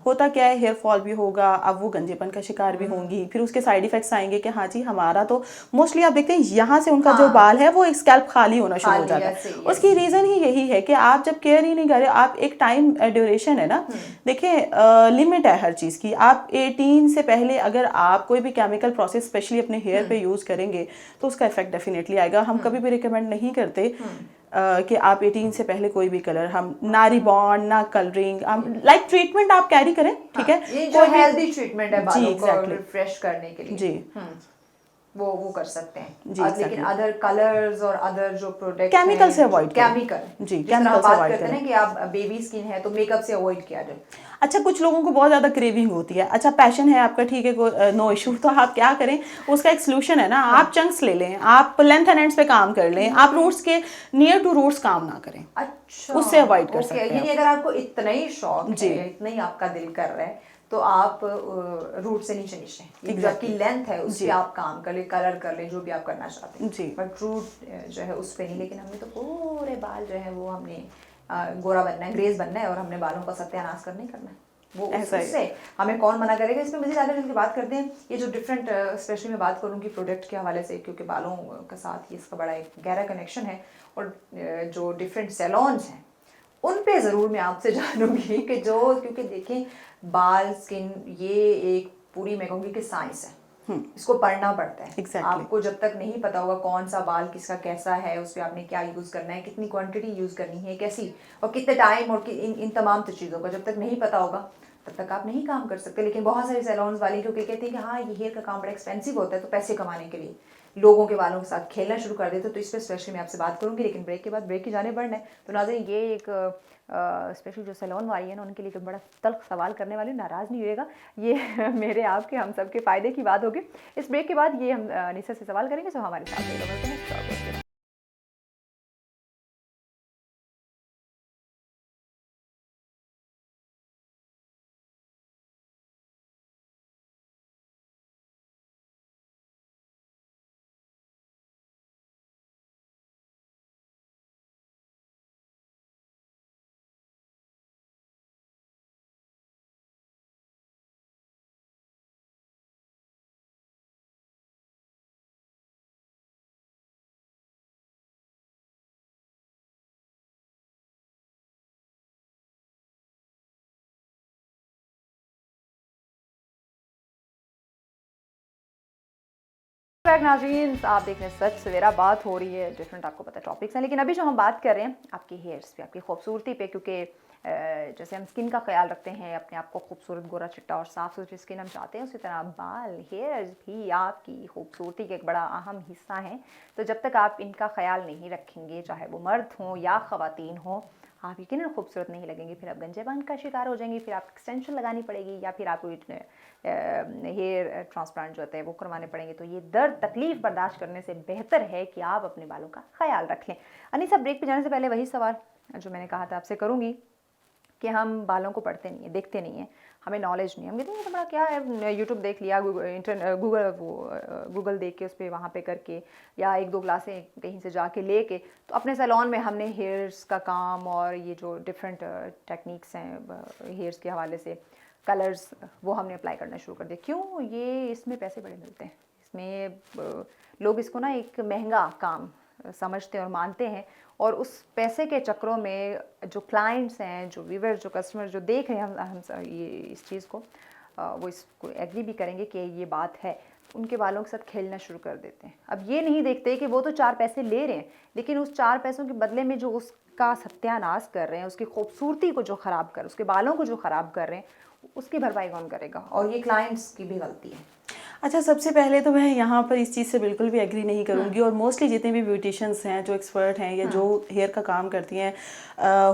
होता क्या है, हेयर फॉल भी होगा, अब वो गंजेपन का शिकार भी होंगी, फिर उसके साइड इफेक्ट्स आएंगे कि हाँ जी हमारा तो मोस्टली आप देखते हैं यहाँ से उनका जो बाल है वो एक स्कैल्प खाली होना शुरू हो खाली, जाता ऐसे है। ही, उसकी रीजन ही यही है कि आप जब केयर ही नहीं कर रहे, आप एक टाइम ड्यूरेशन है ना, देखिए लिमिट है हर चीज़ की। आप 18 से पहले अगर आप कोई भी केमिकल प्रोसेस स्पेशली अपने हेयर पे यूज़ करेंगे तो उसका इफेक्ट डेफिनेटली आएगा। हम कभी भी रिकमेंड नहीं करते कि आप 18 से पहले कोई भी कलर, हम ना रिबॉन्ड ना कलरिंग, हम लाइक ट्रीटमेंट आप कैरी करें, ठीक है, ये जो हेल्दी ट्रीटमेंट है बालों को exactly। रिफ्रेश करने के लिए जी वो कर सकते हैं जी, और लेकिन exactly। अदर कलर्स और अदर जो प्रोडक्ट Chemical से avoid करें। केमिकल जी, जिस तरह chemical हम से बात avoid करते हैं ना करें। कि आप बेबी स्किन है तो मेकअप से अवॉइड किया जाए। अच्छा, कुछ लोगों को बहुत ज़्यादा क्रेविंग होती है, अच्छा पैशन है आपका, ठीक है, नो इशू, तो आप क्या करें, उसका एक सोल्यूशन है ना, आप चंक्स ले लें, आप लेंथ एंड एंड्स पे काम कर लें, आप रूट्स के नियर टू रूट्स काम ना करें, अच्छा, उससे अवॉइड कर सकते हैं यानी आप। अगर आपको इतना ही शौक जी। है, इतना ही आपका दिल कर रहा है तो आप रूट से नीचे नीचे जो आपकी लेंथ है उस जी। पे आप काम कर ले, कलर कर ले, जो भी आप करना चाहते हैं जी। बट रूट जो है उस पे नहीं। लेकिन हमने तो पूरे बाल जो है वो हमने गोरा बनना है, ग्रेस बनना है और हमने बालों का सत्यानाश करना ही करना है। वो ऐसा ही। उससे हमें कौन मना करेगा। इसमें मज़ीद आगे चल के बात करते हैं ये जो डिफरेंट स्पेशली मैं बात करूँगी प्रोडक्ट के हवाले से, क्योंकि बालों के साथ ये इसका बड़ा एक गहरा कनेक्शन है और जो डिफरेंट सैलून्स हैं उन पे ज़रूर मैं आपसे जानूंगी कि जो, क्योंकि देखें बाल स्किन ये एक पूरी मैं कहूँगी कि साइंस है, इसको पढ़ना पड़ता है। Exactly। आपको जब तक नहीं पता होगा कौन सा बाल किसका कैसा है, उस पर आपने क्या यूज़ करना है, कितनी क्वांटिटी यूज़ करनी है, कैसी और कितने टाइम और इन तमाम चीज़ों का जब तक नहीं पता होगा तब तक आप नहीं काम कर सकते। लेकिन बहुत सारे सैलून्स वाले क्योंकि कहते हैं कि हाँ ये हेयर का काम बड़ा एक्सपेंसिव होता है तो पैसे कमाने के लिए लोगों के बालों के साथ खेलना शुरू कर देते, तो इस पर स्पेशली मैं आपसे बात करूंगी। लेकिन ब्रेक के बाद, ब्रेक की जाने बढ़ना है तो नाज़रीन ये एक स्पेशली जो सैलून वाली है ना उनके लिए तो बड़ा तल्ख सवाल करने वाले, नाराज़ नहीं होएगा, ये मेरे आपके हम सब के फ़ायदे की बात होगी। इस ब्रेक के बाद ये हम निशा से सवाल करेंगे, सो हमारे साथ रहिएगा। नाज़रीन आप देख रहे हैं सच सवेरा, बात हो रही है डिफरेंट, आपको पता है टॉपिक्स हैं, लेकिन अभी जो हम बात कर रहे हैं आपके हेयर्स पे, आपकी खूबसूरती पे, क्योंकि जैसे हम स्किन का ख्याल रखते हैं, अपने आप को खूबसूरत गोरा चिट्टा और साफ़ सुथरी स्किन हम चाहते हैं, उसी तरह बाल हेयर्स भी आपकी खूबसूरती का एक बड़ा अहम हिस्सा हैं। तो जब तक आप इनका ख्याल नहीं रखेंगे, चाहे वो मर्द हों या ख़वातीन हों, आप यकीनन खूबसूरत नहीं लगेंगे। फिर आप गंजेपन का शिकार हो जाएंगे, फिर आप एक्सटेंशन लगानी पड़ेगी या फिर आपको हेयर ट्रांसप्लांट जो होता है वो करवाने पड़ेंगे। तो ये दर्द तकलीफ़ बर्दाश्त करने से बेहतर है कि आप अपने बालों का ख्याल रख लें। अनीसा, ब्रेक पे जाने से पहले वही सवाल जो मैंने कहा था आपसे करूँगी कि हम बालों को पढ़ते नहीं हैं, देखते नहीं हैं, हमें नॉलेज नहीं है, हम कहते हैं तो बड़ा क्या है, यूट्यूब देख लिया, गूगल देख के उस पर वहाँ पे करके या एक दो क्लासें कहीं से जाके लेके तो अपने सैलून में हमने हेयर्स का काम और ये जो डिफरेंट टेक्निक्स हैं हेयर्स के हवाले से, कलर्स, वो हमने अप्लाई करना शुरू कर दिया। क्यों? ये इसमें पैसे बड़े मिलते हैं, इसमें लोग इसको ना एक महंगा काम समझते हैं और मानते हैं, और उस पैसे के चक्रों में जो क्लाइंट्स हैं, जो व्यूअर, जो कस्टमर जो देख रहे हैं हम ये इस चीज़ को, वो इसको एग्री भी करेंगे कि ये बात है, उनके बालों के साथ खेलना शुरू कर देते हैं। अब ये नहीं देखते कि वो तो 4 पैसे ले रहे हैं, लेकिन उस 4 पैसों के बदले में जो उसका सत्यानाश कर रहे हैं, उसकी खूबसूरती को जो ख़राब कर, उसके बालों को जो ख़राब कर रहे हैं, उसकी भरपाई कौन करेगा? और ये क्लाइंट्स की भी गलती है। अच्छा, सबसे पहले तो मैं यहाँ पर इस चीज़ से बिल्कुल भी एग्री नहीं करूँगी, और मोस्टली जितने भी ब्यूटिशियंस हैं जो एक्सपर्ट हैं या जो हेयर का काम करती हैं,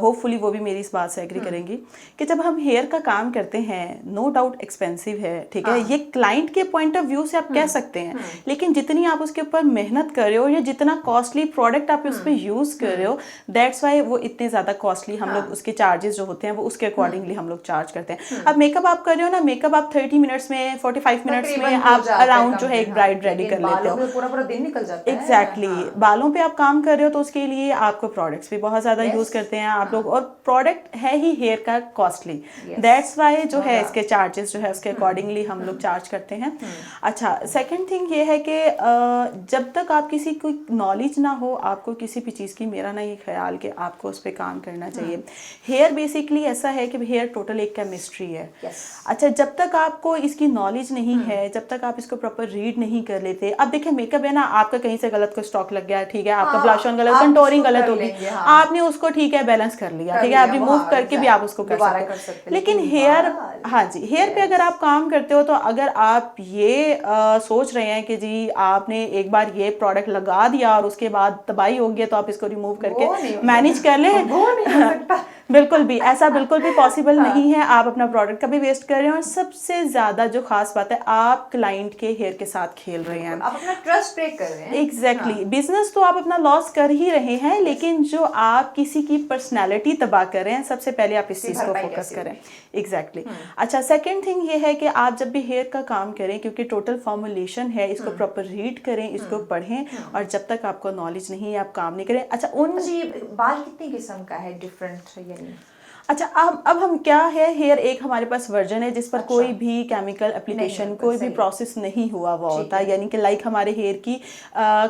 होपफुली वो भी मेरी इस बात से एग्री करेंगी कि जब हम हेयर का काम करते हैं, नो डाउट एक्सपेंसिव है, ठीक है, ये क्लाइंट के पॉइंट ऑफ व्यू से आप कह सकते हैं, लेकिन जितनी आप उसके ऊपर मेहनत कर रहे हो या जितना कॉस्टली प्रोडक्ट आप उस पर यूज़ कर रहे हो, दैट्स वाई वो इतने ज़्यादा कॉस्टली, हम लोग उसके चार्जेस जो होते हैं वो उसके अकॉर्डिंगली हम लोग चार्ज करते हैं। अब मेकअप आप कर रहे हो ना, मेकअप आप 30 मिनट्स में, 45 मिनट्स में आप आप जाता है अराउंड जो है कम एक दिन, ब्राइड हाँ, रेडी लेकिन कर लेते बालों हो। में पूरा पूरा दिन निकल जाता है। एग्जैक्टली हाँ। बालों पे आप काम कर रहे हो तो उसके लिए आपको प्रोडक्ट्स भी बहुत ज़्यादा Yes. यूज़ करते हैं आप लोग, और प्रोडक्ट है ही हेयर का कॉस्टली, Yes. दैट्स वाई जो No है doubt. इसके चार्जेस जो है उसके अकॉर्डिंगली हम लोग चार्ज करते हैं। अच्छा, सेकंड थिंग ये है कि जब तक आप किसी को नॉलेज ना हो आपको किसी भी चीज़ की, मेरा ना ये ख्याल कि आपको उस पर काम करना चाहिए। हेयर बेसिकली ऐसा है कि हेयर टोटल एक केमिस्ट्री है। Yes. अच्छा, जब तक आपको इसकी नॉलेज नहीं है, जब तक आप इसको प्रॉपर रीड नहीं कर लेते, अब देखिए मेकअप है ना, आपका कहीं से गलत कोई स्टॉक लग गया, ठीक है, आपका हाँ, ब्लश ऑन गलत, आप कंटोरिंग उसको गलत कर होगी, लेंगे, हाँ। आपने उसको ठीक है बैलेंस कर लिया, कर ठीक है, लिया, आप रिमूव वहाँ, करके भी exact, आप उसको कर दोबारा सकते कर हो। सकते, लेकिन लेकिन हेयर, बाल, हाँ जी, हेयर पे अगर आप काम करते हो तो अगर आप ये सोच रहे हैं कि जी आपने एक बार ये प्रोडक्ट लगा दिया और उसके बाद तबाही हो गई तो आप इसको रिमूव वो नहीं करके हो मैनेज सकता। कर ले, वो नहीं हो सकता। बिल्कुल भी ऐसा बिल्कुल भी पॉसिबल नहीं है। आप अपना प्रोडक्ट का भी वेस्ट कर रहे हैं, और सबसे ज्यादा जो खास बात है, आप क्लाइंट के हेयर के साथ खेल रहे हैं। आप अपना ट्रस्ट ब्रेक कर रहे हैं। एग्जैक्टली बिजनेस तो आप अपना लॉस कर ही रहे हैं, लेकिन जो आप किसी की पर्सनैलिटी तबाह कर रहे हैं, सबसे पहले आप इस इसकी चीज़ को भरपाई फोकस कैसे करें। एग्जैक्टली अच्छा, सेकंड थिंग ये है कि आप जब भी हेयर का काम करें, क्योंकि टोटल फॉर्मुलेशन है, इसको प्रॉपर रीड करें, इसको पढ़ें, और जब तक आपको नॉलेज नहीं है आप काम नहीं करें। अच्छा, उन अच्छा, ये बाल कितनी किस्म का है, डिफरेंट यानी? अच्छा, अब हम क्या है, हेयर एक हमारे पास वर्जन है जिस पर अच्छा। कोई भी केमिकल नहीं एप्लीकेशन, होता, कोई भी सही। प्रोसेस नहीं हुआ हुआ ठीक होता, है। यानी कि लाइक हमारे हेयर की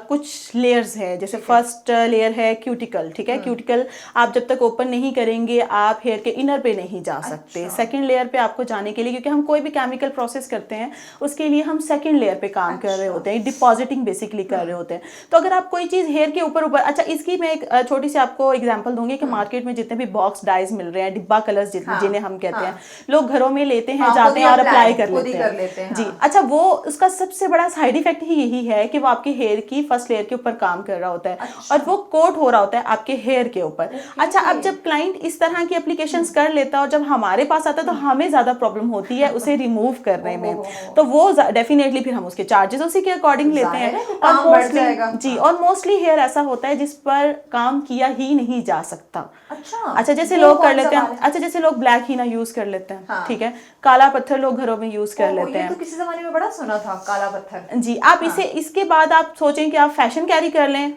कुछ लेयर्स है, जैसे ठीक है। फर्स्ट लेयर है क्यूटिकल, ठीक है, क्यूटिकल आप जब तक ओपन नहीं करेंगे आप हेयर के इनर पे नहीं जा सकते। अच्छा। सेकंड लेयर पे आपको जाने के लिए, क्योंकि हम कोई भी केमिकल प्रोसेस करते हैं उसके लिए हम सेकंड लेयर पे काम कर रहे अच्छा। होते हैं, डिपॉजिटिंग बेसिकली कर रहे होते हैं। तो अगर आप कोई चीज़ हेयर के ऊपर ऊपर, अच्छा इसकी मैं एक छोटी सी आपको एग्जांपल दूंगी कि मार्केट में जितने भी बॉक्स डाइज मिल रहे हैं, डिब्बा कलर्स हाँ, जिन्हें हम कहते हैं, हाँ। लोग घरों में लेते हैं, हाँ, जाते खुद हैं ही और अप्लाई apply, कर खुद ही लेते कर हैं। लेते हैं, जी, हाँ। अच्छा, वो उसका सबसे बड़ा साइड इफेक्ट ही यही है कि वो आपके हेयर की फर्स्ट लेयर के ऊपर काम कर रहा होता है, अच्छा। और वो कोट हो रहा होता है आपके हेयर के ऊपर। Okay. अच्छा, अब जब क्लाइंट इस तरह की एप्लीकेशंस कर लेता है और जब हमारे पास आता है तो हमें ज्यादा प्रॉब्लम होती है उसे रिमूव करने में, ओहो। तो वो डेफिनेटली फिर हम उसके चार्जेस उसी के अकॉर्डिंग लेते जाहिर है हैं, कि और काम बढ़ मोस्टली जाएगा। जी, हाँ। और मोस्टली हेयर ऐसा होता है जिस पर काम किया ही नहीं जा सकता। अच्छा। अच्छा, जैसे वो लोग कर कौन सा लेते हैं, बाल है? अच्छा जैसे लोग ब्लैक हीना यूज कर लेते हैं, हाँ। ठीक है, काला पत्थर लोग घरों में यूज कर ओह, लेते ये तो हैं। किसी जमाने में बड़ा सुना था, काला पत्थर। जी, आप इसे इसके बाद आप सोचें कि आप फैशन कैरी कर लें,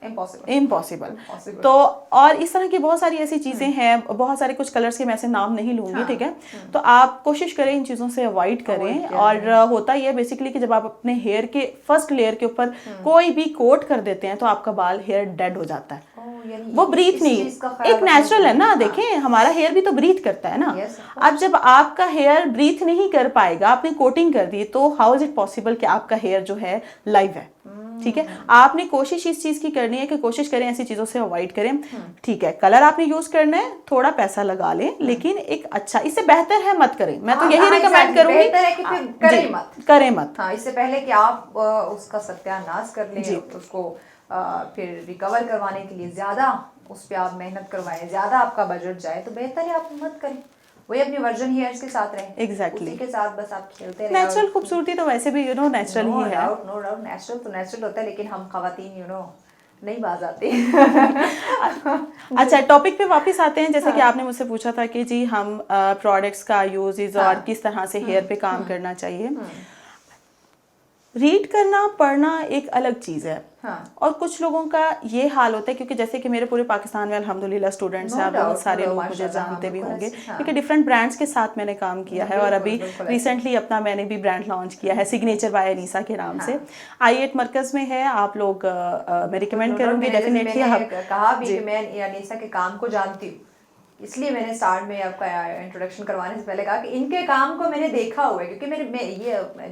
इम्पॉसिबल। इम्पॉसिबल। Impossible. तो और इस तरह की बहुत सारी ऐसी चीज़ें हैं, बहुत सारे कुछ कलर्स के मैं ऐसे नाम नहीं लूंगी, हाँ। ठीक है, तो आप कोशिश करें इन चीज़ों से अवॉइड करें। Avoid और करें। होता ही है बेसिकली कि जब आप अपने हेयर के फर्स्ट लेयर के ऊपर कोई भी कोट कर देते हैं तो आपका बाल हेयर डेड हो जाता है, ओह, यानी वो इस ब्रीथ नहीं, चीज़ का ख्याल एक रखना नेचुरल है जरूरी ना, हाँ। देखें हमारा हेयर भी तो ब्रीथ करता है ना। Yes, of अब जब आपका हेयर ब्रीथ नहीं कर पाएगा, आपने कोटिंग कर दी, तो हाउ इज इट पॉसिबल कि आपका हेयर जो है लाइव है, ठीक है। आपने कोशिश इस चीज की करनी है कि कोशिश करें ऐसी चीजों से अवॉइड करें, ठीक है। कलर आपने यूज करना है, थोड़ा पैसा लगा लें, लेकिन एक अच्छा, इससे बेहतर है मत करें, मैं तो हाँ, यही हाँ, रिकमेंड exactly, करूंगी, बेहतर है कि फिर करें जी, मत। करें मत। हाँ, इससे पहले कि आप उसका सत्यानाश कर लें, उसको फिर रिकवर करवाने के लिए ज्यादा उस पर आप मेहनत करवाएं, ज्यादा आपका बजट जाए, तो बेहतर है आप मत करें, वही अपनी वर्जन हेयर्स के साथ रहें। Exactly. उसी के साथ बस आप खेलते रहें। नेचुरल खूबसूरती तो वैसे भी नेचुरल नो ही है। डाउट, नो डाउट, नेचुरल तो नेचुरल होता है, लेकिन हम खवातीन नहीं बाज आती। अच्छा, टॉपिक पे वापस आते हैं, जैसे कि आपने मुझसे पूछा था कि जी हम प्रोडक्ट्स का यूजेज और किस तरह से हेयर पे काम करना चाहिए। रीड करना, पढ़ना एक अलग चीज़ है, हाँ। और कुछ लोगों का ये हाल होता है, क्योंकि जैसे कि मेरे पूरे पाकिस्तान में अल्हम्दुलिल्लाह स्टूडेंट्स No हैं, आप doubt, बहुत सारे no doubt, लोग मुझे माशाल्लाह, जानते हाँ, भी बिल्कुल होंगे, ऐसे, हाँ। क्योंकि डिफरेंट ब्रांड्स के साथ मैंने काम किया है, और बिल्कुल, अभी बिल्कुल ऐसे। रिसेंटली अपना मैंने भी ब्रांड लॉन्च किया है, सिग्नेचर बाय अनीसा के नाम से। I8 मरकज़ में है, आप लोग मैं रिकमेंड करूँगी डेफिनेटली। मैंने कहा भी कि मैं अनीसा के काम को जानती हूँ, इसलिए मैंने स्टार्ट में आपका इंट्रोडक्शन करवाने से पहले कहा कि इनके काम को मैंने देखा हुआ है, क्योंकि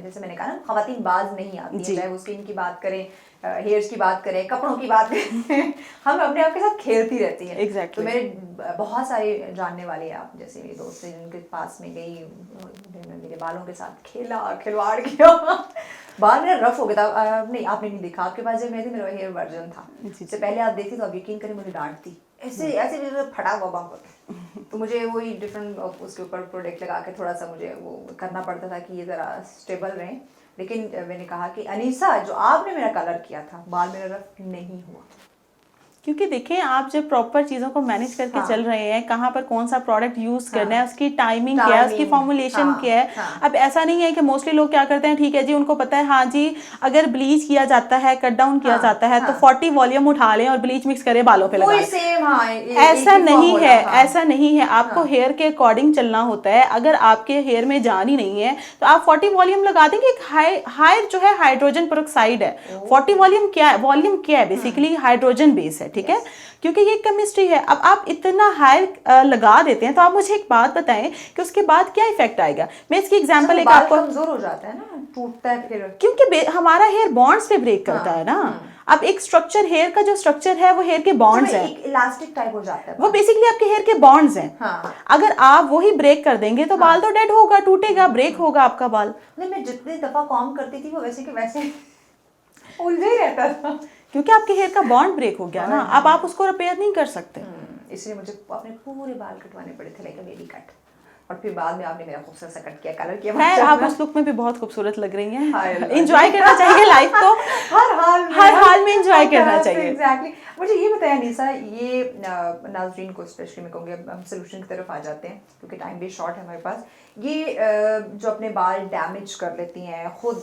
जैसे मैंने कहा ना, खवातीन बाज नहीं आती है, चाहे वो स्किन की बात करें, हेयर्स की बात करें, कपड़ों की बात करें, हम अपने आप के साथ खेलती रहती हैं। Exactly. तो मेरे बहुत सारे जानने वाले आप जैसे मेरे दोस्त हैं जिनके पास में गई, उन्होंने मेरे बालों के साथ खेला, खिलवाड़ किया, बाल मेरा रफ हो गया था। नहीं, आपने नहीं देखा, आपके पास जब मैं थी मेरा हेयर वर्जन था, इससे पहले आप देखती तो आप यकीन करें मुझे डांटती, ऐसे ऐसे फटा हुआ बाल होता, तो मुझे वही डिफरेंट उसके ऊपर प्रोडक्ट लगा के थोड़ा सा मुझे वो करना पड़ता था कि ये ज़रा स्टेबल रहें। लेकिन मैंने कहा कि अनीसा, जो आपने मेरा कलर किया था, बाल मेरा रफ नहीं हुआ। क्योंकि देखें आप जब प्रॉपर चीज़ों को मैनेज करके चल रहे हैं, कहाँ पर कौन सा प्रोडक्ट यूज़ करना है, उसकी टाइमिंग क्या है, उसकी फॉर्मुलेशन क्या है। अब ऐसा नहीं है कि मोस्टली लोग क्या करते हैं, ठीक है जी उनको पता है हाँ जी अगर ब्लीच किया जाता है, कट डाउन किया जाता है तो 40 वॉल्यूम उठा लें और ब्लीच मिक्स करें बालों पे लगा लें। ऐसा नहीं है, ऐसा नहीं है। आपको हेयर के अकॉर्डिंग चलना होता है। अगर आपके हेयर में जान ही नहीं है तो आप 40 वॉल्यूम लगा देंगे। हाई जो है हाइड्रोजन पेरोक्साइड है। 40 वॉल्यूम क्या है? वॉल्यूम क्या है? बेसिकली हाइड्रोजन बेस है, ठीक है, क्योंकि ये केमिस्ट्री है। अब आप इतना हाई लगा देते हैं तो आप मुझे एक बात बताएं कि उसके बाद क्या इफेक्ट आएगा। मैं इसकी एग्जांपल एक आपको, कमजोर हो जाता है ना, टूटता है फिर, क्योंकि हमारा हेयर बॉन्ड्स पे ब्रेक करता है ना। अब एक स्ट्रक्चर, हेयर का जो स्ट्रक्चर है वो हेयर के बॉन्ड्स हैं, एक इलास्टिक टाइप हो जाता है वो बेसिकली आपके हेयर के बॉन्ड्स हैं। अगर आप वही ब्रेक कर देंगे तो बाल तो डेड होगा, टूटेगा, ब्रेक होगा आपका बाल। नहीं, मैं जितनी दफा कॉम करती थी वो वैसे के वैसे उलझे ही रहता था, क्योंकि आपके हेयर का बॉन्ड ब्रेक हो गया ना। अब आप उसको रिपेयर नहीं कर सकते। इसलिए मुझे अपने पूरे बाल कटवाने पड़े थे, लाइक बेबी कट। और फिर बाद में आपने मेरा खूबसूरत सा कट किया, कलर किया। खैर आप उस लुक में भी बहुत खूबसूरत लग रही हैं। एंजॉय करना चाहिए लाइफ को, हर हाल में एंजॉय करना चाहिए। एग्जैक्टली। मुझे ये बताया निशा, ये नाज़रीन को स्पेशली मैं कहूँगी, अब हम सोल्यूशन की तरफ आ जाते हैं क्योंकि टाइम भी शॉर्ट है हमारे पास। ये जो अपने बाल डैमेज कर लेती हैं खुद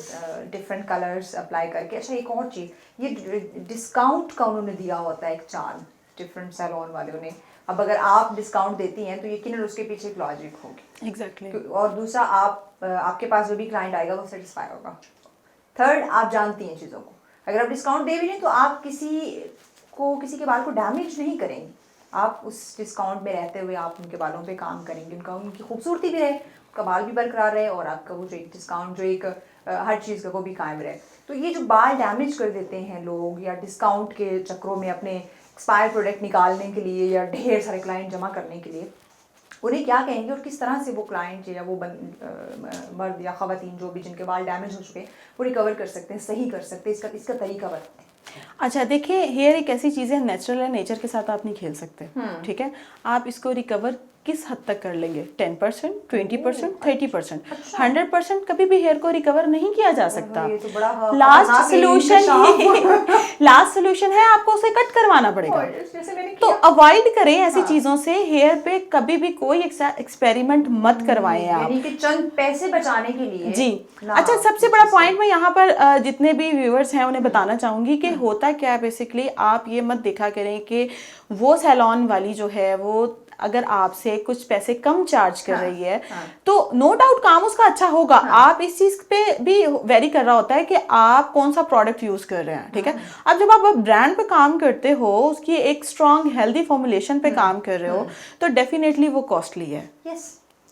डिफरेंट कलर्स अप्लाई करके। अच्छा एक और चीज़, ये डिस्काउंट का उन्होंने दिया होता है एक चार्ज, डिफरेंट सैलून वालों ने। अब अगर आप डिस्काउंट देती हैं तो यकीनन उसके पीछे एक लॉजिक होगी। एग्जैक्टली। और दूसरा, आपके पास जो भी क्लाइंट आएगा वो सेटिस्फाई होगा। थर्ड, आप जानती हैं चीज़ों को, अगर आप डिस्काउंट दे भी नहीं तो आप किसी के बाल को डैमेज नहीं करेंगे। आप उस डिस्काउंट में रहते हुए आप उनके बालों पे काम करेंगे, उनकी खूबसूरती भी रहे, उनका बाल भी बरकरार रहे और आपका वो जो एक डिस्काउंट, जो एक हर चीज़ का वो भी कायम रहे। तो ये जो बाल डैमेज कर देते हैं लोग, या डिस्काउंट के चक्रों में अपने एक्सपायर प्रोडक्ट निकालने के लिए या ढेर सारे क्लाइंट जमा करने के लिए, उन्हें क्या कहेंगे और किस तरह से वो क्लाइंट या वो मर्द या ख़वातीन जो भी जिनके बाल डैमेज हो चुके हैं वो रिकवर कर सकते हैं, सही कर सकते हैं, इसका तरीका बताते हैं। अच्छा देखिए, हेयर एक ऐसी चीज़ है, नेचुरल है, नेचर के साथ आप नहीं खेल सकते, ठीक है। आप इसको रिकवर किस हद तक कर लेंगे? 10%, 20%, 30%, 100% कभी भी हेयर को रिकवर नहीं किया जा सकता। लास्ट सोल्यूशन है आपको उसे कट करवाना पड़ेगा। तो अवॉइड करें ऐसी चीजों से। हेयर पे कभी भी कोई एक्सपेरिमेंट मत करवाएं आप, यानी कि चंद पैसे बचाने के लिए जी। अच्छा, सबसे बड़ा पॉइंट मैं यहाँ पर जितने भी व्यूअर्स हैं उन्हें बताना चाहूंगी कि होता क्या है बेसिकली, आप ये मत देखा करें कि वो सैलून वाली जो है वो अगर आपसे कुछ पैसे कम चार्ज कर रही है तो नो डाउट काम उसका अच्छा होगा। आप इस चीज पे भी वेरी कर रहा होता है कि आप कौन सा प्रोडक्ट यूज कर रहे हैं, ठीक है। अब जब आप ब्रांड पे काम करते हो, उसकी एक स्ट्रॉन्ग हेल्दी फॉर्मुलेशन पे काम कर रहे हो तो डेफिनेटली वो कॉस्टली है,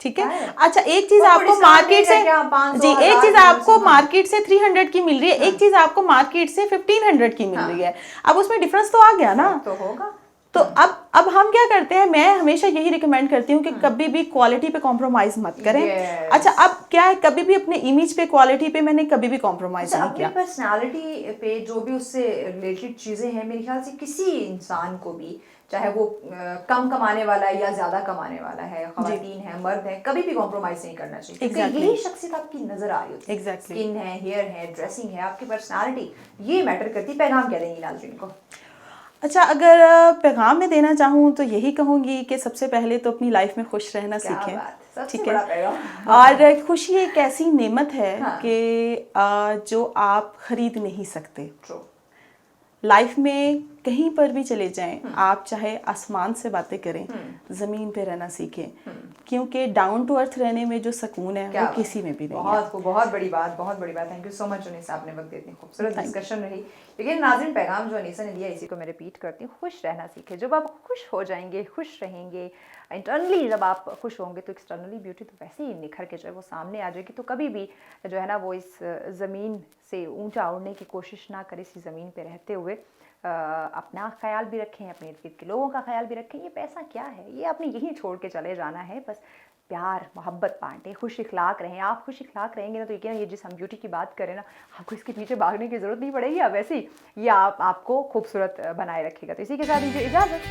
ठीक है। अच्छा, एक चीज आपको मार्केट से, जी, एक चीज आपको मार्केट से 300 की मिल रही है, एक चीज आपको मार्केट से 1500 की मिल रही है। अब उसमें डिफरेंस तो आ गया ना, तो होगा। तो अब हम क्या करते हैं, मैं हमेशा यही रिकमेंड करती हूँ कि कभी भी क्वालिटी पे कॉम्प्रोमाइज मत करें। अच्छा, अब क्या है, कभी भी अपने इमेज पे, क्वालिटी पे मैंने कभी भी कॉम्प्रोमाइज नहीं किया। अपनी पर्सनालिटी पे जो भी उससे रिलेटेड चीजें हैं, मेरे ख्याल से किसी इंसान को भी, चाहे वो कम कमाने वाला है या ज्यादा कमाने वाला है, खवातीन है, मर्द है, कभी भी कॉम्प्रोमाइज नहीं करना चाहिए। Exactly. यही शख्सियत आपकी नजर आ रही होती है। Exactly. स्किन है, हेयर है, ड्रेसिंग है, आपकी पर्सनालिटी, ये मैटर करती है। पैगाम क्या देंगी नाज़रीन को? अच्छा, अगर पैगाम में देना चाहूँ तो यही कहूँगी कि सबसे पहले तो अपनी लाइफ में खुश रहना सीखें, ठीक है। और खुशी एक ऐसी नेमत है कि जो आप खरीद नहीं सकते। लाइफ में कहीं पर भी चले जाएं, आप चाहे आसमान से बातें करें, जमीन पे रहना सीखें, क्योंकि डाउन टू अर्थ रहने में जो सुकून है वो किसी में भी नहीं है। बहुत बड़ी बात, बहुत बड़ी बात। Thank you so much Anisa, आपने वक्त इतनी खूबसूरत डिस्कशन रही। लेकिन नाज़रीन, पैगाम जो अनीसा ने दिया इसी को मैं रिपीट करती हूँ, खुश रहना सीखें। जब आप खुश हो जाएंगे, खुश रहेंगे इंटरनली, जब आप खुश होंगे तो एक्सटर्नली ब्यूटी तो वैसे ही निखर के जो है वो सामने आ जाएगी। तो कभी भी जो है ना वो इस ज़मीन से ऊंचा उड़ने की कोशिश ना करें। इसी ज़मीन पे रहते हुए अपना ख्याल भी रखें, अपने इर्द गिर्द के लोगों का ख्याल भी रखें। ये पैसा क्या है, ये आपने यहीं छोड़ के चले जाना है। बस प्यार मोहब्बत बांटें, खुश इखलाक रहें। आप खुश इखलाक रहेंगे ना तो यकीनन ये जिस हम ब्यूटी की बात करें ना, आपको इसके पीछे भागने की ज़रूरत नहीं पड़ेगी। अब वैसे ही ये आपको खूबसूरत बनाए रखेगा। तो इसी के साथ मुझे इजाज़त।